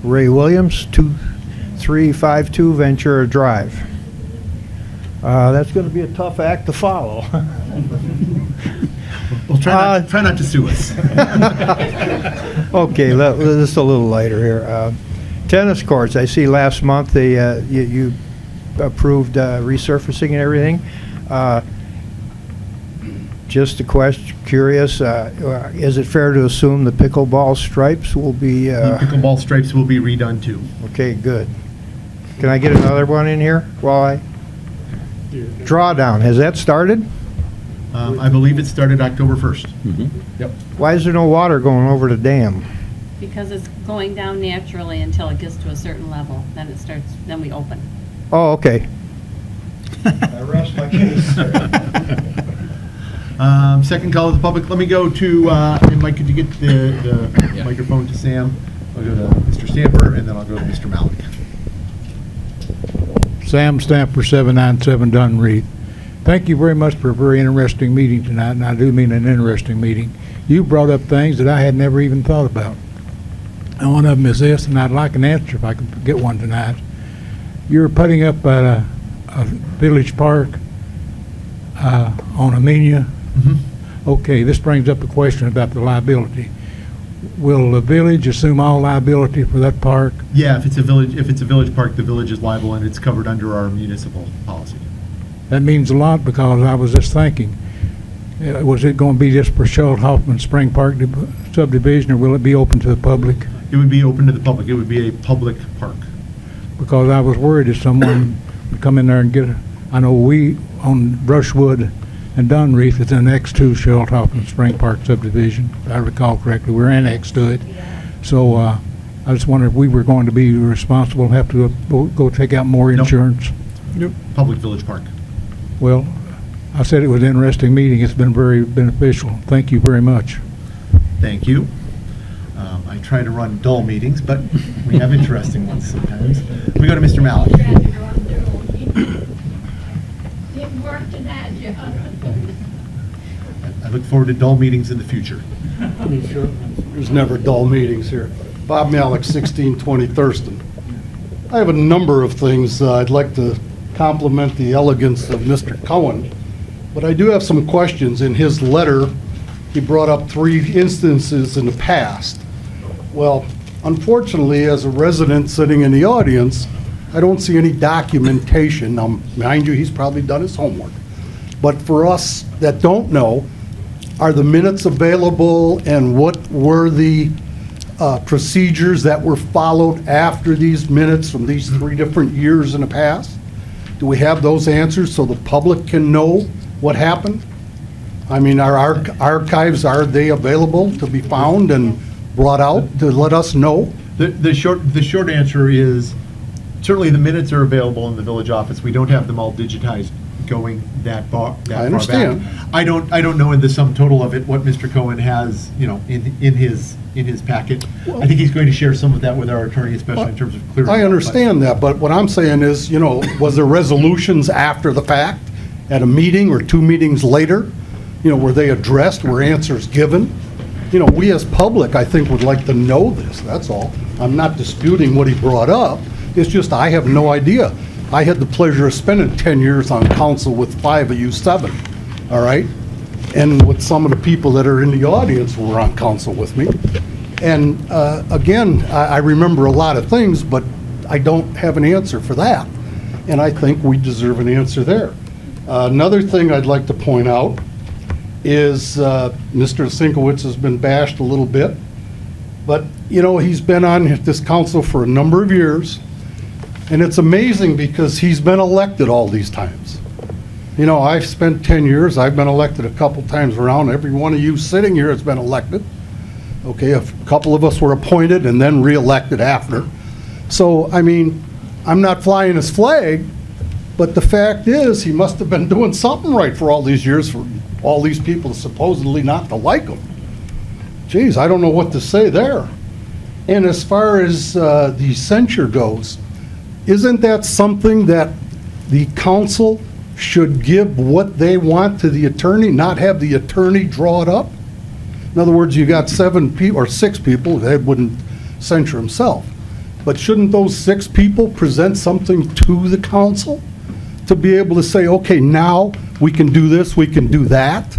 Ray Williams, 2352 Ventura Drive. That's going to be a tough act to follow. Well, try not to sue us. Okay, this is a little lighter here. Tennis courts, I see last month you approved resurfacing and everything. Just a question, curious, is it fair to assume the pickleball stripes will be... The pickleball stripes will be redone too. Okay, good. Can I get another one in here while I... Drawdown, has that started? I believe it started October 1st. Yep. Why is there no water going over the dam? Because it's going down naturally until it gets to a certain level, then it starts, then we open. Oh, okay. I rest my case. Second call to the public. Let me go to, and Mike, could you get the microphone to Sam? I'll go to Mr. Stamper, and then I'll go to Mr. Malik. Sam Stamper, 797 Dunreath. Thank you very much for a very interesting meeting tonight, and I do mean an interesting meeting. You brought up things that I had never even thought about. And one of them is this, and I'd like an answer if I could get one tonight. You're putting up a village park on Amenia. Okay, this brings up a question about the liability. Will the village assume all liability for that park? Yeah, if it's a village park, the village is liable, and it's covered under our municipal policy. That means a lot, because I was just thinking, was it going to be just for Schultz Hoffman Spring Park subdivision, or will it be open to the public? It would be open to the public. It would be a public park. Because I was worried if someone would come in there and get, I know we, on Brushwood and Dunreath, it's annexed to Schultz Hoffman Spring Park subdivision, if I recall correctly. We're annexed to it. So I just wondered if we were going to be responsible and have to go take out more insurance. Nope. Public village park. Well, I said it was an interesting meeting. It's been very beneficial. Thank you very much. Thank you. I try to run dull meetings, but we have interesting ones sometimes. We go to Mr. Malik. Didn't work tonight, John. I look forward to dull meetings in the future. There's never dull meetings here. Bob Malik, 1620 Thurston. I have a number of things I'd like to compliment the elegance of Mr. Cohen, but I do have some questions. In his letter, he brought up 3 instances in the past. Well, unfortunately, as a resident sitting in the audience, I don't see any documentation. Now, mind you, he's probably done his homework. But for us that don't know, are the minutes available, and what were the procedures that were followed after these minutes from these 3 different years in the past? Do we have those answers so the public can know what happened? I mean, our archives, are they available to be found and brought out to let us know? The short answer is, certainly the minutes are available in the village office. We don't have them all digitized going that far back. I understand. I don't know in the sum total of it what Mr. Cohen has, in his packet. I think he's going to share some of that with our attorney, especially in terms of clearing. I understand that, but what I'm saying is, was there resolutions after the fact, at a meeting or 2 meetings later? Were they addressed? Were answers given? We as public, I think, would like to know this, that's all. I'm not disputing what he brought up. It's just I have no idea. I had the pleasure of spending 10 years on council with 5 of you 7, all right? And with some of the people that are in the audience who were on council with me. And again, I remember a lot of things, but I don't have an answer for that. And I think we deserve an answer there. Another thing I'd like to point out is Mr. Sienkiewicz has been bashed a little bit, but he's been on this council for a number of years, and it's amazing because he's been elected all these times. I've spent 10 years, I've been elected a couple times around. Every one of you sitting here has been elected. Okay, a couple of us were appointed and then re-elected after. So, I mean, I'm not flying his flag, but the fact is he must have been doing something right for all these years for all these people supposedly not to like him. geez, I don't know what to say there. And as far as the censure goes, isn't that something that the council should give what they want to the attorney, not have the attorney draw it up? In other words, you got 7 people, or 6 people, Ed wouldn't censure himself. But shouldn't those 6 people present something to the council to be able to say, okay, now we can do this, we can do that?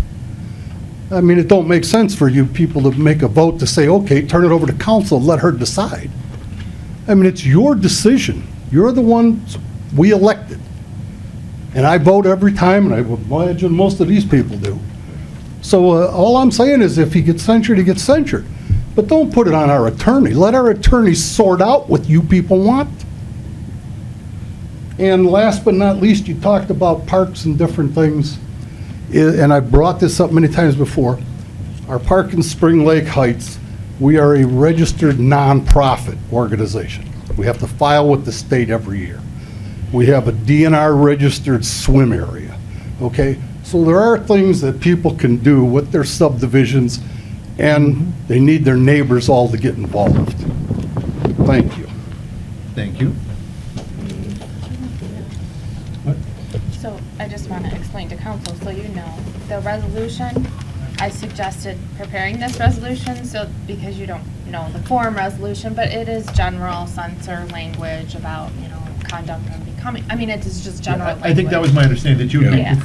I mean, it don't make sense for you people to make a vote to say, okay, turn it over to council, let her decide. I mean, it's your decision. You're the ones we elected. And I vote every time, and I would imagine most of these people do. So all I'm saying is if he gets censured, he gets censured. But don't put it on our attorney. Let our attorney sort out what you people want. And last but not least, you talked about parks and different things. And I brought this up many times before. Our park in Spring Lake Heights, we are a registered nonprofit organization. We have to file with the state every year. We have a DNR registered swim area, okay? So there are things that people can do with their subdivisions, and they need their neighbors all to get involved. Thank you. Thank you. So I just want to explain to council, so you know, the resolution, I suggested preparing this resolution, so, because you don't know the form resolution, but it is general censor language about, you know, conduct and becoming, I mean, it is just general language. I think that was my understanding, that you would be, Yeah.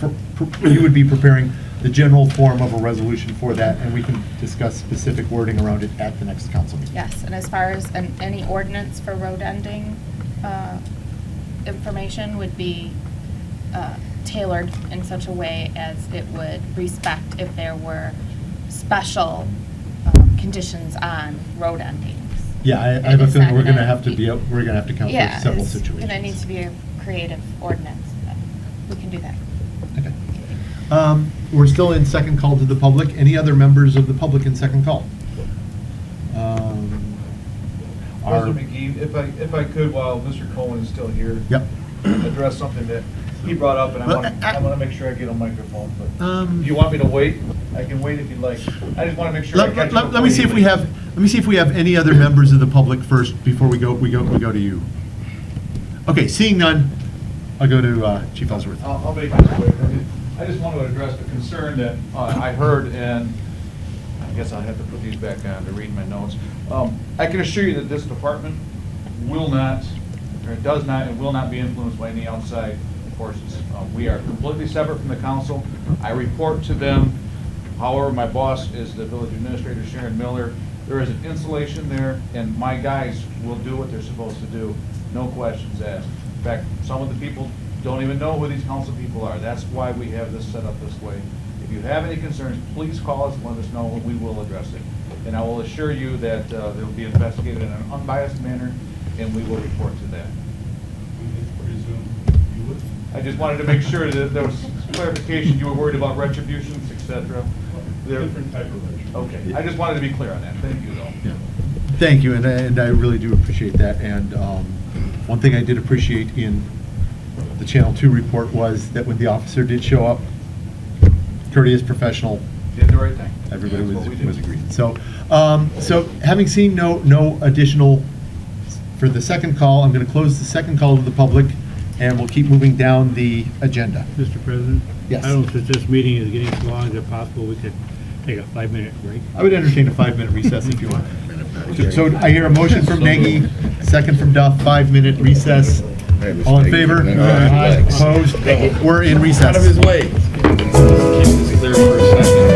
you would be preparing the general form of a resolution for that, and we can discuss specific wording around it at the next council meeting. Yes, and as far as any ordinance for road ending information would be tailored in such a way as it would respect if there were special conditions on road endings. Yeah, I have a feeling we're gonna have to count Yeah, for several it's situations. gonna need to be a creative ordinance, but we can do that. Okay. We're still in second call to the public. Any other members of the public in second call? President McGee, if I could, while Mr. Cohen is still here. Yep. Address something that he brought up, and I want to make sure I get a microphone, but do you want me to wait? I can wait if you'd like. I just want to make sure I catch Let me see if we have any other members of the public first before we go to you. Okay, seeing none, I'll go to Chief Ellsworth. I'll make this quick. I just want to address the concern that I heard, and I guess I'll have to put these back on to read my notes. I can assure you that this department will not, or does not, and will not be influenced by any outside forces. We are completely separate from the council. I report to them. However, my boss is the village administrator, Sharon Miller. There is an installation there, and my guys will do what they're supposed to do. No questions asked. In fact, some of the people don't even know who these council people are. That's why we have this set up this way. If you have any concerns, please call us and let us know, and we will address it. And I will assure you that they'll be investigated in an unbiased manner, and we will report to that. I just wanted to make sure that there was clarification. You were worried about retributions, et cetera. Different type of retribution. Okay, I just wanted to be clear on that. Thank you, though. Yeah. Thank you, and I really do appreciate that. And one thing I did appreciate in the Channel 2 report was that when the officer did show up, courteous, professional, Did the right thing. everybody That's what we was did. agreed. So, so having seen no additional for the second call, I'm going to close the second call to the public, and we'll keep moving down the agenda. Mr. President? Yes. I don't know, since this meeting is getting so long, is it possible we could take a 5-minute break? I would entertain a 5-minute recess if you want. So I hear a motion from Nagy, second from Duff, 5-minute recess. All in favor? Aye. Opposed? We're in recess. Out of his way. Clear for a second.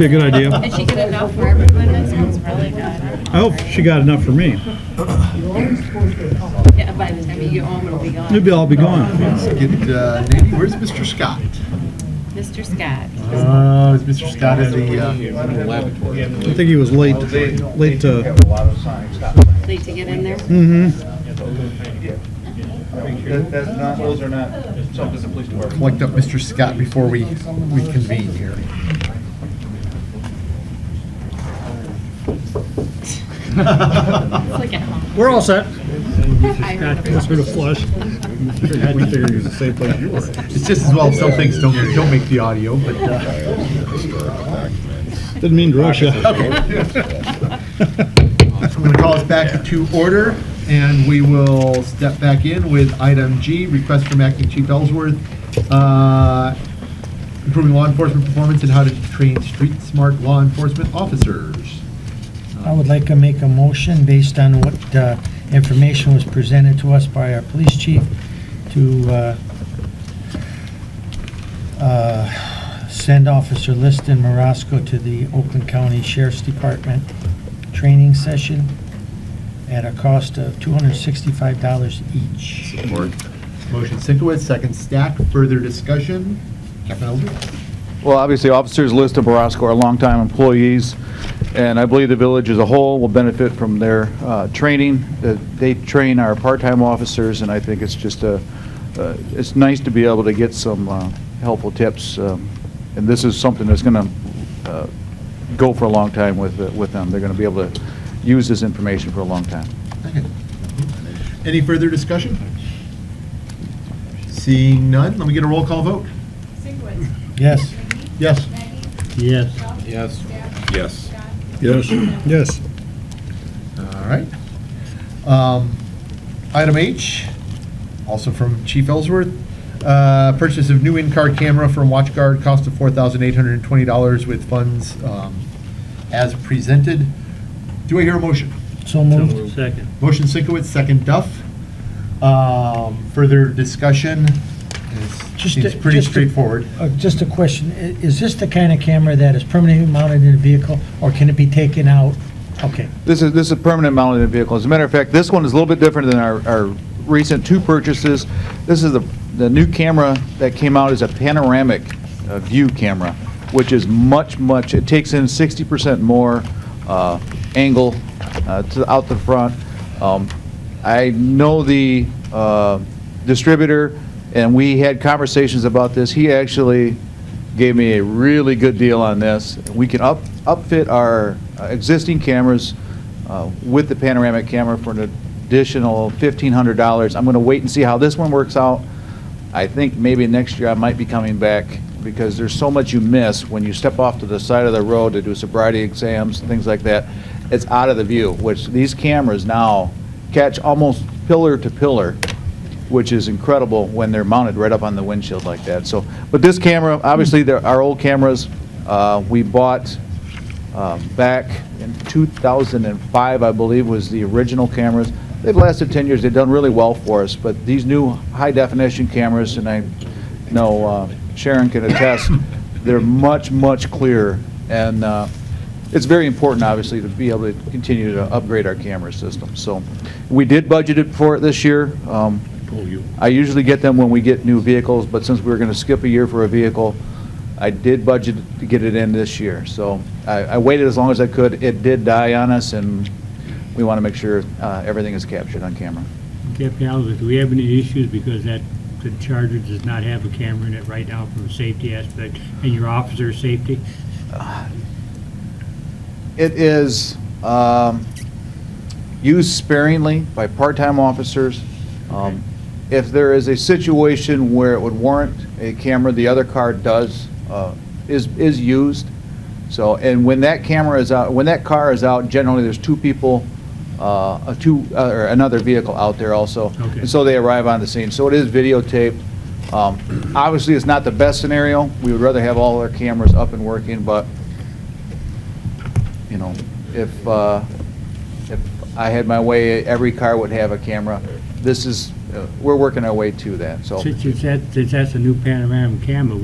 be a good idea. Did she get enough for everyone? That sounds really good. I hope she got enough for me. Yeah, by the time you get home, it'll be gone. Maybe I'll be gone. Let's get, Nady, where's Mr. Scott? Mr. Scott. Is Mr. Scott in the, I think he was late to. Late to get in there? Mm-hmm. That's not, those are not something the police department. collect up Mr. Scott before we convene here. It's like at home. We're all set. I heard of it. Let's go to flush. I figured he was the same place you were. It's just as well some things don't make the audio, but, Didn't mean to rush you. Okay. I'm going to call us back to order, and we will step back in with item G, request from Acting Chief Ellsworth, improving law enforcement performance and how to train street-smart law enforcement officers. I would like to make a motion based on what information was presented to us by our police chief to send Officer Liston Marasco to the Oakland County Sheriff's Department training session at a cost of $265 each. Support. Motion Sinkowitz, second Stack. Further discussion? Captain Ellsworth? Well, obviously, officers List and Barasco are longtime employees, and I believe the village as a whole will benefit from their training. They train our part-time officers, and I think it's just it's nice to be able to get some helpful tips, and this is something that's going to go for a long time with them. They're going to be able to use this information for a long time. Any further discussion? Seeing none, let me get a roll call vote. Yes. Yes. Yes. Yes. Yes. Yes. Yes. All right. Item H, also from Chief Ellsworth, purchase of new in-car camera from WatchGuard, cost of $4,820 with funds as presented. Do I hear a motion? So moved. Second. Motion Sinkowitz, second Duff. Further discussion? It's pretty straightforward. Just a question. Is this the kind of camera that is permanently mounted in a vehicle, or can it be taken out? Okay. This is a permanent mounted in a vehicle. As a matter of fact, this one is a little bit different than our recent two purchases. This is the new camera that came out as a panoramic view camera, which is much, it takes in 60% more angle out the front. I know the distributor, and we had conversations about this. He actually gave me a really good deal on this. We can upfit our existing cameras with the panoramic camera for an additional $1,500. I'm going to wait and see how this one works out. I think maybe next year I might be coming back because there's so much you miss when you step off to the side of the road to do sobriety exams and things like that. It's out of the view, which these cameras now catch almost pillar to pillar, which is incredible when they're mounted right up on the windshield like that. So, but this camera, obviously, our old cameras we bought back in 2005, I believe, was the original cameras. They've lasted 10 years. They've done really well for us. But these new high-definition cameras, and I know Sharon can attest, they're much, much clearer. And it's very important, obviously, to be able to continue to upgrade our camera system. So we did budget it for it this year. I usually get them when we get new vehicles, but since we were going to skip a year for a vehicle, I did budget to get it in this year. So I waited as long as I could. It did die on us, and we want to make sure everything is captured on camera. Captain Ellsworth, do we have any issues because the Charger does not have a camera in it right now from a safety aspect and your officer's safety? It is used sparingly by part-time officers. If there is a situation where it would warrant a camera, the other car is used. So, and when that camera is out, when that car is out, generally there's two people, or another vehicle out there also. Okay. And so they arrive on the scene. So it is videotaped. Obviously, it's not the best scenario. We would rather have all our cameras up and working, but you know, if I had my way, every car would have a camera. This is, we're working our way to that. So Since that's a new panoramic camera,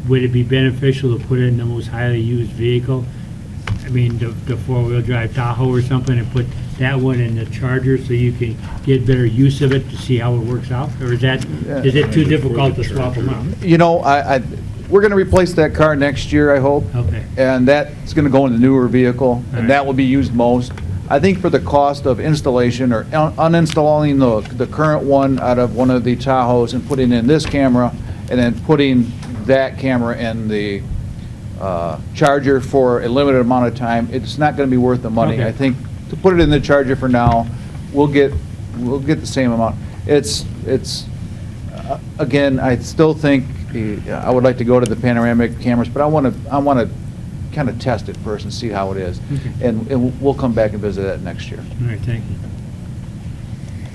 would it be beneficial to put it in the most highly used vehicle? I mean, the four-wheel drive Tahoe or something, and put that one in the Charger so you can get better use of it to see how it works out? Or is it too difficult to swap them out? You know, we're going to replace that car next year, I hope. Okay. And that's going to go in the newer vehicle, right. and that will be used most. I think for the cost of installation or uninstalling the current one out of one of the Tahoes and putting in this camera, and then putting that camera in the Charger for a limited amount of time, it's not going to be worth the money. Okay. I think to put it in the Charger for now, we'll get the same amount. It's again, I still think I would like to go to the panoramic cameras, but I want to kind of test it first and see how it is. Okay. And we'll come back and visit that next year. All right, thank you.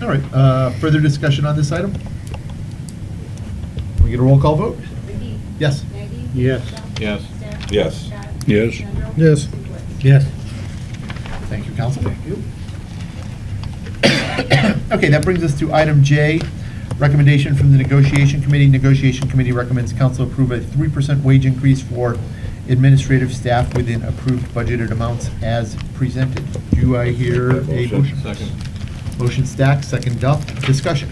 All right, further discussion on this item? Can we get a roll call vote? Yes. Yes. Yes. Yes. Yes. Yes. Yes. Thank you, council. Thank you. Okay, that brings us to item J, recommendation from the negotiation committee. Negotiation committee recommends council approve a 3% wage increase for administrative staff within approved budgeted amounts as presented. Do I hear a motion? Second. Motion Stack, second Duff. Discussion.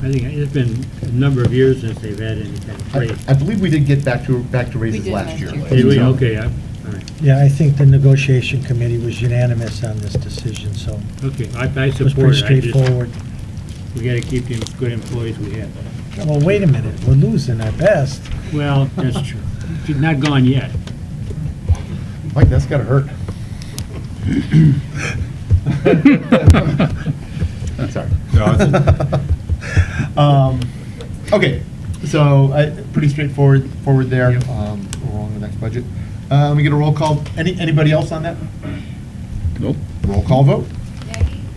I think it's been a number of years since they've had any kind of raise. I believe we did get back to raises did last last year. year. Did we? So- Okay, all right. Yeah, I think the negotiation committee was unanimous on this decision, so Okay, I it was support pretty it. I just, straightforward. we gotta keep the good employees we have. Well, wait a minute, we're losing our best. Well, that's true. Not gone yet. Mike, that's gotta hurt. Sorry. Okay, so pretty straightforward there. We're on the next budget. Let me get a roll call. Anybody else on that? Nope. Roll call vote?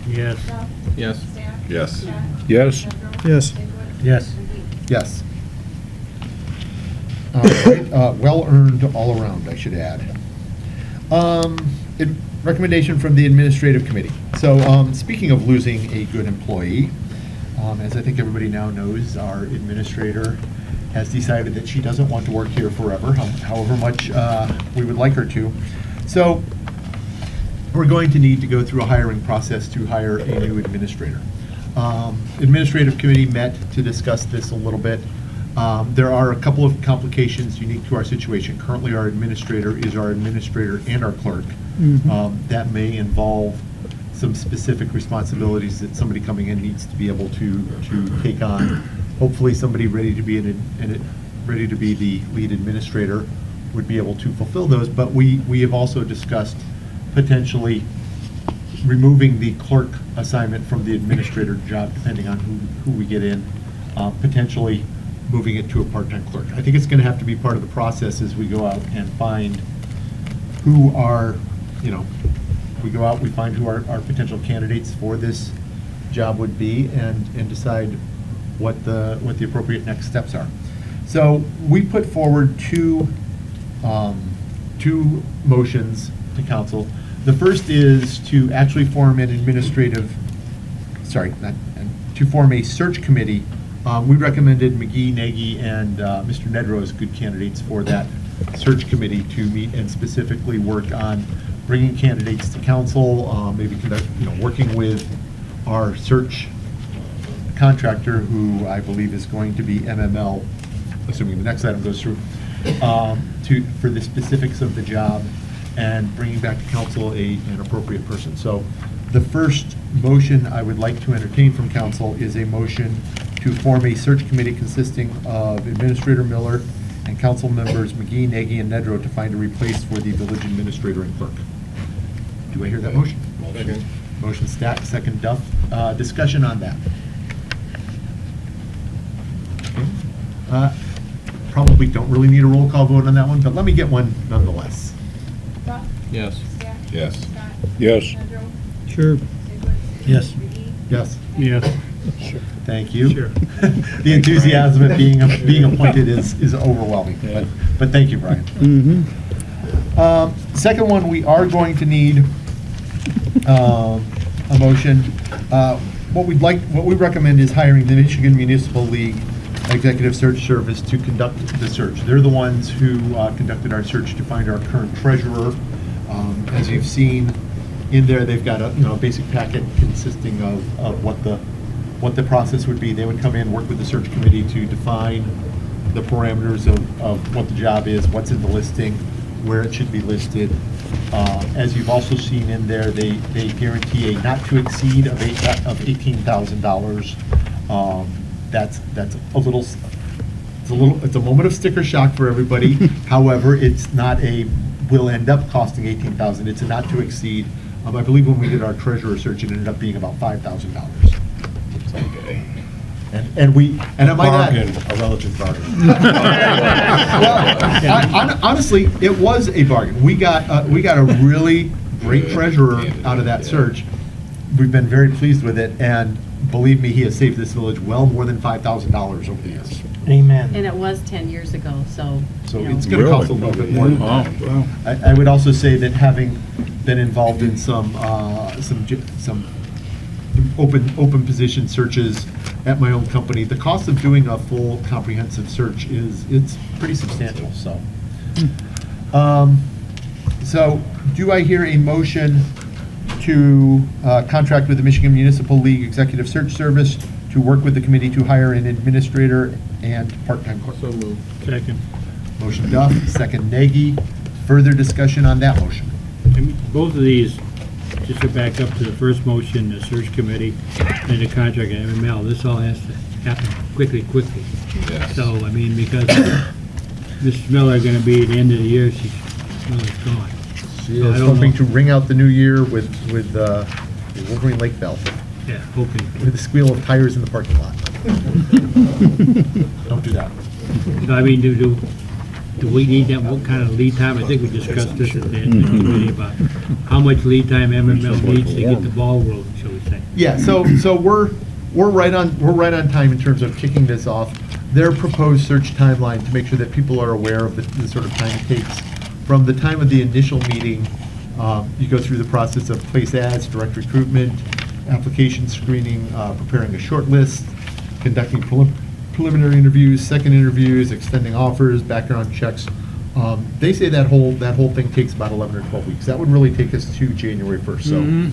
Yes. Yes. Yes. Yes. Yes. Yes. Yes. All right, well-earned all around, I should add. Recommendation from the administrative committee. So, speaking of losing a good employee, as I think everybody now knows, our administrator has decided that she doesn't want to work here forever, however much we would like her to. So, we're going to need to go through a hiring process to hire a new administrator. Administrative committee met to discuss this a little bit. There are a couple of complications unique to our situation. Currently, our administrator is our administrator and our clerk. That may involve some specific responsibilities that somebody coming in needs to be able to take on. Hopefully, somebody ready to be ready to be the lead administrator would be able to fulfill those. But we have also discussed potentially removing the clerk assignment from the administrator job, depending on who we get in, potentially moving it to a part-time clerk. I think it's going to have to be part of the process as we go out and find who are, we go out, we find who our potential candidates for this job would be, and decide what the appropriate next steps are. So we put forward two motions to council. The first is to actually form an to form a search committee. We recommended McGee, Nagy, and Mr. Nedrow as good candidates for that search committee to meet and specifically work on bringing candidates to council, maybe working with our search contractor, who I believe is going to be MML, assuming the next item goes through, for the specifics of the job, and bringing back to council an appropriate person. So the first motion I would like to entertain from council is a motion to form a search committee consisting of Administrator Miller and council members McGee, Nagy, and Nedrow to find a replace for the village administrator and clerk. Do I hear that motion? Second. Motion Stack, second Duff. Discussion on that. Okay. Probably don't really need a roll call vote on that one, but let me get one nonetheless. Yes. Yes. Yes. Sure. Yes. Yes. Yes. Thank you. Sure. The enthusiasm of being appointed is overwhelming, but thank you, Brian. Second one, we are going to need a motion. What we recommend is hiring the Michigan Municipal League Executive Search Service to conduct the search. They're the ones who conducted our search to find our current treasurer. As you've seen in there, they've got a basic packet consisting of what the process would be. They would come in, work with the search committee to define the parameters of what the job is, what's in the listing, where it should be listed. As you've also seen in there, they guarantee a not to exceed of $18,000. That's a little. It's a moment of sticker shock for everybody. However, it's not will end up costing $18,000. It's a not to exceed. I believe when we did our treasurer search, it ended up being about $5,000. Okay. And I might add, a relative bargain. well, honestly, it was a bargain. We got a really great treasurer out of that search. We've been very pleased with it, and believe me, he has saved this village well more than $5,000 over the years. Amen. And it was 10 years ago, so. So you know. it's going to cost a little bit more than that. I would also say that having been involved in some open position searches at my own company, the cost of doing a full comprehensive search it's pretty substantial. So, so do I hear a motion to contract with the Michigan Municipal League Executive Search Service to work with the committee to hire an administrator and part-time clerk? So moved. Second. Motion Duff, second Nagy. Further discussion on that motion? Both of these, just to back up to the first motion, the search committee and the contract at MML, this all has to happen quickly. Yes. So, I mean, because Mrs. Miller going to be at the end of the year, Miller's gone. She So I is don't hoping know. to ring out the new year with the Wolverine Lake Bell, Yeah, hoping. with the squeal of tires in the parking lot. Don't do that. So, I mean, do we need that, what kind of lead time? I think we discussed this at the committee about how much lead time MML needs to get the ball rolling, shall we say. Yeah, so we're right on time in terms of kicking this off. Their proposed search timeline, to make sure that people are aware of the sort of time it takes from the time of the initial meeting. You go through the process of place ads, direct recruitment, application screening, preparing a short list, conducting preliminary interviews, second interviews, extending offers, background checks. They say that whole thing takes about 11 or 12 weeks. That would really take us to January 1st.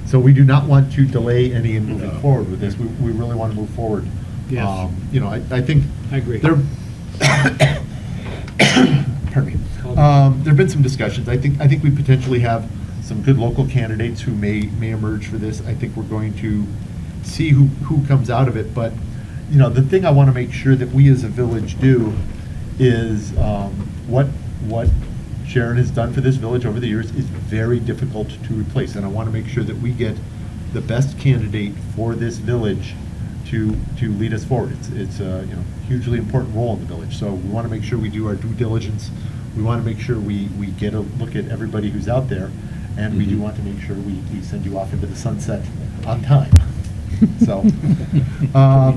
So we do not want to delay any in moving forward with this. We really want to move forward. Yes. I think I agree. Pardon me. There have been some discussions. I think we potentially have some good local candidates who may emerge for this. I think we're going to see who comes out of it. But the thing I want to make sure that we as a village do is what Sharon has done for this village over the years is very difficult to replace, and I want to make sure that we get the best candidate for this village to lead us forward. It's a hugely important role in the village, so we want to make sure we do our due diligence. We want to make sure we get a look at everybody who's out there, and we do want to make sure we send you off into the sunset on time. So, I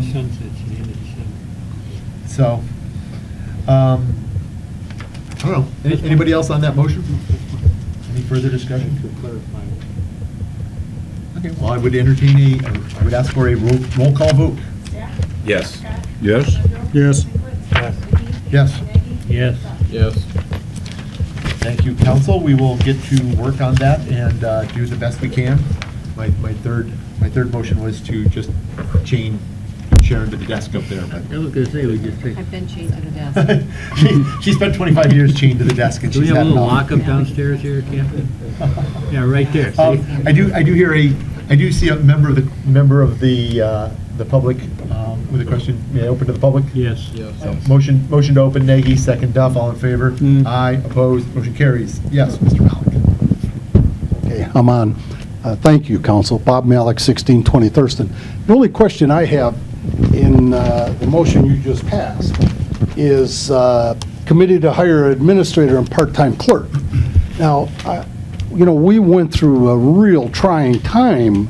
don't know. Anybody else on that motion? Any further discussion? Okay, well, I would I would ask for a roll call vote. Yes. Yes? Yes. Yes. Yes. Yes. Thank you, council. We will get to work on that and do the best we can. My third motion was to just chain Sharon to the desk up there. But I was going to say, we just take. I've been chained to the desk. she spent 25 years chained to the desk, and Do we she's have a had little enough. lockup downstairs here, Captain? Yeah, right there. See? I do see a member of the public with a question. May I open to the public? Yes. So, motion to open. Nagy, second Duff. All in favor? Aye. Opposed? Motion carries. Yes, Mr. Malik. Okay, I'm on. Thank you, Council. Bob Malik, 1620 Thurston. The only question I have in the motion you just passed is committee to hire an administrator and part-time clerk. Now, we went through a real trying time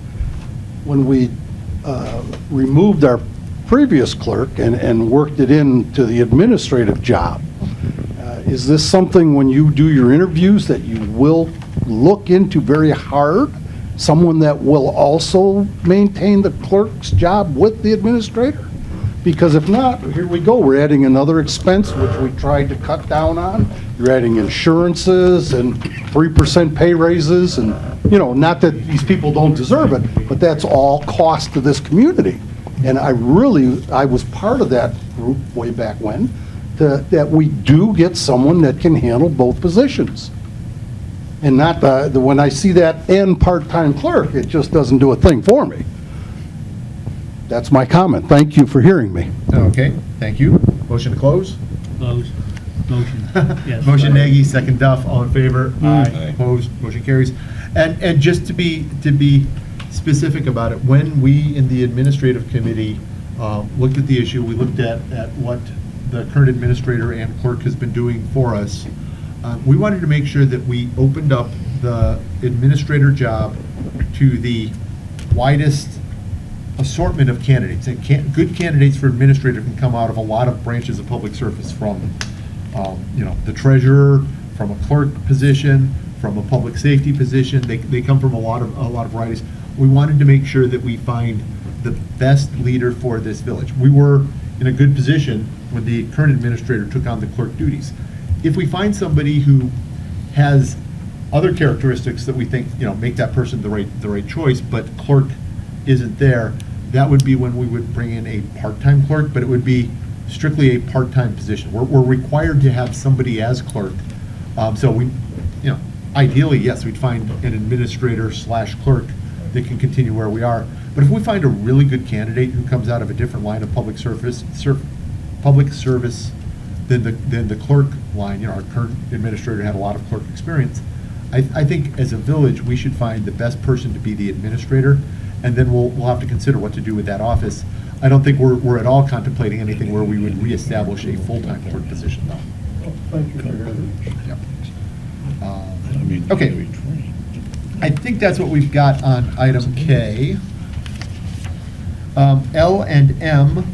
when we removed our previous clerk and worked it into the administrative job. Is this something, when you do your interviews, that you will look into very hard? Someone that will also maintain the clerk's job with the administrator? Because if not, here we go, we're adding another expense, which we tried to cut down on. You're adding insurances and 3% pay raises, and, you know, not that these people don't deserve it, but that's all cost to this community. And I was part of that group way back when, that we do get someone that can handle both positions. And not when I see that and part-time clerk, it just doesn't do a thing for me. That's my comment. Thank you for hearing me. Okay, thank you. Motion to close? Close. Motion. Yes. Motion Nagy, second Duff, all in favor? Aye. Opposed, motion carries. And just to be specific about it, when we in the administrative committee looked at the issue, we looked at what the current administrator and clerk has been doing for us. We wanted to make sure that we opened up the administrator job to the widest assortment of candidates. And good candidates for administrator can come out of a lot of branches of public service, from the treasurer, from a clerk position, from a public safety position. They come from a lot of varieties. We wanted to make sure that we find the best leader for this village. We were in a good position when the current administrator took on the clerk duties. If we find somebody who has other characteristics that we think, make that person the right choice, but clerk isn't there, that would be when we would bring in a part-time clerk, but it would be strictly a part-time position. We're required to have somebody as clerk. So we, ideally, yes, we'd find an administrator / clerk that can continue where we are. But if we find a really good candidate who comes out of a different line of public service than the clerk line, our current administrator had a lot of clerk experience, I think as a village, we should find the best person to be the administrator, and then we'll have to consider what to do with that office. I don't think we're at all contemplating anything where we would reestablish a full-time clerk position, though. Thank you for your Okay. I think that's what we've got on item K. L and M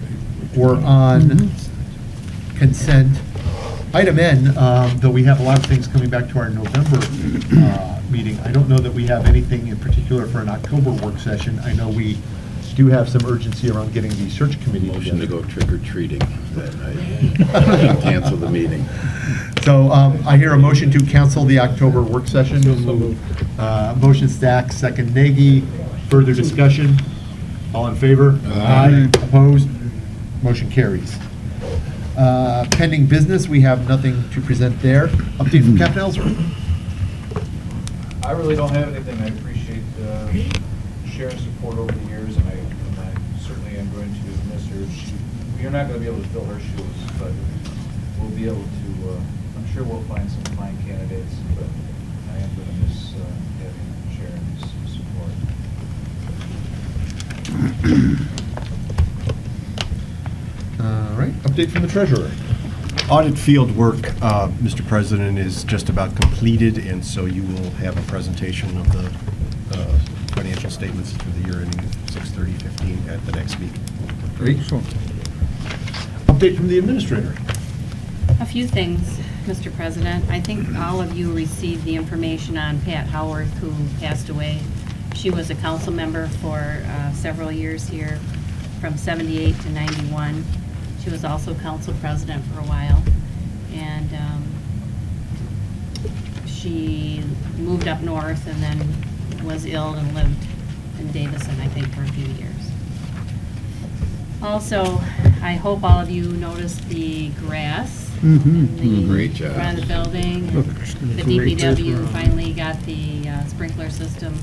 were on consent. Item N, though we have a lot of things coming back to our November meeting, I don't know that we have anything in particular for an October work session. I know we do have some urgency around getting the search committee Motion to together. go trick-or-treating that night. Cancel the meeting. So I hear a motion to cancel the October work session. Motion Stack, second Nagy. Further discussion? All in favor? Aye. Opposed? Motion carries. Pending business, we have nothing to present there. Update from Captain Ellsworth. I really don't have anything. I appreciate Sharon's support over the years, and I certainly am going to miss her. You're not going to be able to fill her shoes, but we'll be able to, I'm sure we'll find some fine candidates, but I am going to miss having Sharon's support. All right, update from the treasurer. Audit field work, Mr. President, is just about completed, and so you will have a presentation of the financial statements for the year ending 6/30/15 at the next meeting. Great. Update from the administrator. A few things, Mr. President. I think all of you received the information on Pat Howarth, who passed away. She was a council member for several years here, from 78 to 91. She was also council president for a while. And she moved up north and then was ill and lived in Davison, I think, for a few years. Also, I hope all of you noticed the grass in the Great job. front of the building. Looks The great this DPW round. finally got the sprinkler system,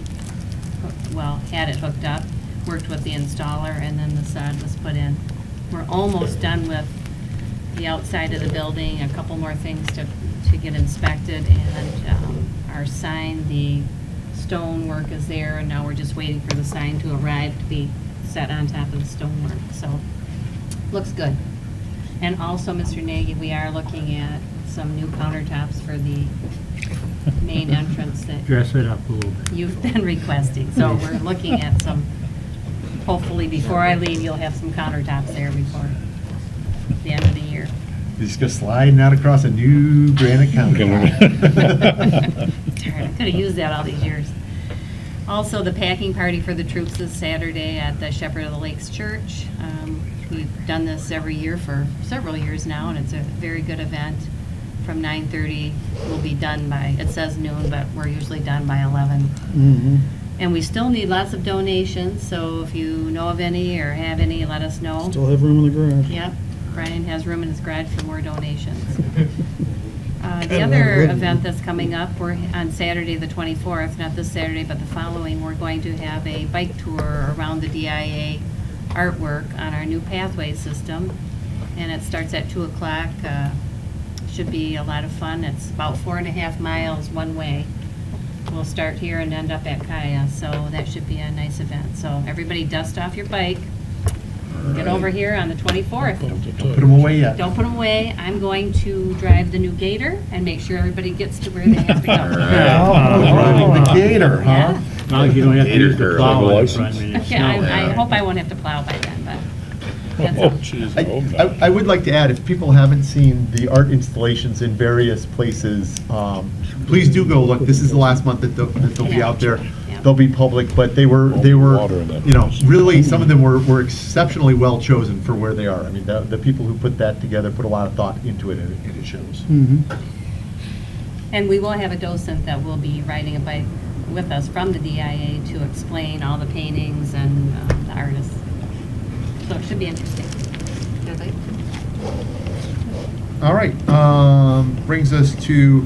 had it hooked up, worked with the installer, and then the sod was put in. We're almost done with the outside of the building, a couple more things to get inspected, and our sign, the stonework is there, and now we're just waiting for the sign to arrive to be set on top of the stonework, so, looks good. And also, Mr. Nagy, we are looking at some new countertops for the main entrance that Dress it up a little bit. you've been requesting, so we're looking at some, hopefully before I leave, you'll have some countertops there before the end of the year. You just go sliding out across a new granite countertop. Darn, I could have used that all these years. Also, the packing party for the troops is Saturday at the Shepherd of the Lakes Church. We've done this every year for several years now, and it's a very good event. From 9:30, we'll be done by, it says noon, but we're usually done by 11. Mm-hmm. And we still need lots of donations, so if you know of any or have any, let us know. Still have room in the garage. Yep, Brian has room in his garage for more donations. The other event that's coming up, we're on Saturday, the 24th, not this Saturday, but the following, we're going to have a bike tour around the DIA artwork on our new pathway system, and it starts at 2 o'clock. Should be a lot of fun. It's about 4.5 miles one way. We'll start here and end up at Kaya, so that should be a nice event. So everybody dust off your bike. Get over here on the 24th. Don't put them away yet. Don't put them away. I'm going to drive the new Gator and make sure everybody gets to where they have to go. Driving the Gator, huh? Yeah. As long as you don't have to use the plow in License. front, I mean, it's Okay, snow. I hope I won't have to plow by then, but that's all. Jeez, I hope not. I would like to add, if people haven't seen the art installations in various places, please do go look. This is the last month that they'll be out there. They'll be public, but they were, Water in that you know, really, some of them were exceptionally well chosen for where they are. I mean, the people who put that together put a lot of thought into it, and it shows. And we will have a docent that will be riding a bike with us from the DIA to explain all the paintings and the artists. So it should be interesting. All right, brings us to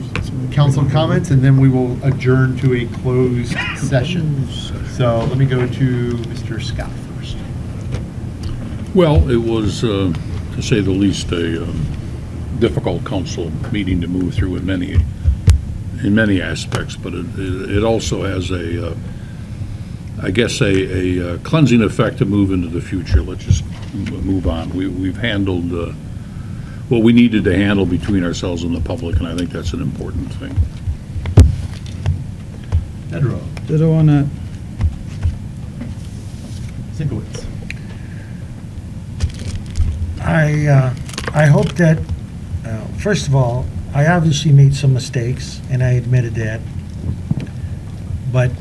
council comments, and then we will adjourn to a closed session. So let me go to Mr. Scott first. Well, it was, to say the least, a difficult council meeting to move through in many aspects, but it also has I guess a cleansing effect to move into the future. Let's just move on. We've handled what we needed to handle between ourselves and the public, and I think that's an important thing. Ditto on that. Sinkowitz. I hope that, first of all, I obviously made some mistakes, and I admitted that. But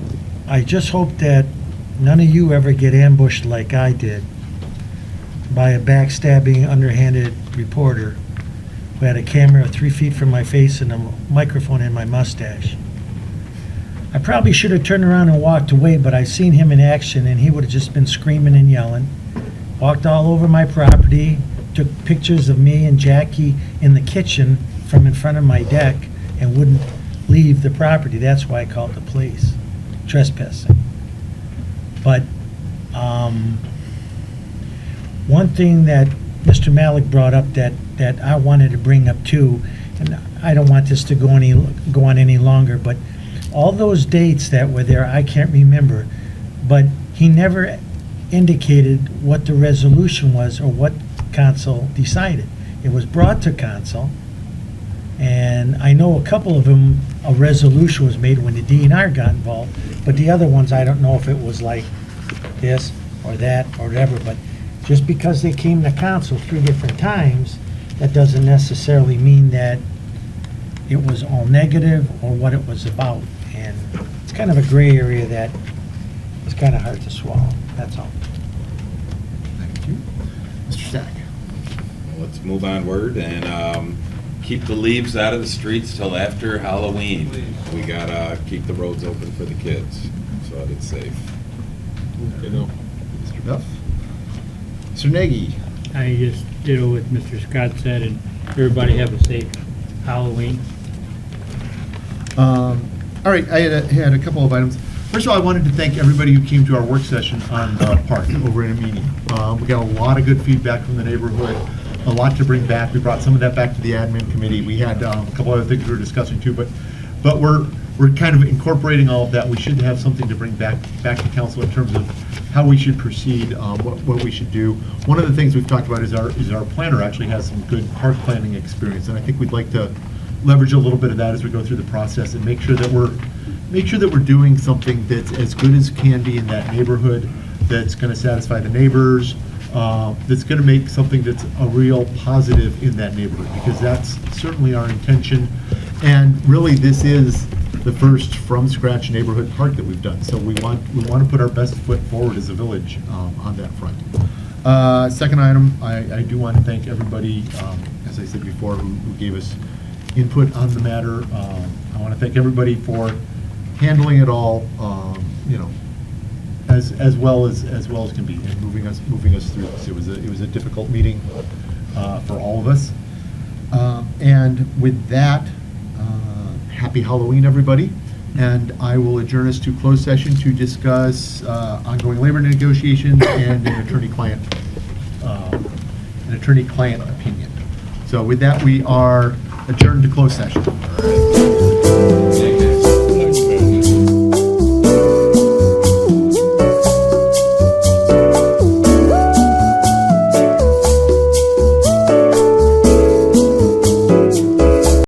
I just hope that none of you ever get ambushed like I did by a backstabbing, underhanded reporter who had a camera 3 feet from my face and a microphone in my mustache. I probably should have turned around and walked away, but I seen him in action, and he would have just been screaming and yelling. Walked all over my property, took pictures of me and Jackie in the kitchen from in front of my deck, and wouldn't leave the property. That's why I called the police. Trespassing. But one thing that Mr. Malik brought up that I wanted to bring up too, and I don't want this to go on any longer, but all those dates that were there, I can't remember, but he never indicated what the resolution was or what council decided. It was brought to council, and I know a couple of them, a resolution was made when the DNR got involved, but the other ones, I don't know if it was like this or that or whatever, but just because they came to council 3 different times, that doesn't necessarily mean that it was all negative or what it was about. And it's kind of a gray area that is kind of hard to swallow. That's all. Thank you. Mr. Stack. Let's move onward and keep the leaves out of the streets till after Halloween. We gotta keep the roads open for the kids, so that it's safe. Mr. Duff. Mr. Nagy. I just ditto what Mr. Scott said, and everybody have a safe Halloween. All right, I had a couple of items. First of all, I wanted to thank everybody who came to our work session on Park over in Amenia. We got a lot of good feedback from the neighborhood, a lot to bring back. We brought some of that back to the admin committee. We had a couple other things we were discussing too, but we're kind of incorporating all of that. We should have something to bring back to council in terms of how we should proceed, what we should do. One of the things we've talked about is our planner actually has some good park planning experience, and I think we'd like to leverage a little bit of that as we go through the process and make sure that we're doing something that's as good as can be in that neighborhood, that's going to satisfy the neighbors, that's going to make something that's a real positive in that neighborhood, because that's certainly our intention. And really, this is the first from-scratch neighborhood park that we've done. So we want to put our best foot forward as a village on that front. Second item, I do want to thank everybody, as I said before, who gave us input on the matter. I want to thank everybody for handling it all, as well as can be, and moving us through this. It was a difficult meeting for all of us. And with that, happy Halloween, everybody. And I will adjourn us to closed session to discuss ongoing labor negotiations and an attorney-client opinion. So with that, we are adjourned to closed session.